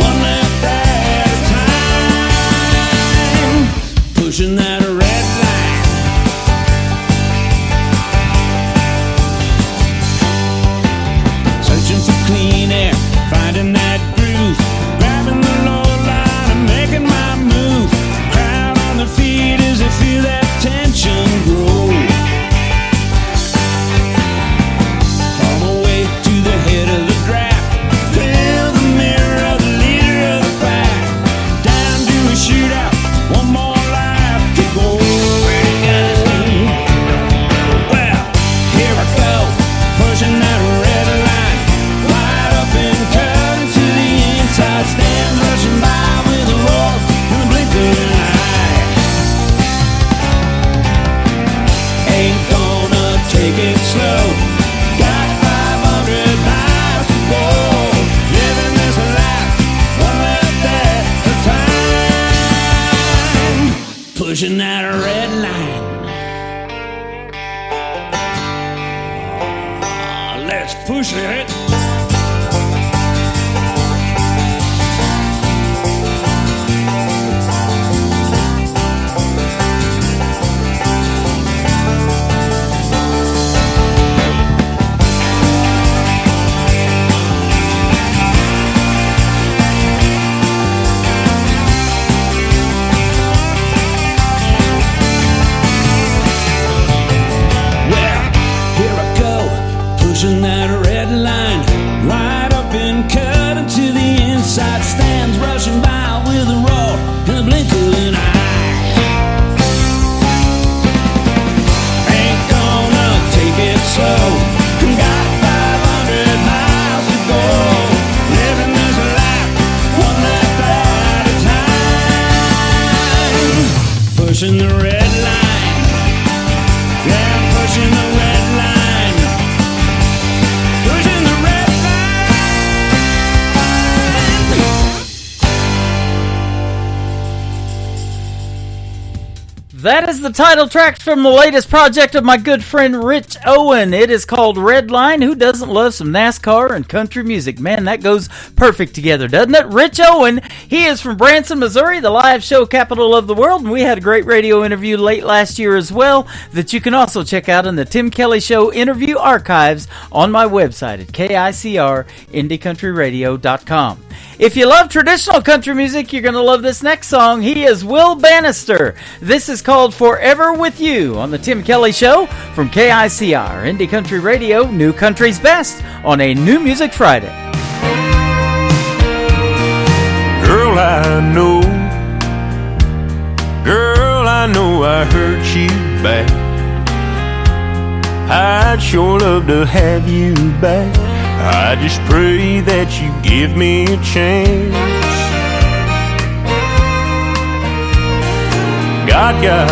one lap at a time. Pushing that red line. Searching for clean air, finding that groove, grabbing the low line and making my move. Crowd on the feet as they feel that tension grow. On my way to the head of the draft, fill the mirror of the leader of the pack. Down to a shootout, one more lap to go. Well, here I go, pushing that red line, wide open, cutting to the inside. Stand rushing by with a roar in the blink of an eye. Ain't gonna take it slow. Got 500 miles to go. Living this life one lap at a time. Pushing that red line. Let's push it. Well, here I go, pushing that red line, right up and cut into the inside. Stands rushing by with a roar in the blink of an eye. Ain't gonna take it slow. Got 500 miles to go. Living this life one lap at a time. Pushing the red line. Yeah, pushing the red line. Pushing the red That is the title track from the latest project of my good friend Rich Owen. It is called Red Line. Who doesn't love some NASCAR and country music? Man, that goes perfect together, doesn't it? Rich Owen, he is from Branson, Missouri, the live show capital of the world, and we had a great radio interview late last year as well that you can also check out in the Tim Kelly Show interview archives on my website at KICR-IndieCountryRadio.com. If you love traditional country music, you're going to love this next song. He is Will Bannister. This is called Forever With You on the Tim Kelly Show from KICR, Indie Country Radio, New Country's Best on a New Music Friday. Girl, I know I hurt you bad. I'd sure love to have you back. I just pray that you give me a chance. God got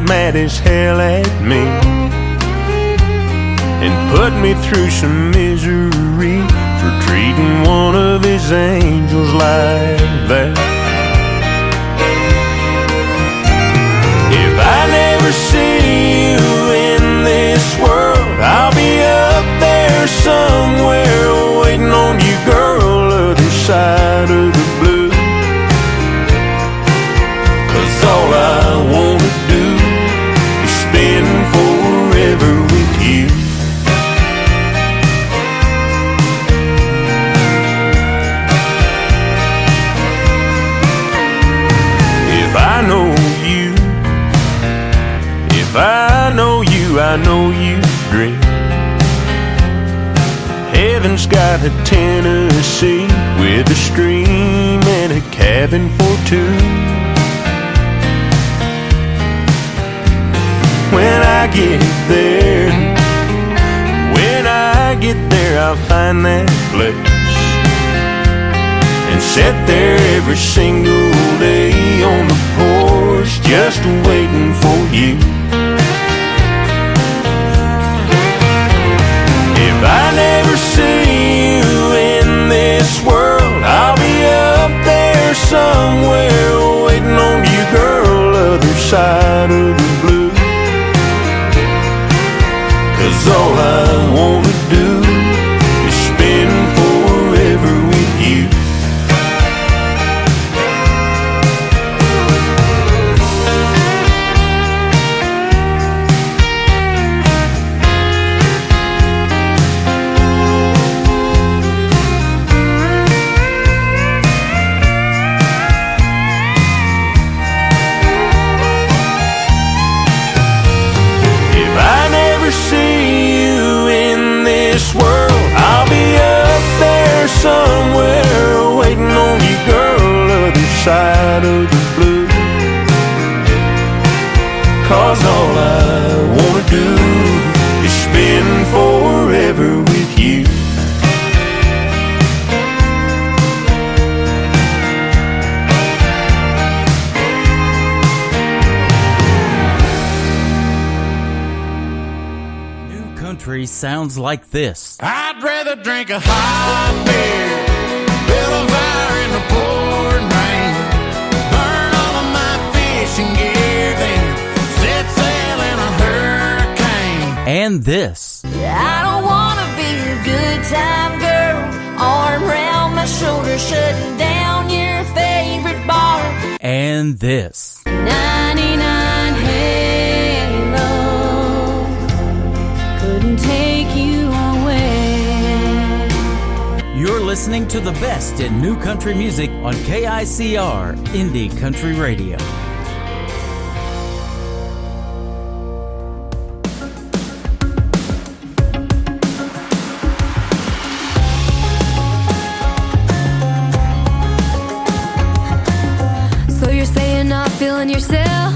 mad as hell at me and put me through some misery for treating one of his angels like that. Heaven's got a Tennessee with a stream and a cabin for two. When I get there, I'll find that place and sit there every single day on the porch just waiting for you. If I never see you in this world, I'll be up there somewhere waiting on you, girl, other side of the blue. 'Cause all I wanna do is spend forever with you. Somewhere waiting on you, girl, other side of the blue. 'Cause all I wanna do is spend forever with you. New country sounds like this. I'd rather drink a hot beer, build a fire in the pouring rain, burn all of my fishing gear, then set sail in a hurricane. And this. I don't wanna be a good time girl, arm around my shoulder, shutting down your favorite bar. And this. 99 Halo couldn't take you away. You're listening to the best in new country music on KICR Indie Country Radio. So you're saying not feeling yourself,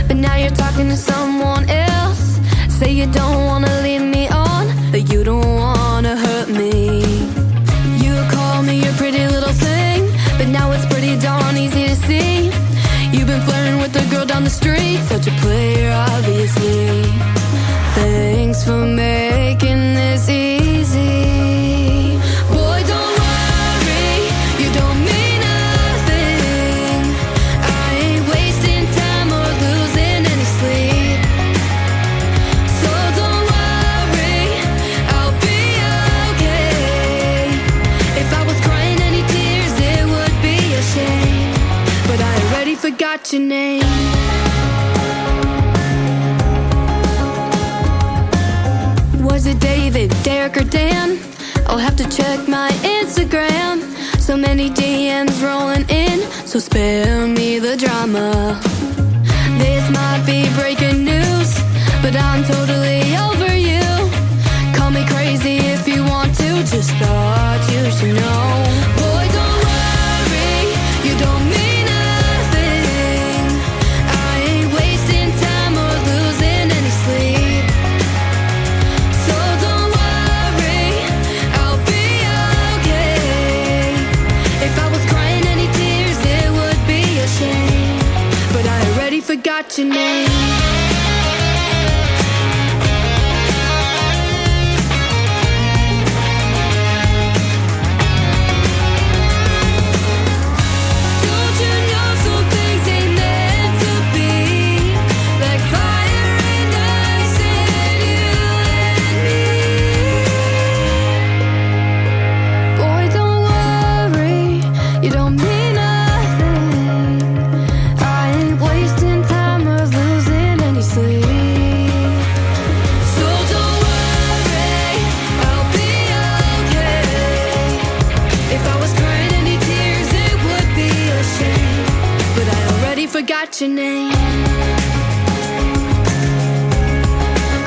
but now you're talking to someone else. Say you don't wanna leave me on, but you don't wanna hurt me. You call me your pretty little thing, but now it's pretty darn easy to see. You've been flirting with the girl down the street, such a player obviously. Thanks for making this easy. Boy, don't worry, you don't mean nothing. I ain't wasting time or losing any sleep. So don't worry, I'll be okay. If I was crying any tears, it would be a shame. But I already forgot your name. Was it David, Derek, or Dan? I'll have to check my Instagram. So many DMs rolling in, so spare me the drama. This might be breaking news, but I'm totally over you. Call me crazy if you want to, just thought you should know. Boy, don't worry, you don't mean nothing. I ain't wasting time or losing any sleep. So don't worry, I'll be okay. If I was crying any tears, it would be a shame. But I already forgot your name. Don't you know some things ain't meant to be? Like fire and ice and you and me. Boy, don't worry, you don't mean nothing. I ain't wasting time or losing any sleep. So don't worry, I'll be okay. If I was crying any tears, it would be a shame. But I already forgot your name.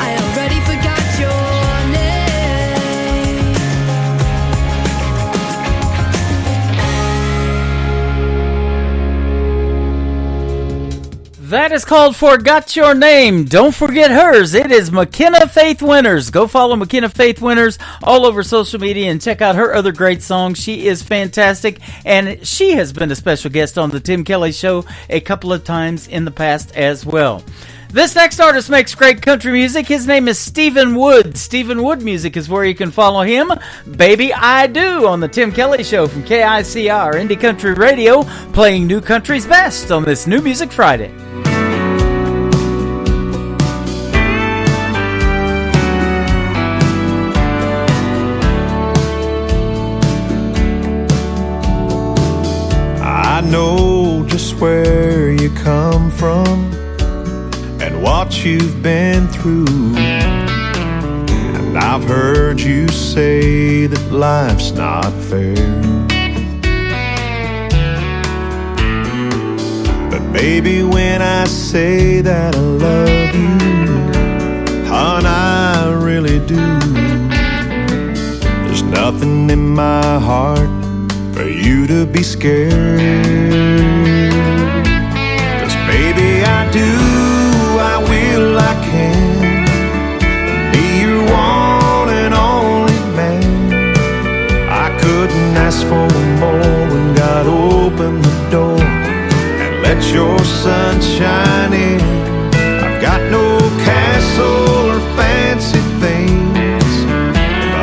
I already forgot your name. That is called Forgot Your Name. Don't forget hers. It is McKenna Faith Winters. Go follow McKenna Faith Winters all over social media and check out her other great songs. She is fantastic, and she has been a special guest on the Tim Kelly Show a couple of times in the past as well. This next artist makes great country music. His name is Stephen Wood. Stephen Wood Music is where you can follow him. Baby I Do on the Tim Kelly Show from KICR Indie Country Radio, playing new country's best on this New Music Friday. I know just where you come from and what you've been through, and I've heard you say that life's not fair. But baby, when I say that I love you, hon, I really do. There's nothing in my heart for you to be scared. 'Cause baby, I do, I will, I can be your one and only man. I couldn't ask for more when God opened the door and let your sun shine in. I've got no castle or fancy things,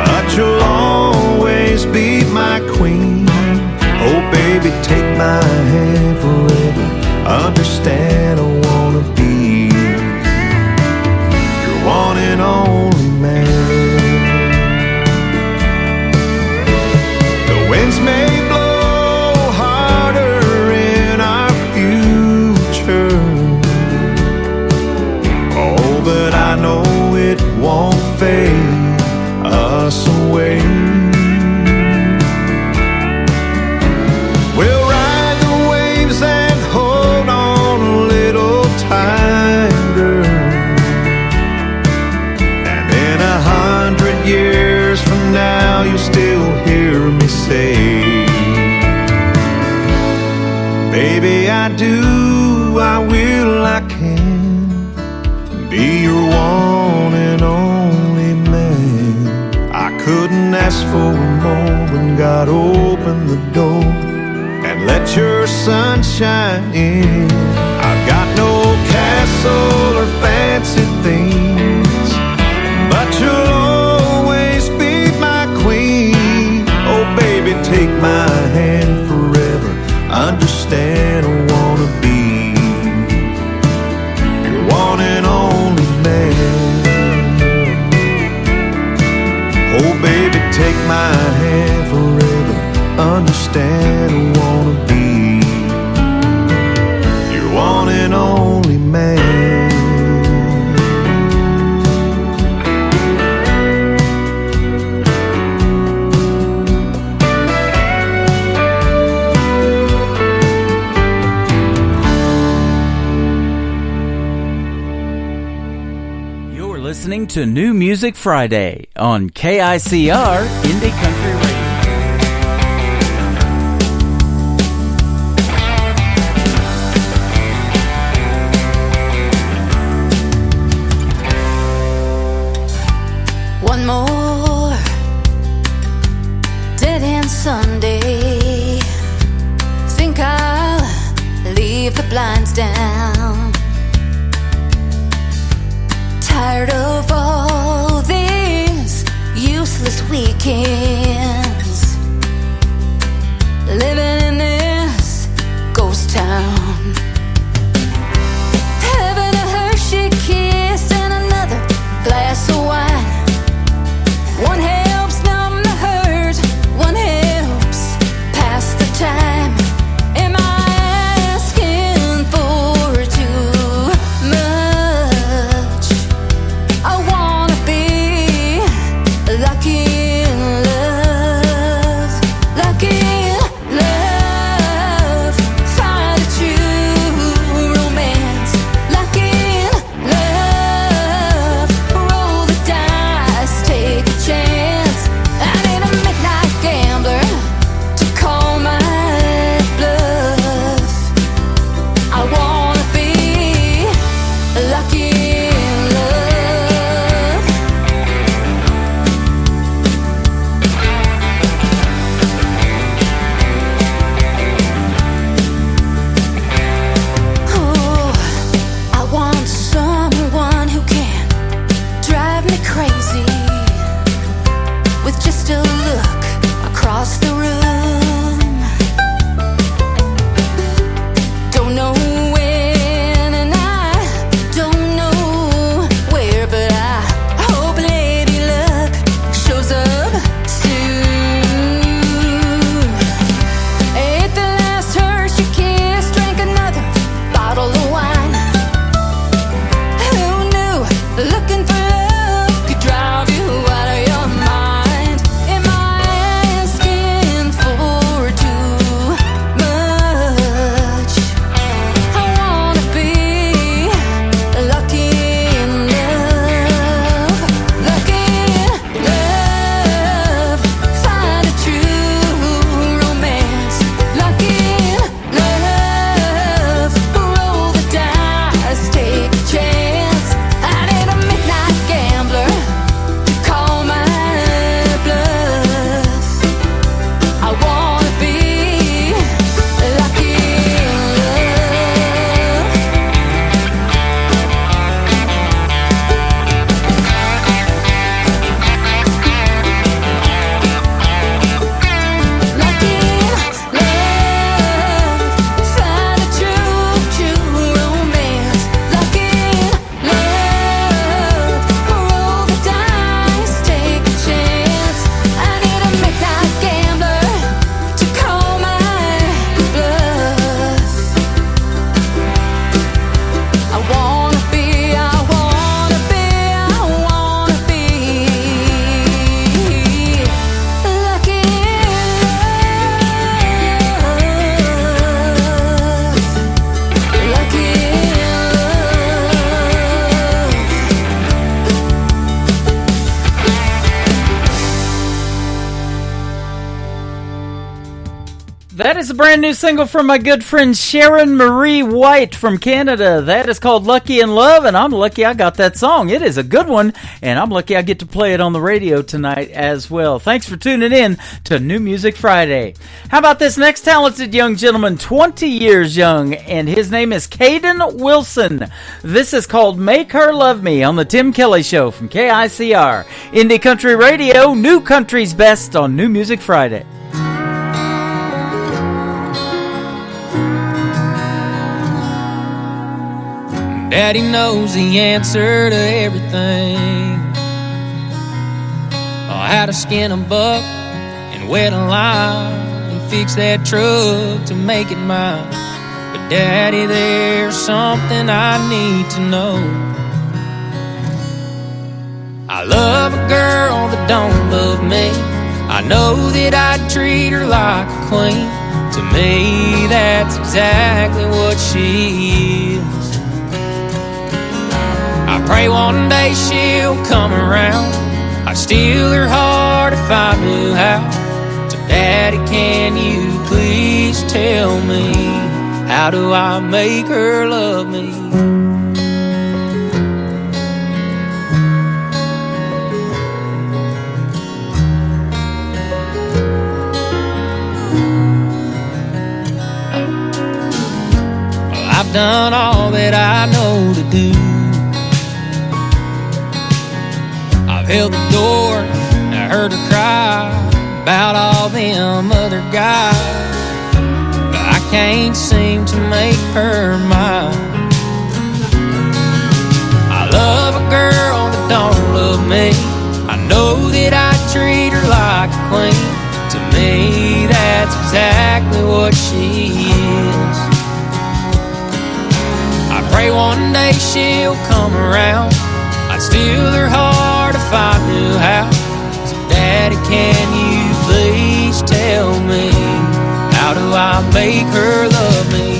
but you'll always be my queen. Oh baby, take my hand forever. Understand I wanna be your one and only man. The winds may blow harder in our future, oh, but I know it won't fade us away. We'll ride the waves and hold on a little tighter, and in 100 years from now you'll still hear me say, baby, I do, I will, I can be your one and only man. I couldn't ask for more when God opened the door and let your sun shine in. I've got no castle or fancy things, but you'll always be my queen. Oh baby, take my hand forever. Understand I wanna be your one and only man. Oh baby, take my hand forever. Understand I wanna be your one and only man. You're listening to New Music Friday on KICR Indie Country Radio. One more dead end Sunday. Think I'll leave the blinds down. Tired of all these useless weekends, living in this ghost town. Having a Hershey kiss and another glass of wine. One helps numb the hurt, one helps pass the time. Am I asking for too much? I wanna be lucky in love, lucky in love. Find a true romance, lucky in love. Roll the dice, take a chance. I need a midnight gambler to call my bluff. I wanna be That is a brand new single from my good friend Sharon Marie White from Canada. That is called Lucky in Love, and I'm lucky I got that song. It is a good one, and I'm lucky I get to play it on the radio tonight as well. Thanks for tuning in to New Music Friday. How about this next talented young gentleman, 20 years young, and his name is Caden Wilson. This is called Make Her Love Me on the Tim Kelly Show from KICR. Indie Country Radio, New Country's Best on New Music Friday. Daddy knows the answer to everything. How to skin a buck and wet a lime and fix that truck to make it mine. But Daddy, there's something I need to know. I love a girl that don't love me. I know that I'd treat her like a queen. To me, that's exactly what she is. I pray one day she'll come around. I'd steal her heart if I knew how. So Daddy, can you please tell me, how do I make her love me? Well, I've done all that I know to do. Held the door, I heard her cry about all them other guys, but I can't seem to make her mine. I love a girl that don't love me. I know that I treat her like a queen. To me, that's exactly what she is. I pray one day she'll come around. I'd steal her heart if I knew how. So Daddy, can you please tell me, how do I make her love me?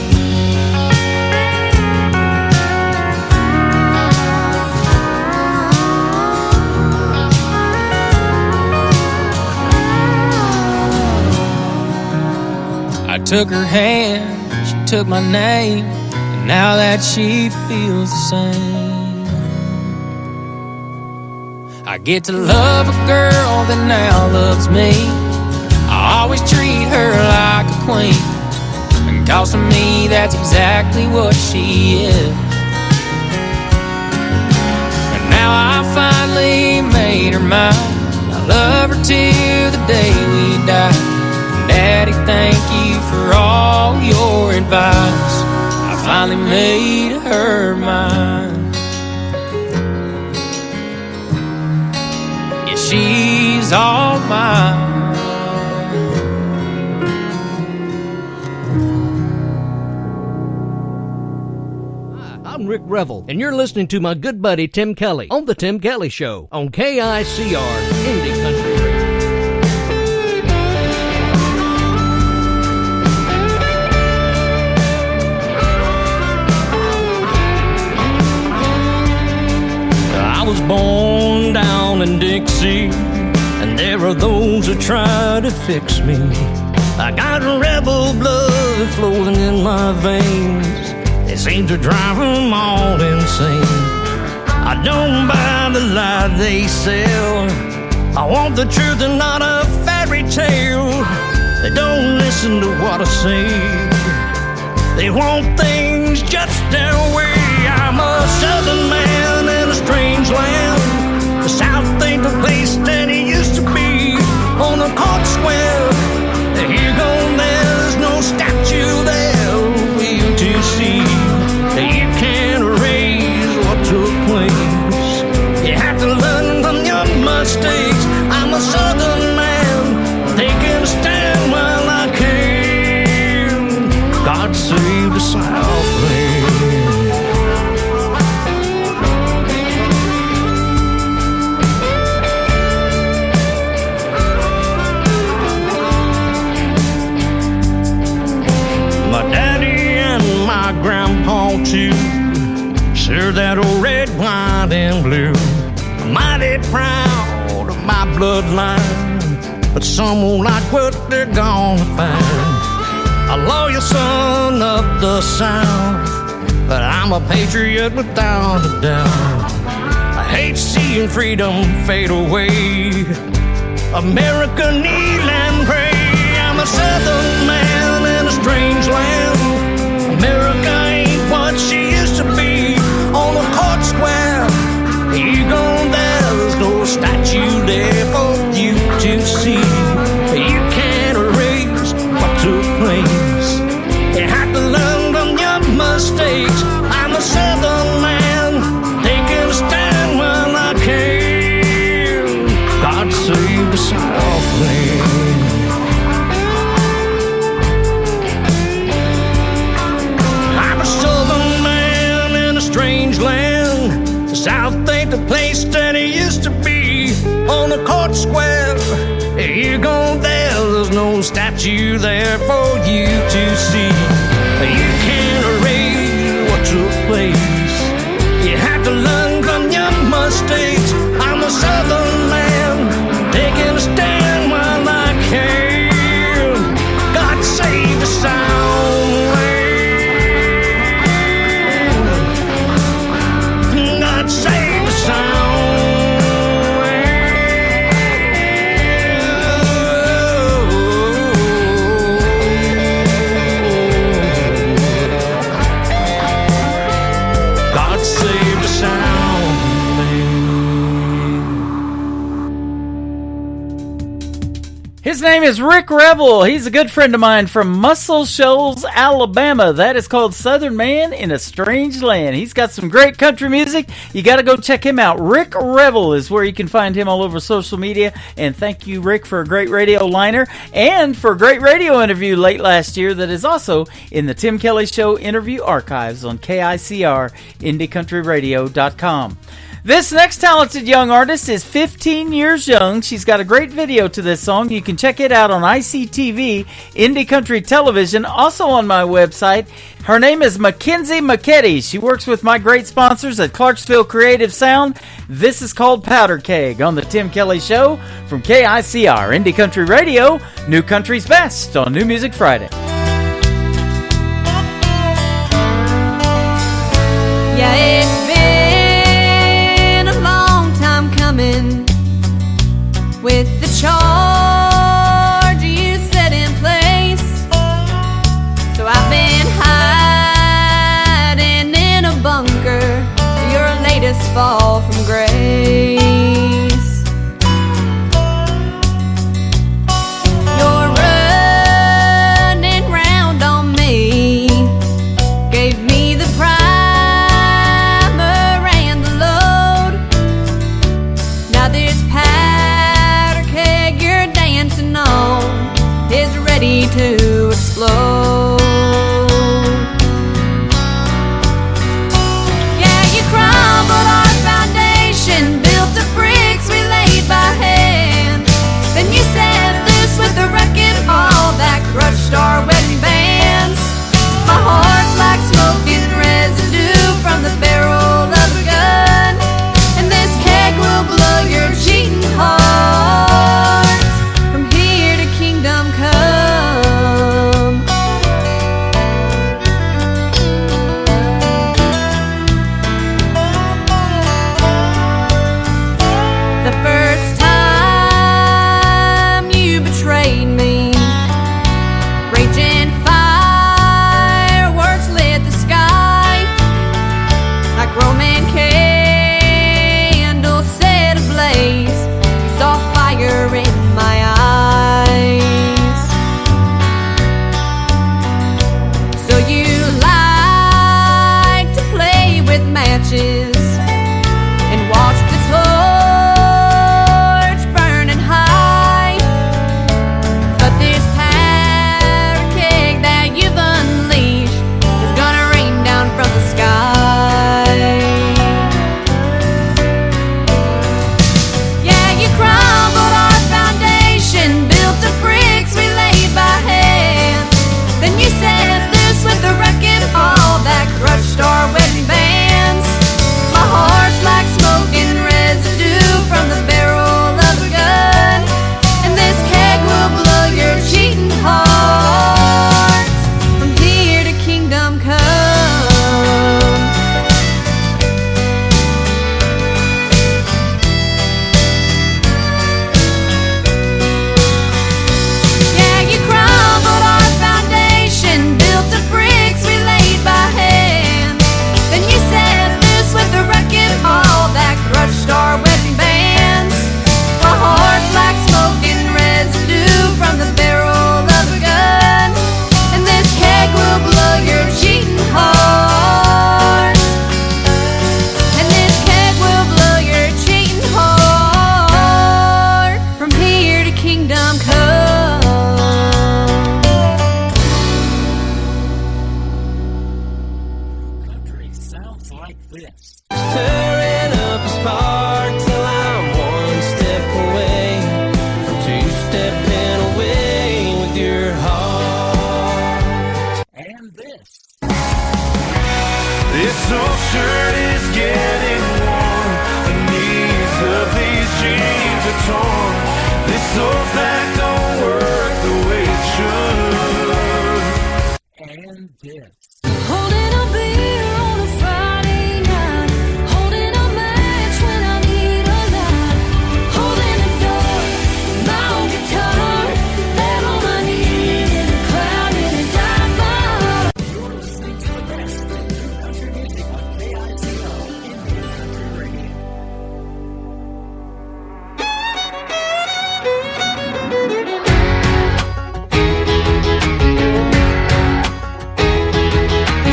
I took her hand, she took my name, and now that she feels the same. I get to love a girl that now loves me. I always treat her like a queen, and cause to me that's exactly what she is. And now I finally made her mine. I love her till the day we die. Daddy, thank you for all your advice. I finally made her mine. She's all mine. Hi, I'm Rick Revel, and you're listening to my good buddy Tim Kelly on The Tim Kelly Show on KICR Indie Country Radio. I was born down in Dixie, and there are those who try to fix me. I got rebel blood flowing in my veins. It seems to drive them all insane. I don't buy the lie they sell. I want the truth and not a fairy tale. They don't listen to what I say. They want things just their way. I'm a southern man in a strange land. The South ain't the place that it used to be. On the court square, here go, there's no statue there for you to see. You can't erase what took place. You have to learn from your mistakes. I'm a southern man, taking a stand while I can. God save the Southland. Grandpa too, sure that old red, white, and blue. I'm mighty proud of my bloodline, but some won't like what they're gonna find. a loyal son of the South, but I'm a patriot without a doubt. I hate seeing freedom fade away. America kneel and pray. I'm a Southern man in a strange land. America ain't what she used to be. On a court square, you gone there, there's no statue there for you to see. You can't erase what took place. You have to learn from your mistakes. I'm a Southern man, taking a stand when I can. God save the Southland. I'm a Southern man in a strange land. The South ain't the place that it used to be. On a court square, you go there, there's no statue there for you to see. You can't erase what took place. You have to learn from your mistakes. I'm a Southern man, taking a stand while I can. God save the Southland. God save the Southland. Save the sound. His name is Rick Revel. He's a good friend of mine from Muscle Shoals, Alabama. That is called Southern Man in a Strange Land. He's got some great country music. You got to go check him out. Rick Revel is where you can find him all over social media. And thank you, Rick, for a great radio liner and for a great radio interview late last year that is also in the Tim Kelly Show interview archives on KICR, IndieCountryRadio.com. This next talented young artist is 15 years young. She's got a great video to this song. You can check it out on ICTV, Indie Country Television, also on my website. Her name is Mackenzie McKetty. She works with my great sponsors at Clarksville Creative Sound. This is called Powder Keg on the Tim Kelly Show from KICR, Indie Country Radio, New Country's Best on New Music Friday. Yeah, it's been a long time coming with the charge you set in place. So I've been hiding in a bunker to your latest fall from grace. You're running round on me, gave me the primer and the load. Now this powder keg you're dancing on is ready to explode. Yeah, you crumbled our foundation, built the bricks we laid by hand. Then you set loose with the wrecking ball that crushed our wedding bands. My heart's like smoking residue from the barrel of a gun, and this keg will blow your cheating heart from here to kingdom come. and this. Holding a beer on a Friday night, holding a match when I need a light, holding a door, my old guitar, that all I need in a cloud in a dark bar. You're listening to the best in new country music on KICO Indie Country Radio.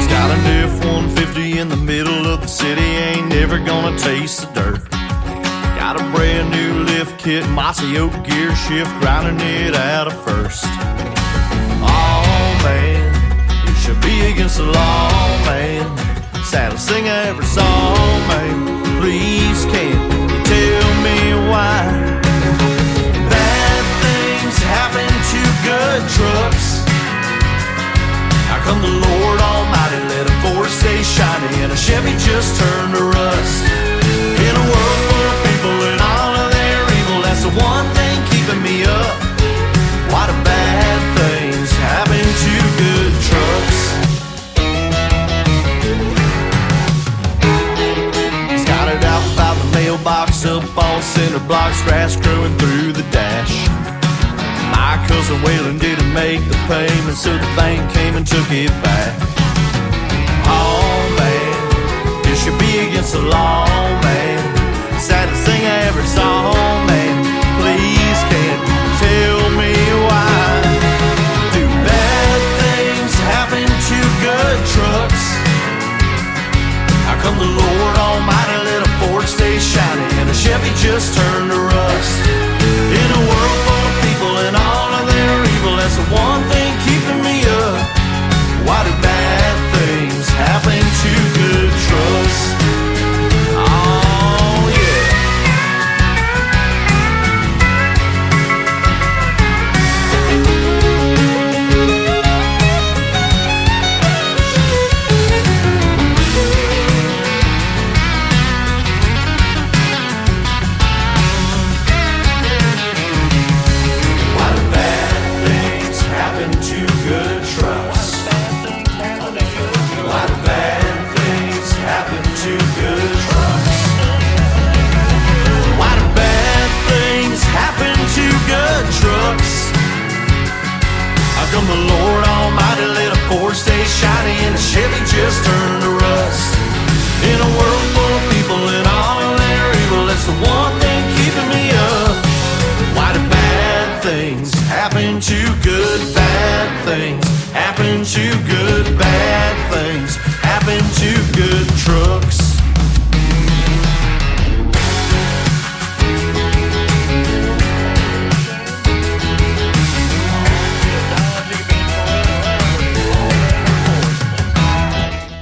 Styling F-150 in the middle of the city, ain't never gonna taste the dirt. Got a brand new lift kit, mossy oak gear shift, grinding it out of first. Oh man, it should be against the law, man. Saddest thing I ever saw, man. Please can't you tell me why? Bad things happen to good trucks. How come the Lord Almighty let a Ford stay shiny and a Chevy just turn to rust? In a world full of people and all of their evil, that's the one thing keeping me up. Why do bad things happen to good trucks? Started out without the mailbox up on center blocks, grass growing through the dash. My cousin Waylon didn't make the payment, so the bank came and took it back. Oh man, this should be against the law, man. Saddest thing I ever saw, man. Please can't you tell me why? Do bad things happen to good trucks? How come the Lord Almighty let a Ford stay shiny and a Chevy just turn to rust? In a world full of people and all of their evil, that's the one thing keeping me up. Why do bad things happen to good trucks? Oh yeah. Why do bad things happen to good trucks? Why do bad things happen to good trucks? Why do bad things happen to good trucks? How come the Lord Almighty let a Ford stay shiny and a Chevy just turn to rust? In a world full of people and all of their evil, that's the one thing keeping me up. Why do bad things happen to good? Bad things happen to good. Bad things happen to good trucks.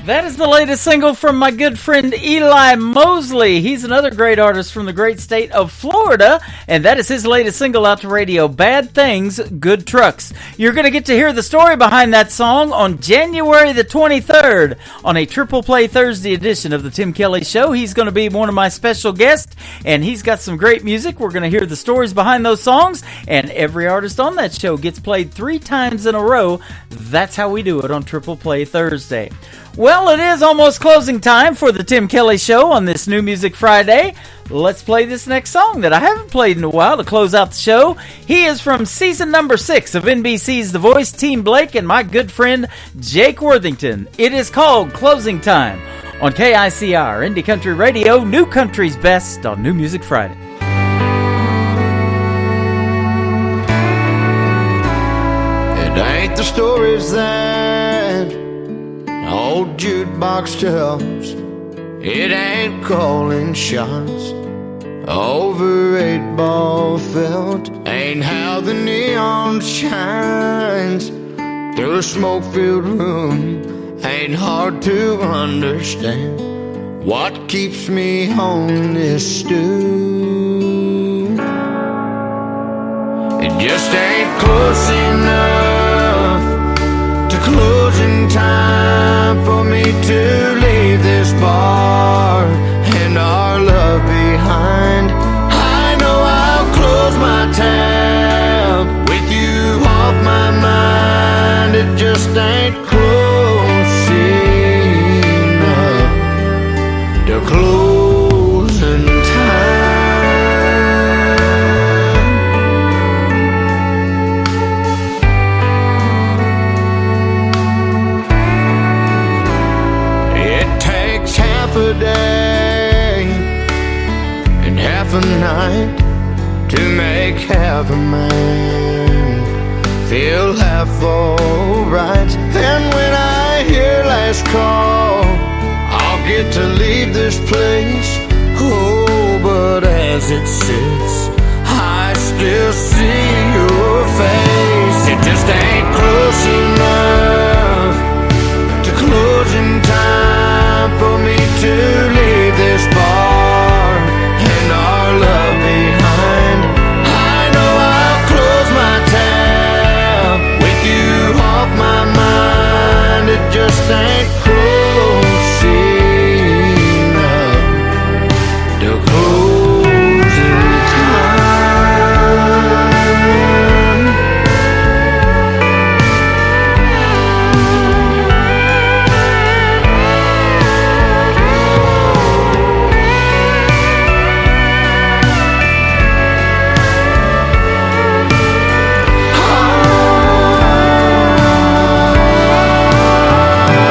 That is the latest single from my good friend Eli Mosley. He's another great artist from the great state of Florida, and that is his latest single out to radio, Bad Things, Good Trucks. You're going to get to hear the story behind that song on January the 23rd on a Triple Play Thursday edition of the Tim Kelly Show. He's going to be one of my special guests, and he's got some great music. We're going to hear the stories behind those songs, and every artist on that show gets played 3 times in a row. That's how we do it on Triple Play Thursday. Well, it is almost closing time for the Tim Kelly Show on this New Music Friday. Let's play this next song that I haven't played in a while to close out the show. He is from season number 6 of NBC's The Voice, Team Blake, and my good friend Jake Worthington. It is called Closing Time on KICR, Indie Country Radio, New Country's Best on New Music Friday. It ain't the stories that old jukebox tells. It ain't calling shots over 8-ball felt. Ain't how the neon shines through a smoke-filled room. Ain't hard to understand what keeps me on this stool. It just ain't close enough to closing time for me to leave this bar and our love behind. I know I'll close my tab with you off my mind. It just ain't close half alright. And when I hear last call, I'll get to leave this place. Oh, but as it sits, I still see your face. It just ain't close enough to closing time for me to leave this bar and our love behind. I know I'll close my tab with you off my mind. It just ain't close enough to closing time.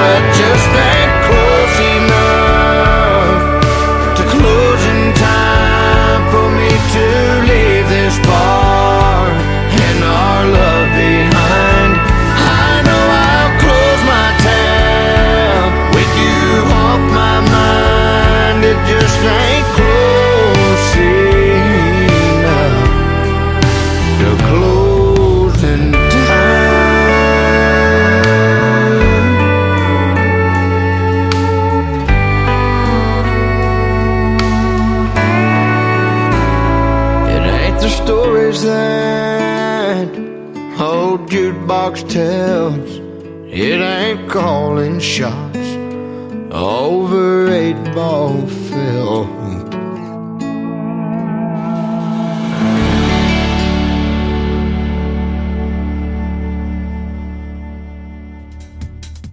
It just ain't close enough to closing time for me to leave this bar and our love behind. I know I'll close my tab with you off my mind. It just ain't close enough to closing time. It ain't the stories that old jukebox tells. It ain't calling shots over 8-ball film.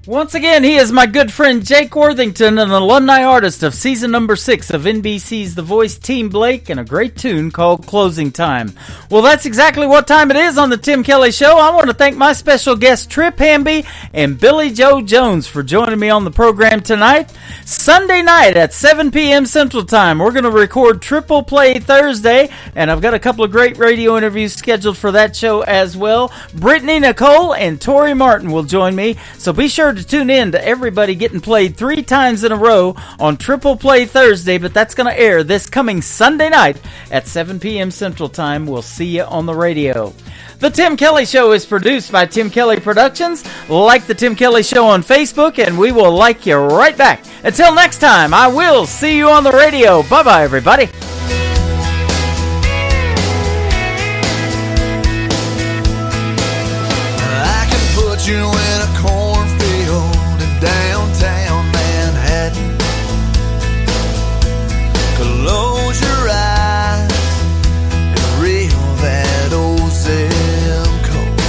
Once again, he is my good friend Jake Worthington, an alumni artist of season number 6 of NBC's The Voice, Team Blake, and a great tune called Closing Time. Well, that's exactly what time it is on the Tim Kelly Show. I want to thank my special guests Trip Hamby and Billy Joe Jones for joining me on the program tonight. Sunday night at 7 p.m. Central Time, we're going to record Triple Play Thursday, and I've got a couple of great radio interviews scheduled for that show as well. Brittany Nicole and Tori Martin will join me, so be sure to tune in to everybody getting played 3 times in a row on Triple Play Thursday, but that's going to air this coming Sunday night at 7 p.m. Central Time. We'll see you on the radio. The Tim Kelly Show is produced by Tim Kelly Productions. Like the Tim Kelly Show on Facebook, and we will like you right back. Until next time, I will see you on the radio. Bye-bye, everybody. I can put you in a cornfield in downtown Manhattan. Close your eyes and reel that old zip code.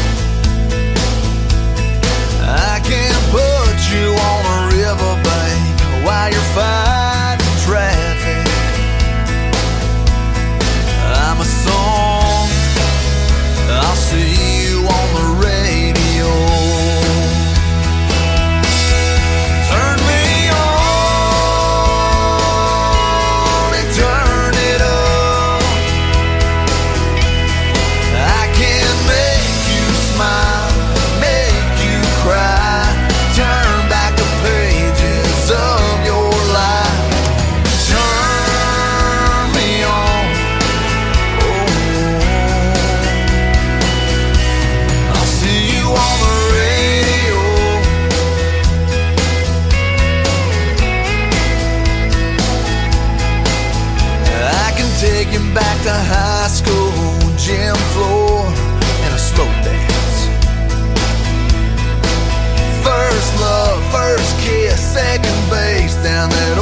I can put you on a riverbank while you're fighting traffic. I'm a song, I'll see you on the radio. Turn me on and turn it up. I can make you smile, make you cry, turn back the pages of your life. Turn me on, oh, I'll see you on the radio. I can take you back to high school, gym floor, and a slow dance. First love, first kiss, second base down that